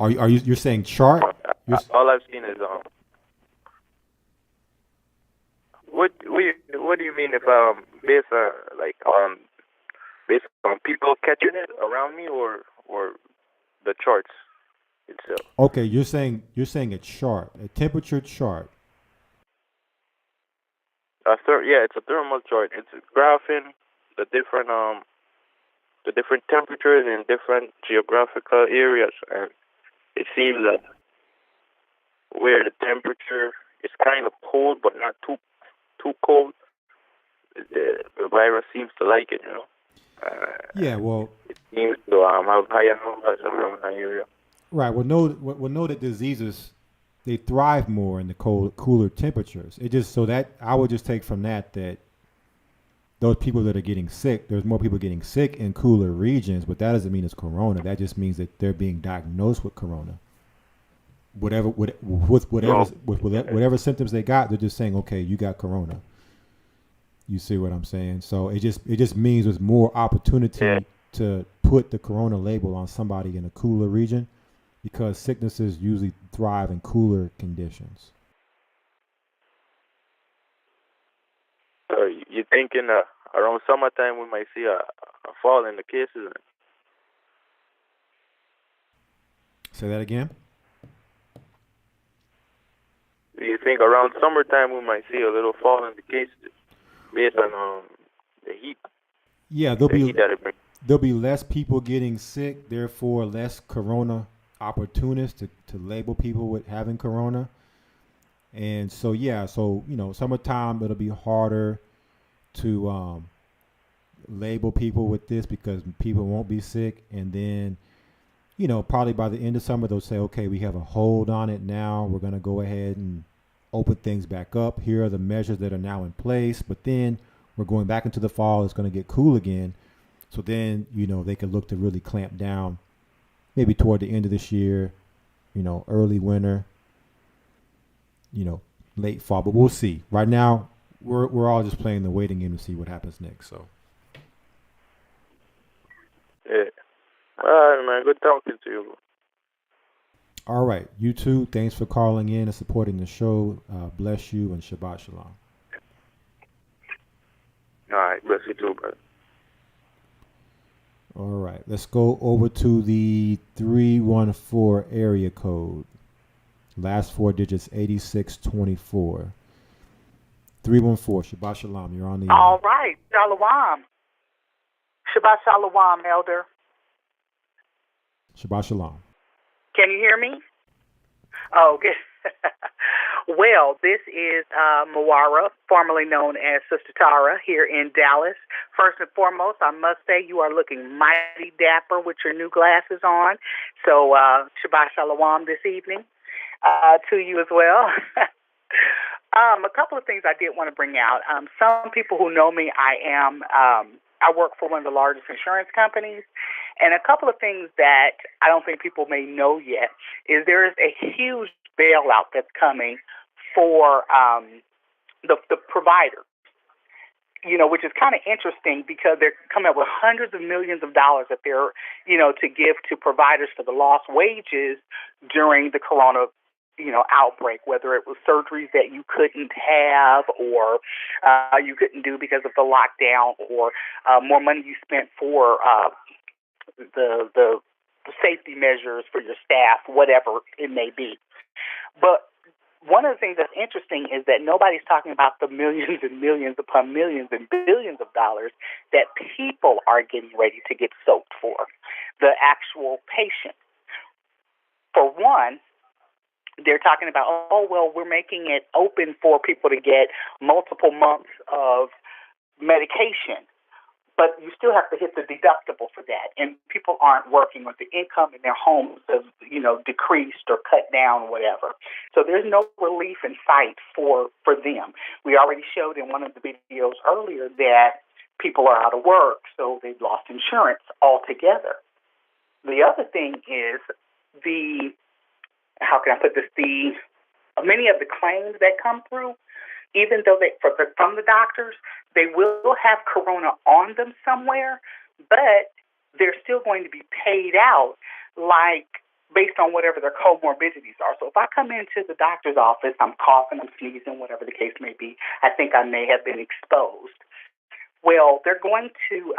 Speaker 1: Are you're saying chart?
Speaker 18: All I've seen is what do you mean if based on people catching it around me or the charts itself?
Speaker 1: Okay, you're saying a chart, a temperature chart.
Speaker 18: It's a thermal chart. It's graphing the different temperatures in different geographical areas, and it seems that where the temperature is kind of cold but not too cold, the virus seems to like it. It seems to have higher numbers around that area.
Speaker 1: Right. We'll know that diseases, they thrive more in the cooler temperatures. It just so that I would just take from that those people that are getting sick, there's more people getting sick in cooler regions, but that doesn't mean it's corona. That just means that they're being diagnosed with corona. Whatever symptoms they got, they're just saying, okay, you got corona. You see what I'm saying? So it just means there's more opportunity to put the corona label on somebody in a cooler region, because sicknesses usually thrive in cooler conditions.
Speaker 18: So you thinking around summertime we might see a fall in the cases?
Speaker 1: Say that again?
Speaker 18: Do you think around summertime we might see a little fall in the cases based on the heat?
Speaker 1: Yeah, there'll be less people getting sick, therefore less corona opportunists to label people with having corona. And so summertime it'll be harder to label people with this because people won't be sick. And then probably by the end of summer they'll say, okay, we have a hold on it now, we're going to go ahead and open things back up. Here are the measures that are now in place, but then we're going back into the fall. It's going to get cool again. So then they could look to really clamp down maybe toward the end of this year, early winter, late fall, but we'll see. Right now, we're all just playing the waiting game to see what happens next. So,
Speaker 18: yeah, all right, man. Good talking to you.
Speaker 1: All right, you too. Thanks for calling in and supporting the show. Bless you and Shabbat Shalom.
Speaker 18: All right, bless you too, brother.
Speaker 1: All right, let's go over to the 314 area code. Last four digits, 8624. 314, Shabbat Shalom. You're on the air.
Speaker 19: All right, Shalom. Shabbat Shalom, Elder.
Speaker 1: Shabbat Shalom.
Speaker 19: Can you hear me? Oh, okay. Well, this is Mawara, formerly known as Sister Tara, here in Dallas. First and foremost, I must say you are looking mighty dapper with your new glasses on. So, Shabbat Shalom this evening to you as well. A couple of things I did want to bring out. Some people who know me, I work for one of the largest insurance companies. And a couple of things that I don't think people may know yet is there is a huge bailout that's coming for the provider. Which is kind of interesting because they're coming up with hundreds of millions of dollars that they're, to give to providers for the lost wages during the corona, outbreak, whether it was surgeries that you couldn't have or you couldn't do because of the lockdown, or more money you spent for the safety measures for your staff, whatever it may be. But one of the things that's interesting is that nobody's talking about the millions and millions upon millions and billions of dollars that people are getting ready to get soaked for, the actual patient. For one, they're talking about, we're making it open for people to get multiple months of medication, but you still have to hit the deductible for that. And people aren't working with the income in their homes have, decreased or cut down, whatever. So there's no relief in sight for them. We already showed in one of the videos earlier that people are out of work, so they've lost insurance altogether. The other thing is many of the claims that come through, even though from the doctors, they will have corona on them somewhere, but they're still going to be paid out based on whatever their comorbidities are. So if I come into the doctor's office, I'm coughing, I'm sneezing, whatever the case may be, I think I may have been exposed. Well, they're going to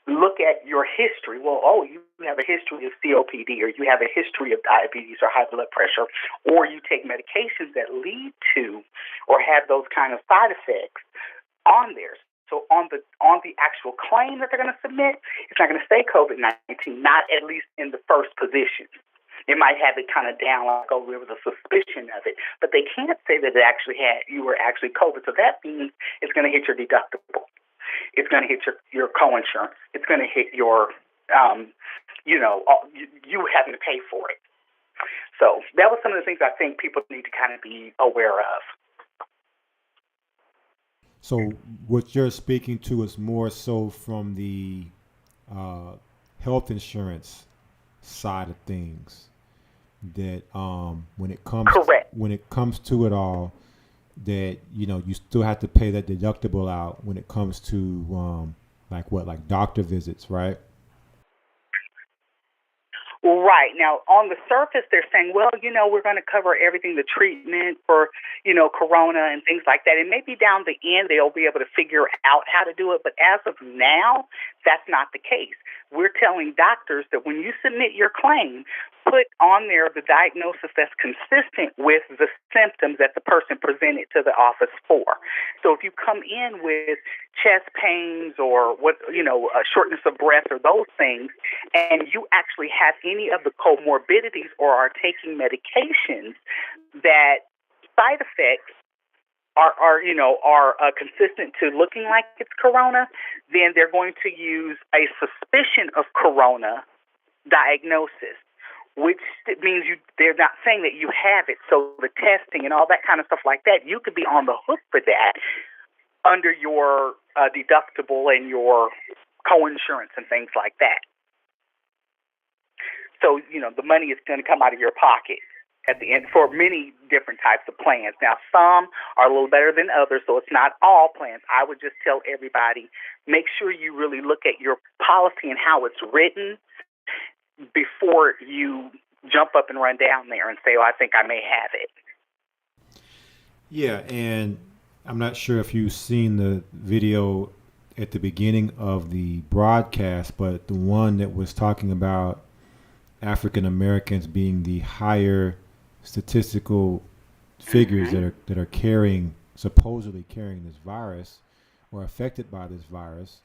Speaker 19: look at your history. You have a history of COPD, or you have a history of diabetes or high blood pressure, or you take medications that lead to or have those kind of side effects on there. So on the actual claim that they're going to submit, it's not going to say COVID-19, not at least in the first position. It might have it kind of down like, there was a suspicion of it, but they can't say that you were actually COVID. So that means it's going to hit your deductible. It's going to hit your co-insurance. It's going to hit your, you having to pay for it. So that was some of the things I think people need to kind of be aware of.
Speaker 1: So what you're speaking to is more so from the health insurance side of things, that when it comes to it all, that you still have to pay that deductible out when it comes to like doctor visits, right?
Speaker 19: Right. Now, on the surface, they're saying, we're going to cover everything, the treatment for, corona and things like that. And maybe down the end, they'll be able to figure out how to do it. But as of now, that's not the case. We're telling doctors that when you submit your claim, put on there the diagnosis that's consistent with the symptoms that the person presented to the office for. So if you come in with chest pains or shortness of breath or those things, and you actually have any of the comorbidities or are taking medications that side effects are consistent to looking like it's corona, then they're going to use a suspicion of corona diagnosis, which means they're not saying that you have it. So the testing and all that kind of stuff like that, you could be on the hook for that under your deductible and your co-insurance and things like that. So, the money is going to come out of your pocket at the end for many different types of plans. Now, some are a little better than others, so it's not all plans. I would just tell everybody, make sure you really look at your policy and how it's written before you jump up and run down there and say, I think I may have it.
Speaker 1: Yeah, and I'm not sure if you've seen the video at the beginning of the broadcast, but the one that was talking about African Americans being the higher statistical figures that are supposedly carrying this virus or affected by this virus.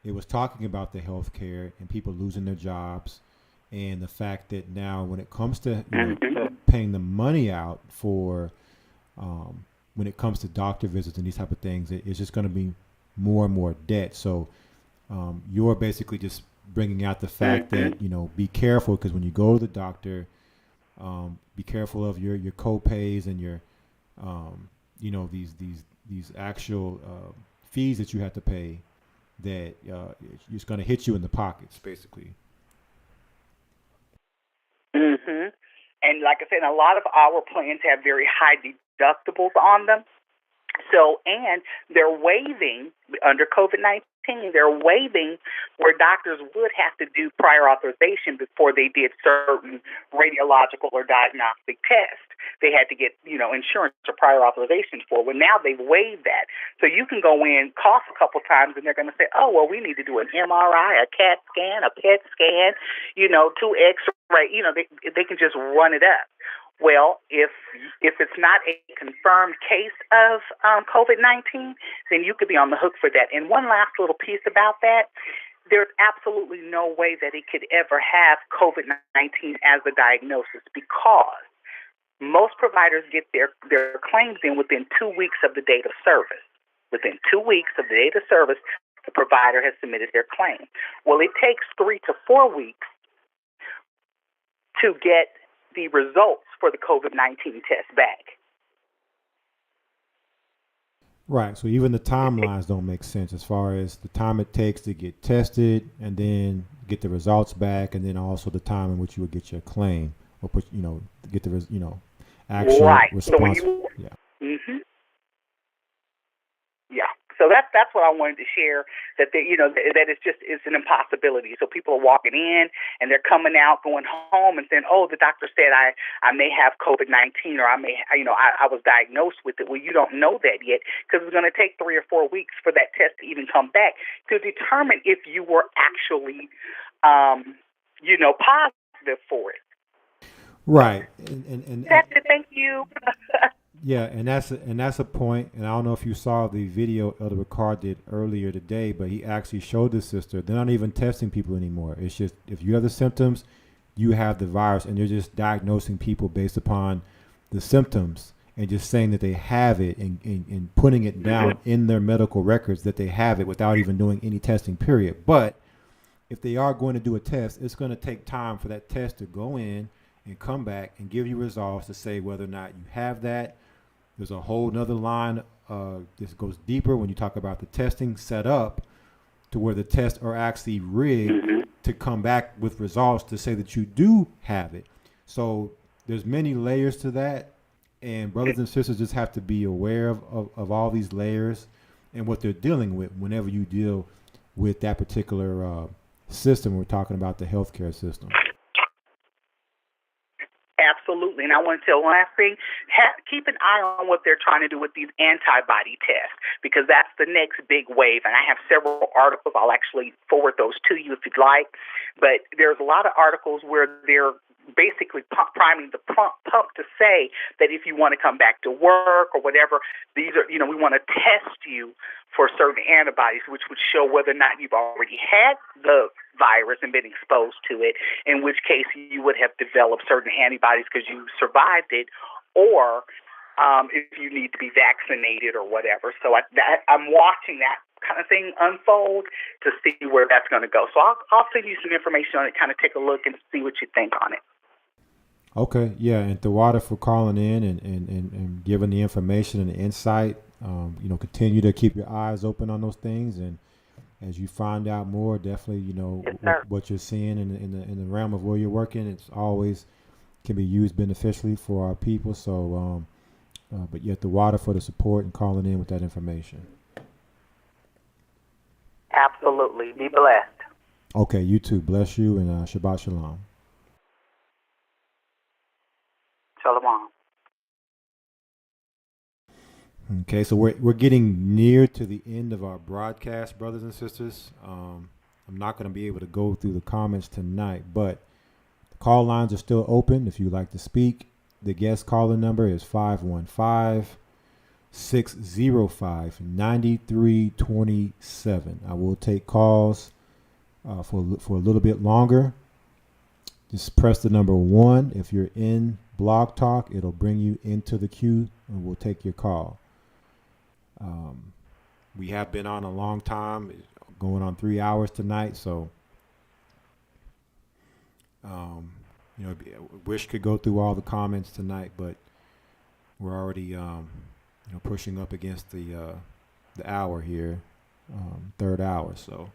Speaker 1: It was talking about the health care and people losing their jobs, and the fact that now when it comes to paying the money out for when it comes to doctor visits and these type of things, it's just going to be more and more debt. So you're basically just bringing out the fact that be careful, because when you go to the doctor, be careful of your co-pays and your these actual fees that you have to pay, that it's going to hit you in the pockets, basically.
Speaker 19: And like I said, a lot of our plans have very high deductibles on them. So, and they're waiving, under COVID-19, they're waiving where doctors would have to do prior authorization before they did certain radiological or diagnostic tests. They had to get, insurance or prior authorization for. Well, now they've waived that. So you can go in, cough a couple times, and they're going to say, oh, well, we need to do an MRI, a CAT scan, a PET scan, 2 X-ray. They can just run it up. Well, if it's not a confirmed case of COVID-19, then you could be on the hook for that. And one last little piece about that, there's absolutely no way that it could ever have COVID-19 as a diagnosis, because most providers get their claims in within 2 weeks of the date of service. Within 2 weeks of the date of service, the provider has submitted their claim. Well, it takes 3 to 4 weeks to get the results for the COVID-19 test back.
Speaker 1: Right. So even the timelines don't make sense as far as the time it takes to get tested and then get the results back, and then also the time in which you would get your claim or get the actual response. Yeah.
Speaker 19: Mm-hmm. Yeah. So that's what I wanted to share, that that it's an impossibility. So people are walking in and they're coming out, going home and saying, oh, the doctor said I may have COVID-19, or I was diagnosed with it. Well, you don't know that yet, because it's going to take 3 or 4 weeks for that test to even come back to determine if you were actually, positive for it.
Speaker 1: Right. And
Speaker 19: that's it. Thank you.
Speaker 1: Yeah, and that's a point. And I don't know if you saw the video Elder Ricard did earlier today, but he actually showed the sister. They're not even testing people anymore. It's just, if you have the symptoms, you have the virus, and they're just diagnosing people based upon the symptoms and just saying that they have it and putting it down in their medical records that they have it without even doing any testing, period. But if they are going to do a test, it's going to take time for that test to go in and come back and give you results to say whether or not you have that. There's a whole nother line. This goes deeper when you talk about the testing set up to where the tests are actually rigged to come back with results to say that you do have it. So there's many layers to that, and brothers and sisters just have to be aware of all these layers and what they're dealing with whenever you deal with that particular system. We're talking about the healthcare system.
Speaker 19: Absolutely. And I want to tell one last thing. Keep an eye on what they're trying to do with these antibody tests, because that's the next big wave. And I have several articles. I'll actually forward those to you if you'd like. But there's a lot of articles where they're basically priming the pump to say that if you want to come back to work or whatever, these are, we want to test you for certain antibodies, which would show whether or not you've already had the virus and been exposed to it, in which case you would have developed certain antibodies because you survived it, or if you need to be vaccinated or whatever. So I'm watching that kind of thing unfold to see where that's going to go. So I'll send you some information on it, kind of take a look and see what you think on it.
Speaker 1: Okay, yeah, and Tawada for calling in and giving the information and the insight. Continue to keep your eyes open on those things, and as you find out more, definitely, what you're seeing in the realm of where you're working, it's always can be used beneficially for our people. So, but yet Tawada for the support and calling in with that information.
Speaker 19: Absolutely. Be blessed.
Speaker 1: Okay, you too. Bless you, and Shabbat Shalom.
Speaker 19: Shalom.
Speaker 1: Okay, so we're getting near to the end of our broadcast, brothers and sisters. I'm not going to be able to go through the comments tonight, but the call lines are still open if you'd like to speak. The guest calling number is 515-605-9327. I will take calls for a little bit longer. Just press the number 1. If you're in Blog Talk, it'll bring you into the queue, and we'll take your call. We have been on a long time, going on 3 hours tonight, so wish could go through all the comments tonight, but we're already pushing up against the hour here, third hour, so.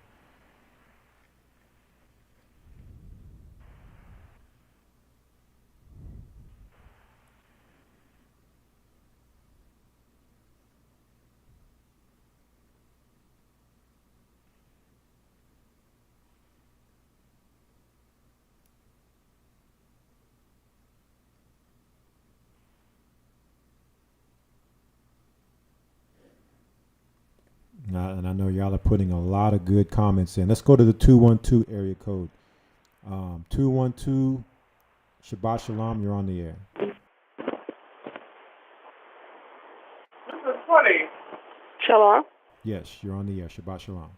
Speaker 1: and I know y'all are putting a lot of good comments in. Let's go to the 212 area code. 212, Shabbat Shalom, you're on the air.
Speaker 20: This is funny. Shalom.
Speaker 1: Yes, you're on the air. Shabbat Shalom.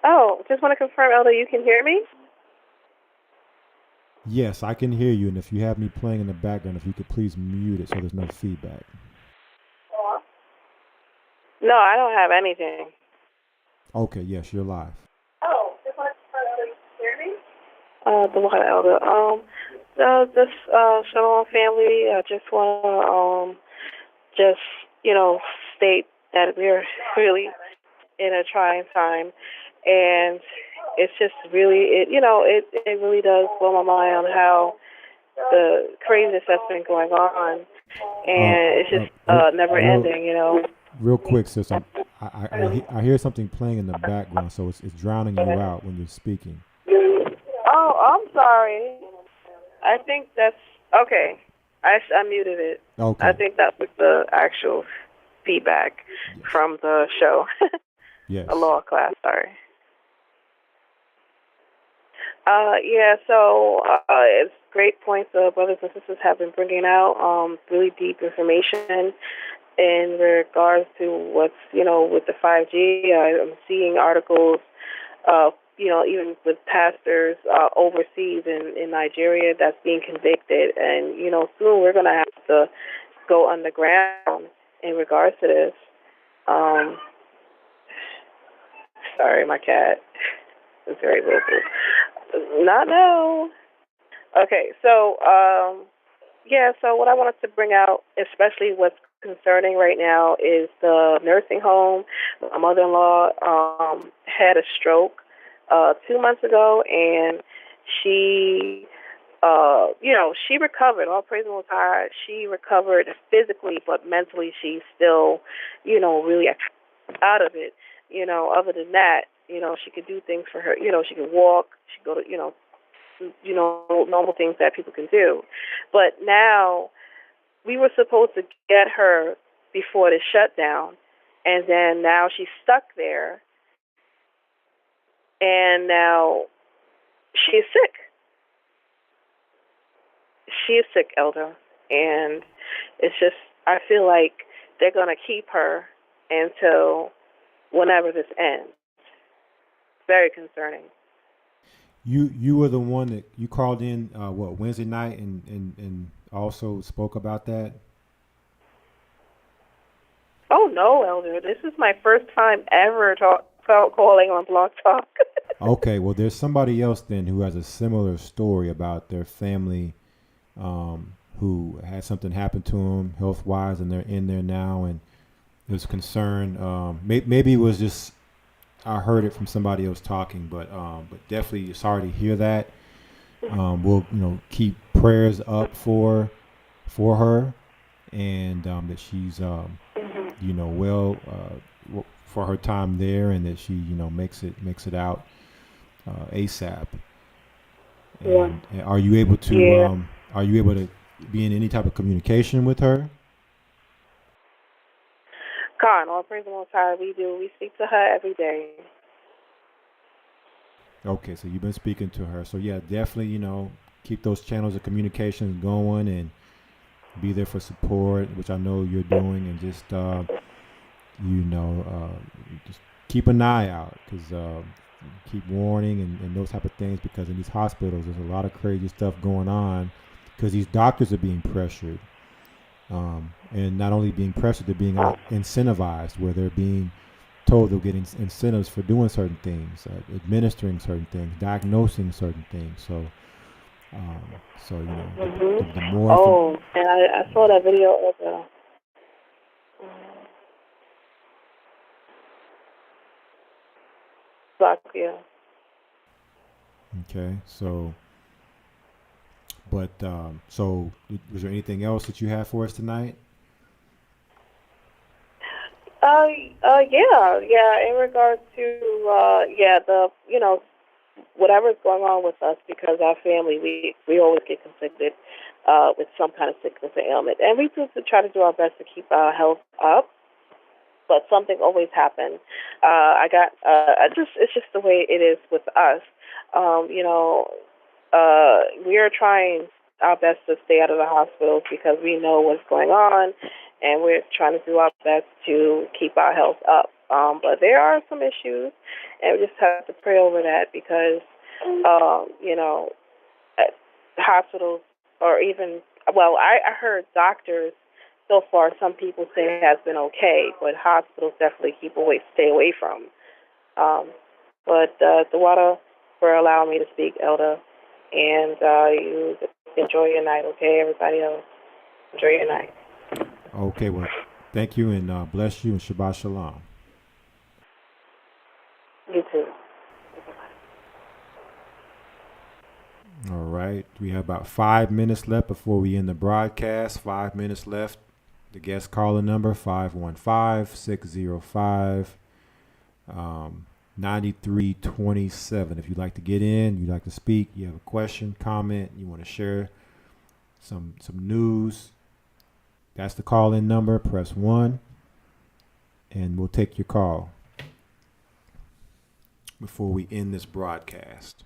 Speaker 20: Oh, just want to confirm, Elder, you can hear me?
Speaker 1: Yes, I can hear you, and if you have me playing in the background, if you could please mute it so there's no feedback.
Speaker 20: No, I don't have anything.
Speaker 1: Okay, yes, you're live.
Speaker 20: Oh, just want to confirm, Elder, you can hear me? The one, Elder. This Shalom family, I just want to state that we're really in a trying time, and it's just really, it really does blow my mind on how the craziness that's been going on, and it's just never ending,
Speaker 1: Real quick, sis, I hear something playing in the background, so it's drowning you out when you're speaking.
Speaker 20: Oh, I'm sorry. I think that's okay. I muted it.
Speaker 1: Okay.
Speaker 20: I think that was the actual feedback from the show.
Speaker 1: Yes.
Speaker 20: A law class, sorry. So it's great points brothers and sisters have been bringing out, really deep information in regards to what's, with the 5G. I'm seeing articles, even with pastors overseas in Nigeria that's being convicted. And, soon we're going to have to go underground in regards to this. Sorry, my cat is very vocal. Not now. Okay, so, so what I wanted to bring out, especially what's concerning right now, is the nursing home. My mother-in-law had a stroke 2 months ago, and she, she recovered. All praise the Most High. She recovered physically, but mentally she's still, really out of it. Other than that, she could do things for her. She could walk. She could go to, normal things that people can do. But now we were supposed to get her before the shutdown, and then now she's stuck there, and now she's sick. She is sick, Elder, and it's just, I feel like they're going to keep her until whenever this ends. Very concerning.
Speaker 1: You were the one that you called in Wednesday night and also spoke about that?
Speaker 20: Oh no, Elder. This is my first time ever calling on Blog Talk.
Speaker 1: Okay, well there's somebody else then who has a similar story about their family who had something happen to them health wise, and they're in there now, and was concerned. Maybe it was just I heard it from somebody else talking, but definitely sorry to hear that. We'll keep prayers up for her, and that she's well for her time there, and that she makes it out ASAP. And are you able to be in any type of communication with her?
Speaker 20: Con, all praise the Most High. We do. We speak to her every day.
Speaker 1: Okay, so you've been speaking to her. So yeah, definitely, keep those channels of communication going and be there for support, which I know you're doing, and just just keep an eye out, because keep warning and those type of things, because in these hospitals there's a lot of crazy stuff going on, because these doctors are being pressured. And not only being pressured, they're being incentivized, where they're being told they're getting incentives for doing certain things, administering certain things, diagnosing certain things. So, the more.
Speaker 20: Oh, and I saw that video of the. Yeah.
Speaker 1: Okay, so. But so, was there anything else that you have for us tonight?
Speaker 20: Yeah. In regards to the whatever's going on with us, because our family we always get conflicted with some kind of sickness or ailment, and we do try to do our best to keep our health up. but something always happens. It's just the way it is with us. We are trying our best to stay out of the hospitals because we know what's going on, and we're trying to do our best to keep our health up. But there are some issues, and we just have to pray over that because, hospitals or even, I heard doctors so far, some people say it has been okay, but hospitals definitely stay away from. But the water for allowing me to speak, Elder, and you enjoy your night, okay? Everybody else, enjoy your night.
Speaker 1: Okay, well, thank you and bless you and Shabbat Shalom.
Speaker 20: You too.
Speaker 1: All right, we have about 5 minutes left before we end the broadcast. 5 minutes left. The guest calling number 515-605-9327. If you'd like to get in, you'd like to speak, you have a question, comment, you want to share some news, that's the call-in number. Press 1, and we'll take your call before we end this broadcast.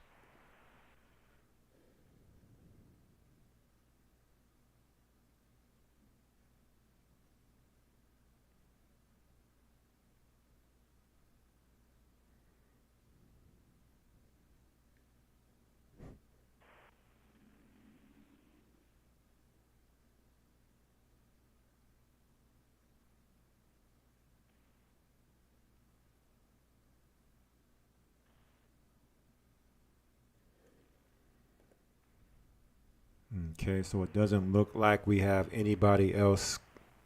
Speaker 1: Okay, so it doesn't look like we have anybody else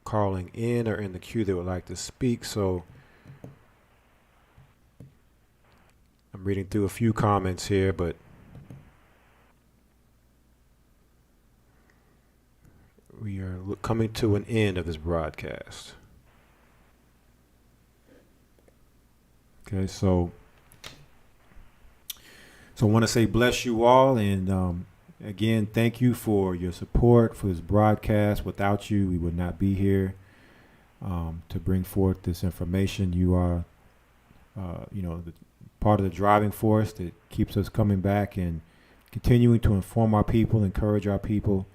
Speaker 1: calling in or in the queue that would like to speak. So I'm reading through a few comments here, but we are coming to an end of this broadcast. Okay, so I want to say bless you all, and again, thank you for your support for this broadcast. Without you, we would not be here to bring forth this information. You are, the part of the driving force that keeps us coming back and continuing to inform our people, encourage our people,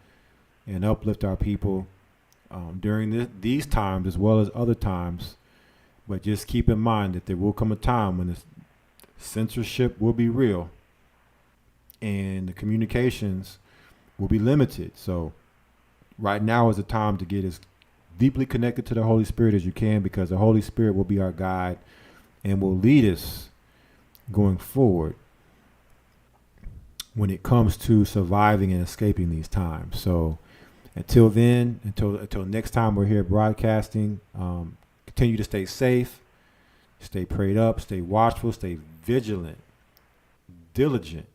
Speaker 1: and uplift our people during these times as well as other times. But just keep in mind that there will come a time when the censorship will be real and the communications will be limited. So right now is the time to get as deeply connected to the Holy Spirit as you can, because the Holy Spirit will be our guide and will lead us going forward when it comes to surviving and escaping these times. So until then, until next time we're here broadcasting, continue to stay safe, stay prayed up, stay watchful, stay vigilant, diligent,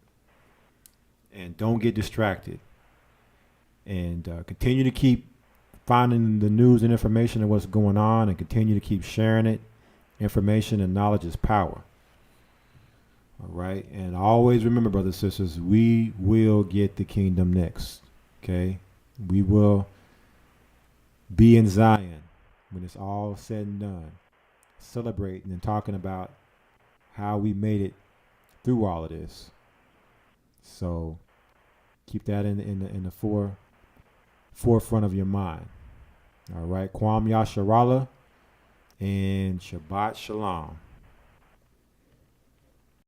Speaker 1: and don't get distracted. And continue to keep finding the news and information of what's going on, and continue to keep sharing it. Information and knowledge is power. All right. And always remember, brothers and sisters, we will get the kingdom next. Okay. We will be in Zion when it's all said and done, celebrating and talking about how we made it through all of this. So keep that in the forefront of your mind. All right. Kwam Yasharallah and Shabbat Shalom.